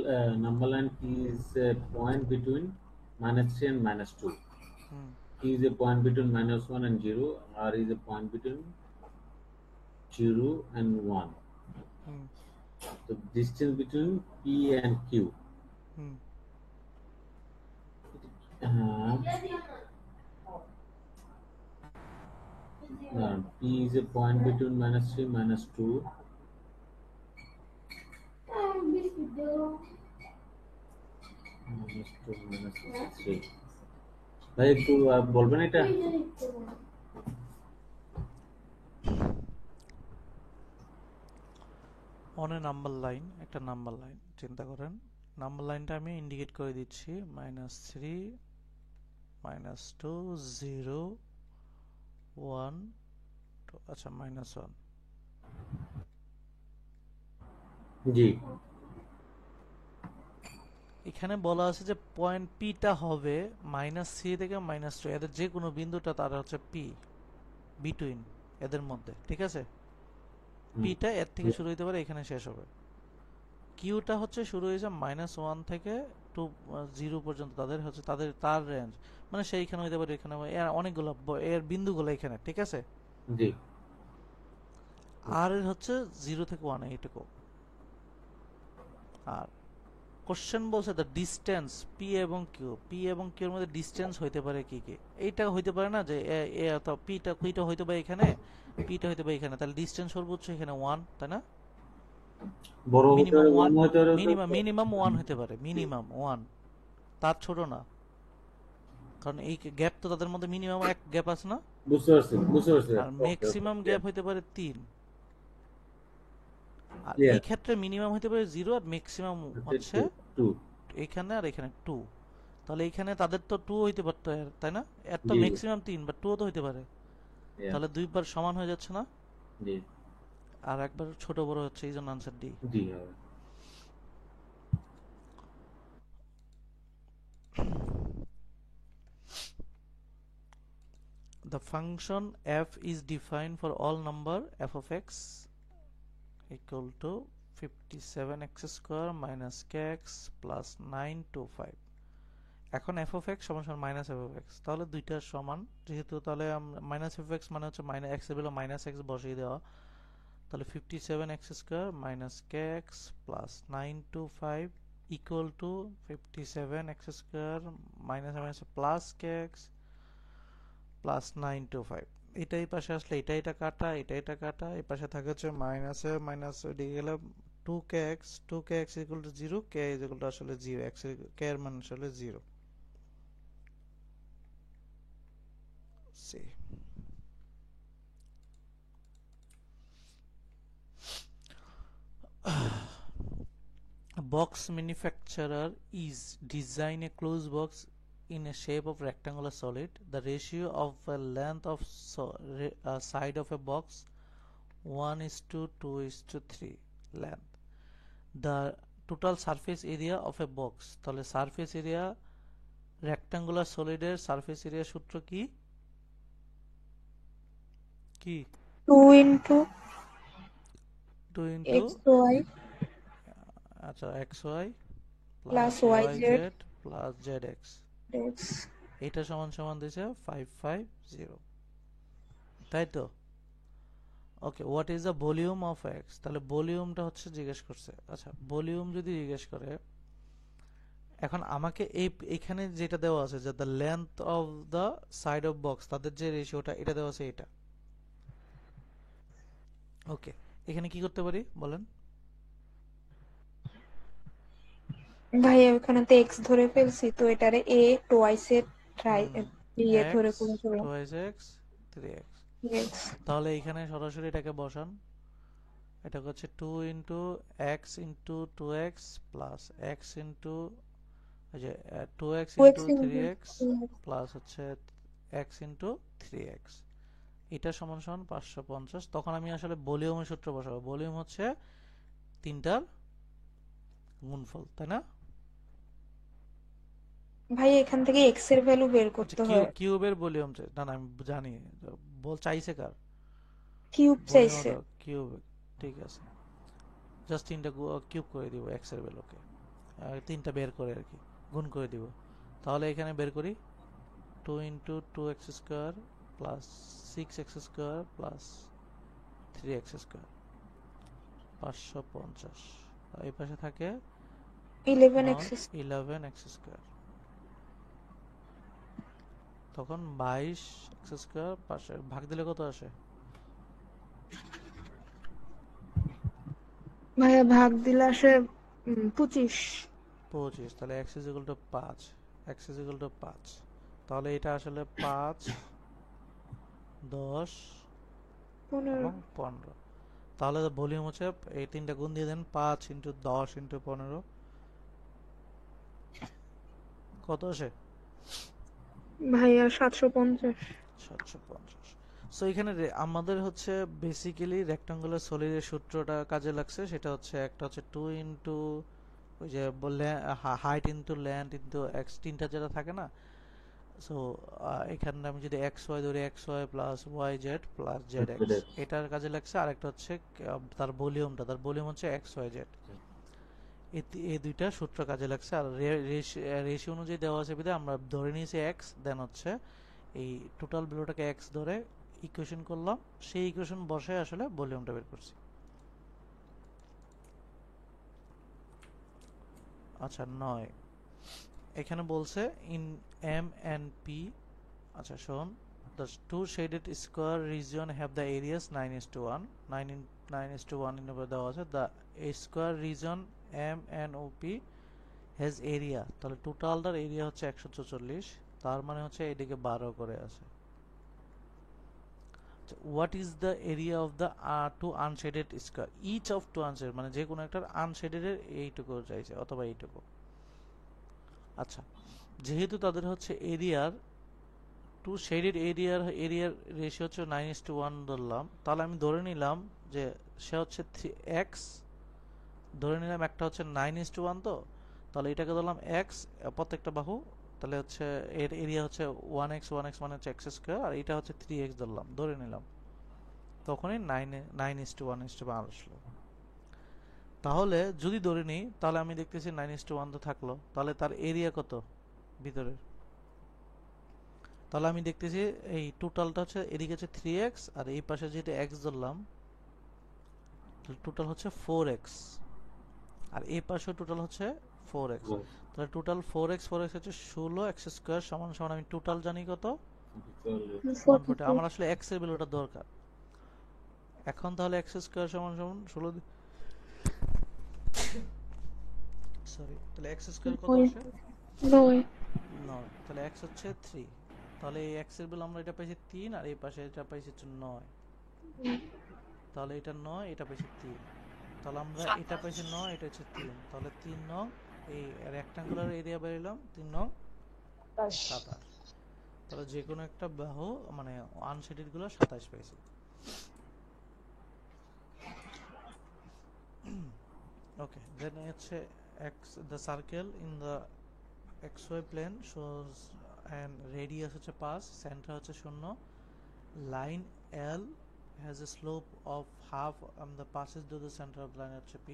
number line p is a point between -3 and -2. Q is a point between -1 and 0. R is a point between 0 and 1. The distance between P and Q. P is a point between -3 -2. -2 -3. ভাই একটু বলবেন এটা? On a number line, একটা number line চিন্তা করেন, number লাইনটা আমি indicate করে দিচ্ছি -3 -2 0 1 আচ্ছা -1। জি, এখানে বলা আছে যে পয়েন্ট পিটা হবে -3 থেকে -2, এদের যে কোনো বিন্দুটা তার হচ্ছে পি বিটুইন এদের মধ্যে, ঠিক আছে? পিটা এর থেকে শুরু হতে পারে, এখানে শেষ হবে। কিউটা হচ্ছে শুরু হয়েছে -1 থেকে 0 পর্যন্ত, তাদের হচ্ছে তার রেঞ্জ, মানে সেইখানে হইতে পারে, এখানে অনেকগুলো এর বিন্দুগুলো এখানে, ঠিক আছে? জি। আর এর হচ্ছে 0 থেকে 1 এইটুকু। আর কোশ্চেন বলছে দ্য ডিস্টেন্স পি এবং কিউ এর মধ্যে ডিস্টেন্স হইতে পারে কি কি? এইটা হইতে পারে না যে পিটা হইতে পারে এখানে, পিটা হইতে পারে এখানে, তাহলে ডিস্টেন্স সর্বোচ্চ এখানে 1, তাই না? বড় মিনিমাম 1 হতে পারে, মিনিমাম 1 হতে পারে, মিনিমাম 1, তার ছোট না, কারণ এই গ্যাপ তো তাদের মধ্যে মিনিমাম এক গ্যাপ আছে না? বুঝতে পারছি। আর ম্যাক্সিমাম গ্যাপ হইতে পারে 3। আর এই ক্ষেত্রে মিনিমাম হইতে পারে 0 আর ম্যাক্সিমাম হচ্ছে 2। এখানে আর এখানে 2। তাহলে এখানে তাদের তো 2 হইতে পারতো, তাই না? এর তো ম্যাক্সিমাম 3 বা 2 তো হইতে পারে, তাহলে দুইবার সমান হয়ে যাচ্ছে না? জি, আর একবার ছোট বড় হচ্ছে, এই জন্য আনসার ডি। জি হবে। The function f is defined for all number f of x equal to 57x square minus kx plus 925। এখন f of x সমান সমান মাইনাস f of x, তাহলে দুইটা সমান যেহেতু, তাহলে মাইনাস f of x মানে হচ্ছে x এর ভ্যালু -x বসিয়ে দেওয়া, তাহলে 57x square minus kx plus 925 equal to 57x square minus plus kx plus 925। এটাই পাশে আসলে এটা কাটা, এটা কাটা, এই পাশে থাকে হচ্ছে মাইনাসে মাইনাস, ওইদিকে গেলে 2kx equal to 0, k is equal to আসলে 0, x এর k এর মান আসলে 0। C A box manufacturer is design a closed box in a shape of rectangular solid. The ratio of a length of side of a box 1:2:3 length. The total surface area of a box, তাহলে surface area rectangular solid এর surface area সূত্র কি? 2 into xy আচ্ছা xy plus yz plus zx। এটা সমান সমান দিয়েছে 550, তাই তো? Okay, what is the volume of X? তাহলে ভলিউমটা হচ্ছে জিজ্ঞেস করছে। আচ্ছা, ভলিউম যদি জিজ্ঞেস করে, এখন আমাকে এখানে যেটা দেওয়া আছে যে the length of the side of box, তাদের যে রেশিওটা এটা দেওয়া আছে এটা। ওকে, এখানে কি করতে পারি বলেন? ভাইয়া ওখানে তো এক্স ধরে ফেলছি, তো এটারে এ টোয়াইস এ ট্রাই ইয়ে ধরে এক্স করে ফেললাম। Twice x 3x। এক্স তাহলে এখানে সরাসরি এটাকে বসান। এটা হচ্ছে 2 into X into 2x plus X into যে 2x two into X 3x plus হচ্ছে এক্স ইন্টু 3x। এটা সমান সমান 550। তখন আমি আসলে ভলিউমের সূত্র বসাবো। ভলিউম হচ্ছে তিনটার গুণফল, তাই না? ভাই এখান থেকে এক্স এর ভ্যালু বের আচ্ছা, করতে হয়। কিউবের ভলিউম না না আমি জানি, চাইছে কার কিউব ভলিউম? চাইছে। কিউব, ঠিক আছে। জাস্ট তিনটা কিউব করে দিব এক্স এর ভ্যালুকে, তিনটা বের করে আর কি গুণ করে দিব। তাহলে এখানে বের করি 2 into 2x square plus 6x square plus 3x square 550। এই পাশে থাকে 11x 11x স্কোয়ার, তখন 22x স্কোয়ার পাশে ভাগ দিলে কত আসে? ভাইয়া ভাগ দিলে আসে 25। 25। তাহলে x is equal two 5, x is equal two 5। তাহলে এটা আসলে 5, 10 এবং 15। তাহলে ভলিউম হচ্ছে, এই তিনটা গুণ দিয়ে দেন, 5 ইন্টু 10 ইন্টু 15 কত আসে? ভাইয়া 750। 750। সো এখানে আমাদের হচ্ছে বেসিক্যালি রেক্টাঙ্গুলার সলিডের সূত্রটা কাজে লাগছে। সেটা হচ্ছে একটা হচ্ছে 2 ইন্টু ওই যে বললে height into length into X, তিনটা যেটা থাকে না। সো এখানে আমি যদি এক্স ওয়াই ধরি, X Y plus Y Z plus Z X, এটার কাজে লাগছে। আরেকটা হচ্ছে তার ভলিউম হচ্ছে এক্স ওয়াই জেড। এই দুইটা সূত্র কাজে লাগছে। আর রেশিও অনুযায়ী দেওয়া আছে বিধায় আমরা ধরে নিয়েছি এক্স, দেন হচ্ছে এই টোটাল ভ্যালুটাকে এক্স ধরে ইকুয়েশন করলাম, সেই ইকুয়েশন বসে আসলে ভলিউমটা বের করছি। আচ্ছা 9, এখানে বলছে ইন এম এন্ড পি। আচ্ছা শোন, the two shaded square region have the areas 9:1, 9:1 এর উপর দেওয়া আছে। the square region M N O P has area, তাহলে টোটালটার এরিয়া হচ্ছে 144, তার মানে হচ্ছে এদিকে 12 করে আছে। what is the area of the two unshaded square? each of two unshaded মানে যে কোনো একটার আনশেডেড এর এইটুকু চাইছে অথবা এইটুকু। আচ্ছা, যেহেতু তাদের হচ্ছে এরিয়ার টু শেডেড এরিয়ার রেশিও হচ্ছে 9:1 ধরলাম, তাহলে আমি ধরে নিলাম যে সে হচ্ছে এক্স, ধরে নিলাম একটা হচ্ছে 9:1, তো তাহলে এটাকে ধরলাম এক্স প্রত্যেকটা বাহু, তাহলে হচ্ছে এর এরিয়া হচ্ছে 1x মানে হচ্ছে এক্স স্কোয়ার, আর এটা হচ্ছে 3x ধরলাম, ধরে নিলাম, তখনই 9:1 আসলো। তাহলে যদি ধরে নিই, তাহলে আমি দেখতেছি 9:1 তো থাকলো, তাহলে তার এরিয়া কত ভিতরের? তাহলে আমি দেখতেছি এই টোটালটা হচ্ছে এদিকে হচ্ছে 3x, আর এই পাশে যেটা x ধরলাম টোটাল হচ্ছে 4x, আর এই পাশে টোটাল হচ্ছে 4x। তাহলে টোটাল 4x হচ্ছে 16x স্কয়ার সমান সমান আমি টোটাল জানি কত 140। আমার আসলে x এর ভ্যালুটা দরকার এখন। তাহলে x স্কয়ার সমান সমান 16, সরি, তাহলে x স্কয়ার কত আসে? 9। তাহলে x হচ্ছে 3, তাহলে এই x এর ভ্যালু আমরা এটা পাইছি 3, আর এই পাশে এটা পাইছি হচ্ছে 9, তাহলে এটা 9, এটা পাইছি 3, তাহলে আমরা এটা পাইছি 9, এটা হচ্ছে 3, তাহলে 3 9 এই রেক্টাঙ্গুলার এরিয়া বেরিলাম 3 9 27। তাহলে যে কোনো একটা বাহু মানে আনশেডেড গুলো 27 পাইছি। ওকে, দেন হচ্ছে x the circle in the xy plane shows and radius হচ্ছে 5, center হচ্ছে 0, line L has a slope of half and the passes to the center of the line হচ্ছে P।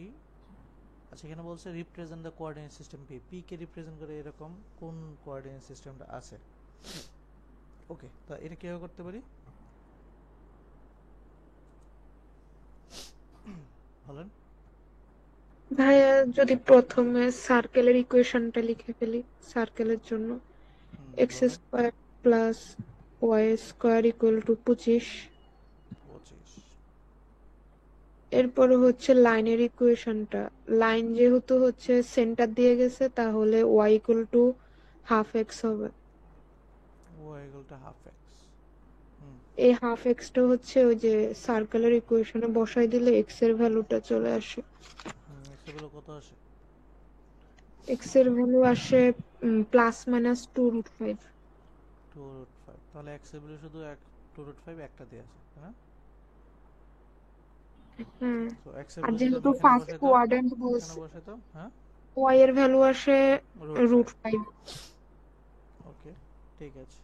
আচ্ছা, এখানে বলছে represent the coordinate system P, P K represent করে এরকম কোন coordinate সিস্টেমটা আছে। ওকে, তা এটা কিভাবে করতে পারি বলেন? ভাইয়া যদি প্রথমে সার্কেলের ইকুয়েশনটা লিখে ফেলি, সার্কেলের জন্য এক্স বলেন। Square plus Y square equal to 25। 25। এরপরে হচ্ছে লাইনের ইকুয়েশনটা, লাইন যেহেতু হচ্ছে সেন্টার দিয়ে গেছে তাহলে Y equal to half X হবে। y equal to half x। এই হাফ এক্সটা হচ্ছে ওই যে সার্কেলের ইকুয়েশনে বসাই দিলে এক্স এর ভ্যালুটা চলে আসে। x এর ভ্যালু কত আসে? এক্স এর ভ্যালু আসে প্লাস মাইনাস 2√5। 2√5। তাহলে x এর ভ্যালু শুধু 2√5 একটা দিয়ে আছে, তাই না? হ্যাঁ, তো x এর আর ভ্যালু যদি যেহেতু আমি এখানে ফার্স্ট বসাইতাম, কোয়াড্রেন্ট এখানে বলছে, বসাইতাম, হ্যাঁ, ওয়াই এর ভ্যালু আসে √5। √5। ওকে, ঠিক আছে।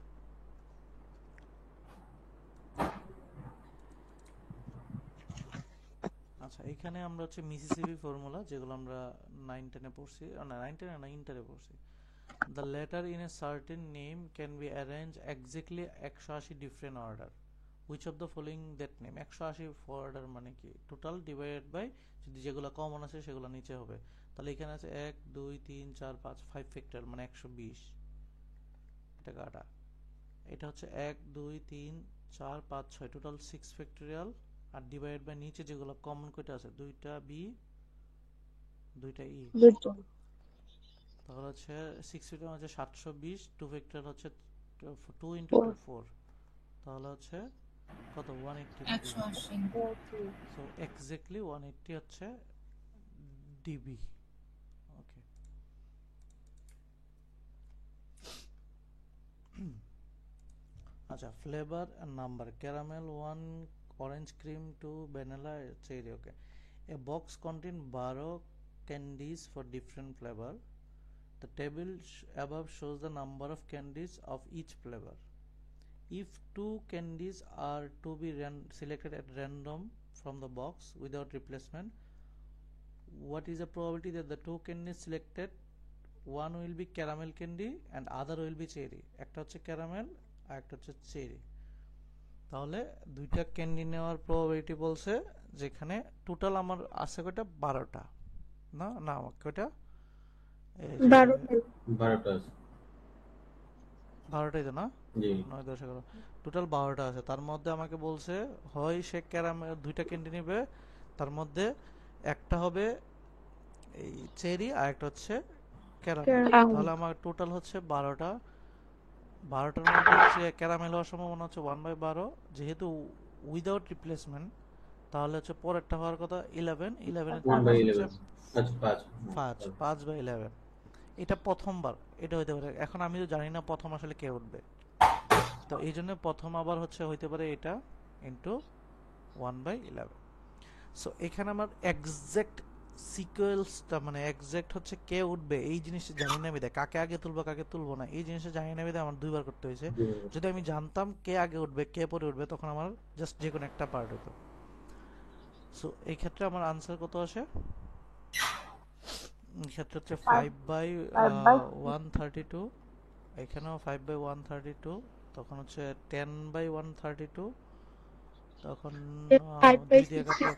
আচ্ছা, এখানে আমরা হচ্ছে মিসিসিপি ফর্মুলা যেগুলো আমরা 9-10 এ পড়ছি, না 9-10 না ইন্টারে পড়ছি। The letter in a certain name can be arranged exactly 180 different order. Which of the following that name? 180 order মানে কি? টোটাল ডিভাইডেড বাই যদি যেগুলো কমন আছে সেগুলো নিচে হবে। তাহলে এখানে আছে 1 2 3 4 5 5 ফ্যাক্টর মানে 120। এটা কাটা। এটা হচ্ছে 1 2 3 4 5 6 টোটাল 6 ফ্যাক্টরিয়াল। আর ডিভাইড বাই নিচে যেগুলো কমন কয়টা আছে? দুইটা বি দুইটা ই। তাহলে হচ্ছে 6 ফ্যাক্টর হচ্ছে 720, 2 ফ্যাক্টর হচ্ছে 2 ইনটু 2 4, তাহলে হচ্ছে কত? 180 ডিগ্রি। 180। সো এক্স্যাক্টলি 180 হচ্ছে ডিবি। ওকে, আচ্ছা, flavour and number, caramel 1, orange cream 2, vanilla, cherry. Okay, a box contain 12 candies for different flavor. The table above shows the number of candies of each flavor. If 2 candies are to be selected at random from the box without replacement, what is the probability that the 2 candies selected, one will be caramel candy and other will be cherry? একটা হচ্ছে caramel আর একটা হচ্ছে cherry. তাহলে দুইটা candy নেওয়ার probability বলছে, যেখানে total আমার আছে কয়টা? 12টা। না না, আমার কয়টা? এই যে 12টাই তো না? জি 9 10 11, টোটাল 12টা আছে। তার মধ্যে আমাকে বলছে হয় সে ক্যারামেল দুইটা ক্যান্ডি নেবে, তার মধ্যে একটা হবে এই চেরি আর একটা হচ্ছে ক্যারামেল। তাহলে আমার টোটাল হচ্ছে 12টা। 12টার মধ্যে হচ্ছে ক্যারামেল হওয়ার সম্ভাবনা হচ্ছে 1/12, যেহেতু উইদাউট রিপ্লেসমেন্ট, তাহলে হচ্ছে পরেরটা হওয়ার কথা 11। 11 এর 1/11 আচ্ছা 5/11। এটা প্রথমবার, এটা হইতে পারে। এখন আমি তো জানি না প্রথম আসলে কে উঠবে, তো এই জন্য প্রথম আবার হচ্ছে হইতে পারে এটা ইন্টু 1/11। সো এখানে আমার এক্সাক্ট সিকোয়েন্সটা মানে এক্সাক্ট হচ্ছে কে উঠবে এই জিনিসটা জানি না বিধায়, কাকে আগে তুলবো কাকে তুলবো না এই জিনিসটা জানি না বিধায় আমার দুইবার করতে হয়েছে। যদি আমি জানতাম কে আগে উঠবে কে পরে উঠবে, তখন আমার জাস্ট যে কোনো একটা পার্ট হতো। সো এই ক্ষেত্রে আমার আনসার কত আসে? ক্ষেত্রে হচ্ছে 5/132, এখানেও 5/132, তখন হচ্ছে 10/132, তখন 2 দিয়ে কাটলে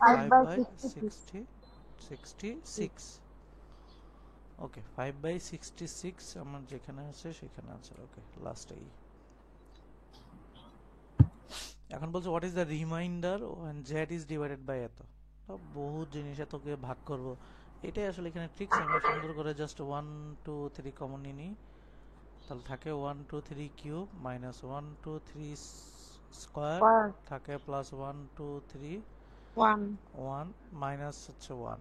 5/66। ওকে, 5/66 আমার যেখানে আছে সেখানে আছে। ওকে, লাস্ট এই। এখন বলছে what is the reminder when z is divided by এত? বহু জিনিস এতকে ভাগ করব, এটাই আসলে এখানে ট্রিক্স। আমরা সুন্দর করে জাস্ট 1 2 3 কমন নিয়ে নিই, তাহলে থাকে 1 2 3 কিউব মাইনাস 1 2 3 স্কয়ার থাকে প্লাস 1 2 3 1 মাইনাস হচ্ছে 1।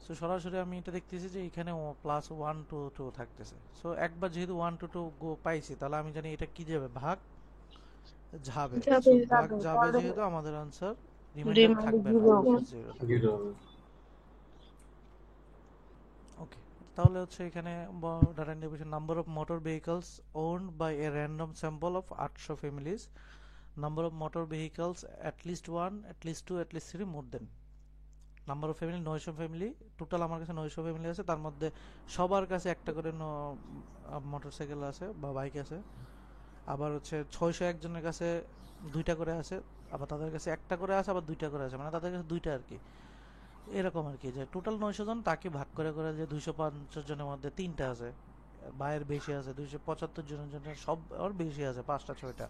সো সরাসরি আমি এটা দেখতেছি যে এখানে প্লাস 1 2 2 থাকতেছে। সো একবার যেহেতু 1 2 2 পাইছি, তাহলে আমি জানি এটা কি যাবে, ভাগ যাবে। সো ভাগ যাবে যেহেতু আমাদের आंसर রিমাইন্ডার থাকবে না, 0 জিরো। ওকে, তাহলে হচ্ছে এখানে data division, number of motor vehicles owned by a random sample of 800 families, number of motor vehicles at least 1 at least 2 at least 3 more than number of family 900 family, total আমার কাছে 900 family আছে, তার মধ্যে সবার কাছে একটা করে motorcycle আছে বা বাইক আছে। আবার হচ্ছে 600 একজনের কাছে দুইটা করে আছে, আবার তাদের কাছে একটা করে আছে, আবার দুইটা করে আছে, মানে তাদের কাছে দুইটা আর কি। এরকম আর কি, যে টোটাল 900 জন, তাকে ভাগ করে করে যে 250 জনের মধ্যে তিনটা আছে, বাইরের বেশি আছে 275 জনের জন্য সব আর বেশি আছে 5টা 6টা।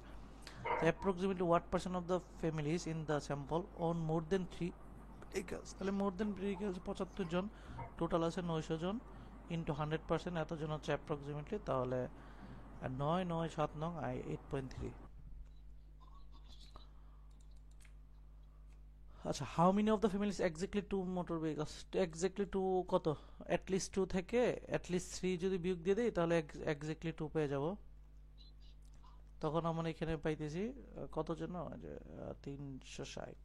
So approximately what percent of the families in the sample own more than 3 acres? তাহলে more than 3 acres 75 জন, টোটাল আছে 900 জন, ইন্টু 100% এতজন হচ্ছে অ্যাপ্রক্সিমেটলি, তাহলে 9 9 7 নং 8.3। আচ্ছা, how many of the families exactly 2 motor vehicles? Exactly 2 কত? অ্যাটলিস্ট 2 থেকে অ্যাটলিস্ট 3 যদি বিয়োগ দিয়ে দেই তাহলে এক্স্যাক্টলি 2 পেয়ে যাব। তখন আমরা এখানে পাইতেছি কত জন্য, যে 360।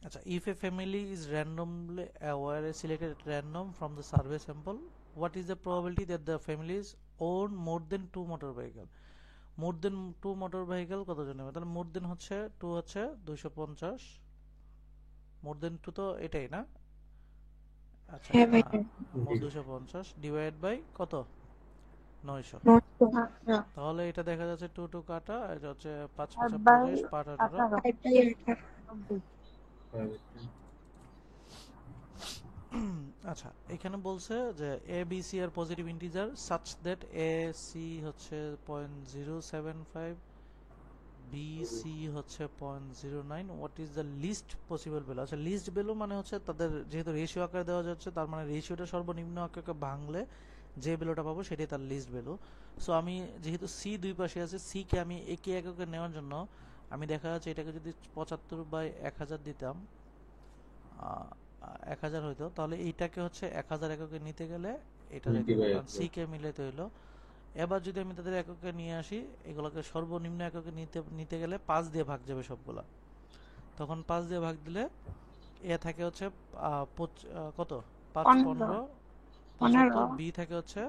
আচ্ছা, if a family is randomly selected at random from the survey sample, what is the probability that the families own more than 2 motor vehicle? More then 2 motor vehicle কতজন নেবে? তাহলে মোর দেন হচ্ছে 2 হচ্ছে 250, মোর দেন 2 তো এটাই না? আচ্ছা, হ্যাঁ ভাই, মোর 250 ডিভাইড বাই কত, 900। তাহলে এটা দেখা যাচ্ছে 2 2 কাটা, এটা হচ্ছে 5 5 25 5 18। আচ্ছা, এখানে বলছে যে A B C are positive integer such that A C হচ্ছে 0.075, বি সি হচ্ছে 0.09, what is the least possible value? আচ্ছা, লিস্ট ভ্যালু মানে হচ্ছে তাদের যেহেতু রেশিও আকারে দেওয়া যাচ্ছে, তার মানে রেশিওটা সর্বনিম্ন আকারে ভাঙলে যে ভ্যালুটা পাবো সেটাই তার লিস্ট ভ্যালু। সো আমি যেহেতু সি দুই পাশে আছে, সি কে আমি একই এককে নেওয়ার জন্য আমি দেখা যাচ্ছে এটাকে যদি 75/1000 দিতাম, 1000 হইতো, তাহলে এইটাকে হচ্ছে 1000 এককে নিতে গেলে এটা সি কে মিলাইতে হইলো। এবার যদি আমি তাদের এককে নিয়ে আসি, এগুলোকে সর্বনিম্ন এককে নিতে গেলে 5 দিয়ে ভাগ যাবে সবগুলা, তখন 5 দিয়ে ভাগ দিলে এ থাকে হচ্ছে কত, 5 15 75, বি থাকে হচ্ছে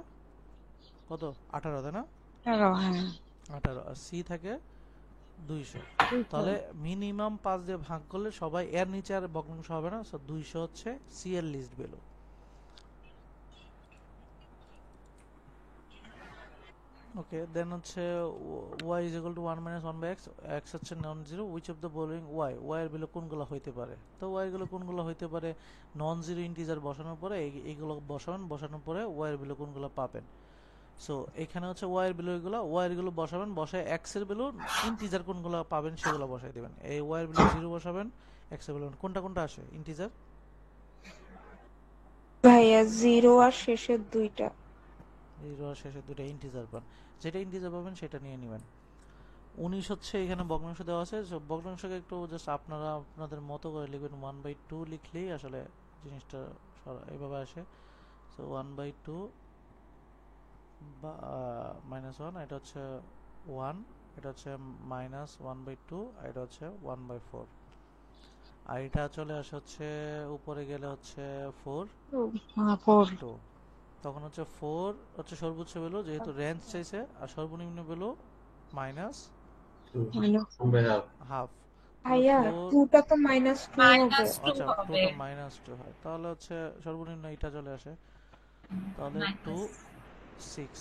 কত 18, তাই না? 18, আর সি থাকে 200। তাহলে মিনিমাম 5 দিয়ে ভাগ করলে সবাই এর নিচে আর ভগ্নাংশ হবে না, সো 200 হচ্ছে সি এর লিস্ট ভ্যালু। ওকে, দেন হচ্ছে y is equal to 1 minus 1 by x, x হচ্ছে non zero, which of the following y, y এর ভ্যালু কোনগুলো হইতে পারে? তো y এর ভ্যালু কোনগুলো হইতে পারে, নন জিরো ইন্টিজার বসানোর পরে এইগুলো বসানোর পরে y এর ভ্যালু কোনগুলো পাবেন। সো এখানে হচ্ছে y এর ভ্যালু এগুলো, y এর ভ্যালু বসাবেন, বসায় x এর ভ্যালু ইন্টিজার কোনগুলো পাবেন সেগুলো বসাই দিবেন। এই y এর ভ্যালু 0 বসাবেন, x এর ভ্যালু কোনটা কোনটা আসে ইন্টিজার? ভাইয়া 0 আর শেষের দুইটা। 0 আর শেষের দুইটা ইন্টিজার পান, যেটা ইন্টিজার পাবেন সেটা নিয়ে নেবেন। 19 হচ্ছে এখানে ভগ্নাংশ দেওয়া আছে, সো ভগ্নাংশকে একটু জাস্ট আপনারা আপনাদের মতো করে লিখবেন, 1/2 লিখলেই আসলে জিনিসটা এইভাবে আসে। সো 1/2 বা -1, এটা হচ্ছে 1, এটা হচ্ছে -1/2, আর এটা হচ্ছে 1/4, আর এটা চলে আসে হচ্ছে উপরে গেলে হচ্ছে 4 2, তখন হচ্ছে 4 হচ্ছে সর্বোচ্চ ভ্যালু, যেহেতু রেঞ্জ চাইছে, আর সর্বনিম্ন ভ্যালু -half। ভাইয়া 2টা তো -2 হবে। আচ্ছা, 2টা -2 হয়, তাহলে হচ্ছে সর্বনিম্ন এটা চলে আসে, তাহলে 2 6।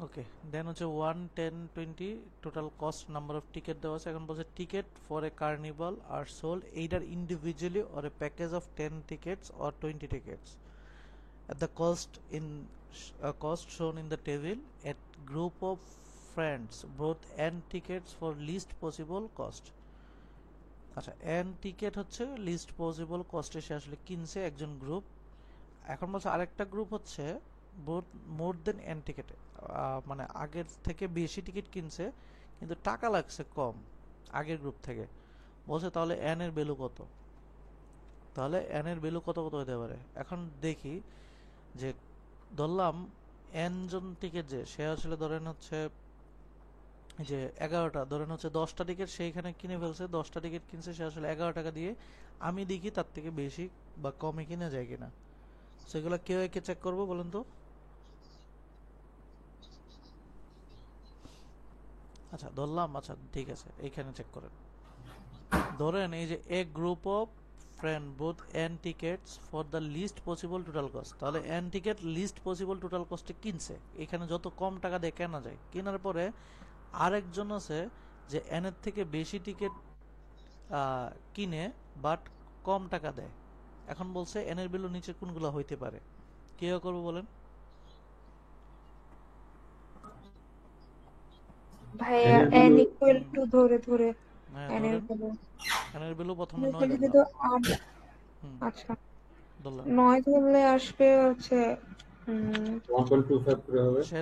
ওকে, দেন হচ্ছে 1 10 20 total cost, number of ticket দেওয়া আছে। এখন বলছে ticket for a carnival are sold either individually or a package of 10 tickets or 20 tickets at the cost shown in the table. At group of friends both n tickets for least possible cost. আচ্ছা, n ticket হচ্ছে list possible কস্টে সে আসলে কিনছে একজন group. এখন বলছে আরেকটা group হচ্ছে মোর দেন n ticket, মানে আগের থেকে বেশি টিকিট কিনছে কিন্তু টাকা লাগছে কম আগের গ্রুপ থেকে। বলছে তাহলে n এর ভ্যালু কত? তাহলে n এর ভ্যালু কত কত হতে পারে? এখন দেখি যে ধরলাম n জন টিকিট, যে সে আসলে ধরেন হচ্ছে যে 11টা, ধরেন হচ্ছে 10টা টিকিট সেইখানে কিনে ফেলছে, 10টা টিকিট কিনছে সে আসলে 11 টাকা দিয়ে। আমি দেখি তার থেকে বেশি বা কমে কিনা যায় কিনা। সেগুলো কেউ একে চেক করবো বলেন তো। আচ্ছা ধরলাম, আচ্ছা ঠিক আছে, এইখানে চেক করেন। ধরেন এই যে a group of friend bought N tickets for the least possible total cost, তাহলে N ticket least possible total কস্টে কিনছে, এখানে যত কম টাকা দিয়ে কেনা যায়, কেনার পরে আরেকজন আছে যে এন এর থেকে বেশি টিকিট কিনে বাট কম টাকা দেয়। এখন বলছে এন এর ভ্যালু নিচে কোনগুলো হইতে পারে, কে করবো বলেন? ভাইয়া এনের n ভ্যালু ইকুয়াল টু ধরে ধরে হ্যাঁ n এর ধরেন ভ্যালু এন এর ভ্যালু প্রথমে 9 যদি ধরলাম। তো হুম আচ্ছা ধরলাম 9 ধরলে আসবে হচ্ছে 1.25 করে হবে। সে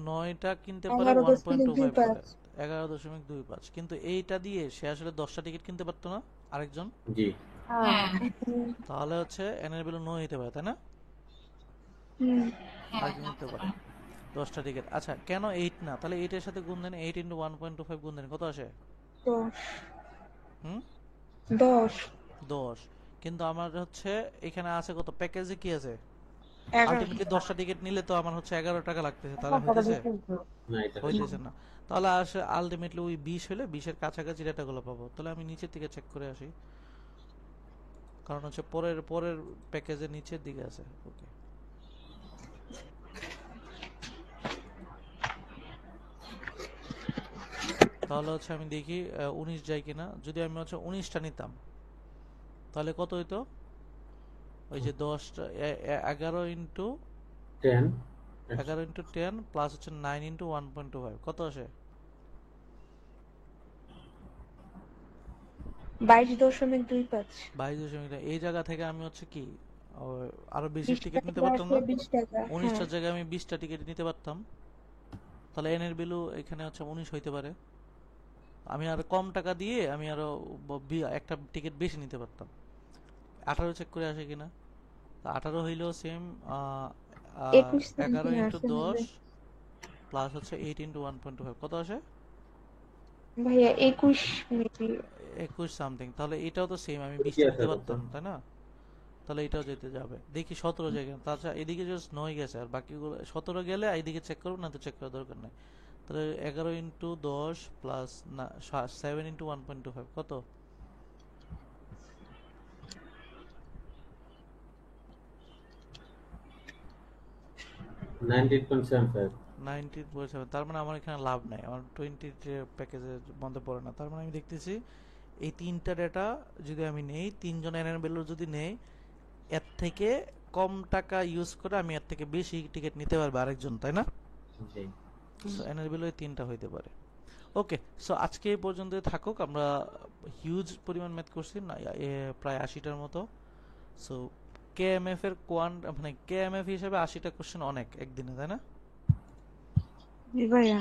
9টা কিনতে পারে 11.25 1.25 করে, 11.25, কিন্তু এইটা দিয়ে সে আসলে 10টা টিকিট কিনতে পারতো না আরেকজন, জি হ্যাঁ তাহলে হচ্ছে এন এর ভ্যালু 9 হতে পারে তাই না, হুম হ্যাঁ আরেকজন নিতে পারে 10টা টিকিট। আচ্ছা কেন 8 না, তাহলে 8 এর সাথে গুণ দেন, 8 ইন্টু 1.25 গুণ দেন, কত আসে? 10 হুম 10 10। কিন্তু আমার হচ্ছে এখানে আছে কত, প্যাকেজে কি আছে, 11 আলটিমেটলি 10টা টিকিট নিলে তো আমার হচ্ছে 11 টাকা লাগতেছে, তাহলে হইতেছে? না, এটা হইতেছে না। তাহলে আসে আলটিমেটলি ওই 20 হলে 20-এর কাছাকাছি ডেটাগুলো পাবো। তাহলে আমি নিচের দিকে চেক করে আসি, কারণ হচ্ছে পরের পরের প্যাকেজের নিচের দিকে আছে। ওকে তাহলে হচ্ছে আমি দেখি 19 যায় কিনা। যদি আমি হচ্ছে 19টা নিতাম তাহলে কত হইতো, ওই যে 10টা 11 ইন্টু 10 10 প্লাস হচ্ছে 9 ইন্টু 1.25 কত আসে? 22.25 22 এই জায়গা থেকে আমি হচ্ছে কি ও, আরো বেশি 20 টিকিট নিতে টাকা পারতাম না, আসলে 20 টাকা 19টার জায়গায় আমি 20টা টিকিট নিতে পারতাম, তাহলে এন এর ভ্যালু এখানে হচ্ছে 19 হইতে পারে। আমি আর কম টাকা দিয়ে আমি আরো একটা টিকিট বেশি নিতে পারতাম। 18 চেক করে আসে কিনা, 18 হইলেও সেম 21 11 সামথিং ইন্টু আসে 10 হবে প্লাস হচ্ছে 8 ইন্টু 1.25 কত আসে? ভাইয়া 21 মেবি 21 সামথিং। তাহলে এটাও তো সেম, আমি কি 20টা আছে নিতে কত? পারতাম তাই না, তাহলে এটাও যেতে যাবে। দেখি 17 জায়গায়, তাছাড়া এদিকে জাস্ট 9 গেছে, আর বাকিগুলো 17 গেলে এইদিকে চেক করবো, না তো চেক করার দরকার নেই। তাহলে 11 ইন্টু 10 প্লাস 7 ইন্টু 1.25 কত? 98.75 90.7। তার মানে আমার এখানে লাভ নাই, আমার 20 প্যাকেজের মধ্যে পড়ে না। তার মানে আমি দেখতেছি এই তিনটা ডেটা যদি আমি নেই, তিনজন এনএন ভ্যালু যদি নেই, এর থেকে কম টাকা ইউজ করে আমি এর থেকে বেশি টিকিট নিতে পারবো আরেকজন, তাই না? জি সো এনএন ভ্যালু এই তিনটা হইতে পারে। ওকে, সো আজকে এই পর্যন্ত থাকুক। আমরা হিউজ পরিমাণ ম্যাথ করছি না, প্রায় 80টার মতো। সো কেএমএফ এর মানে কেএমএফ হিসেবে 80টা কোশ্চেন অনেক একদিনে, তাই না? জি ভাইয়া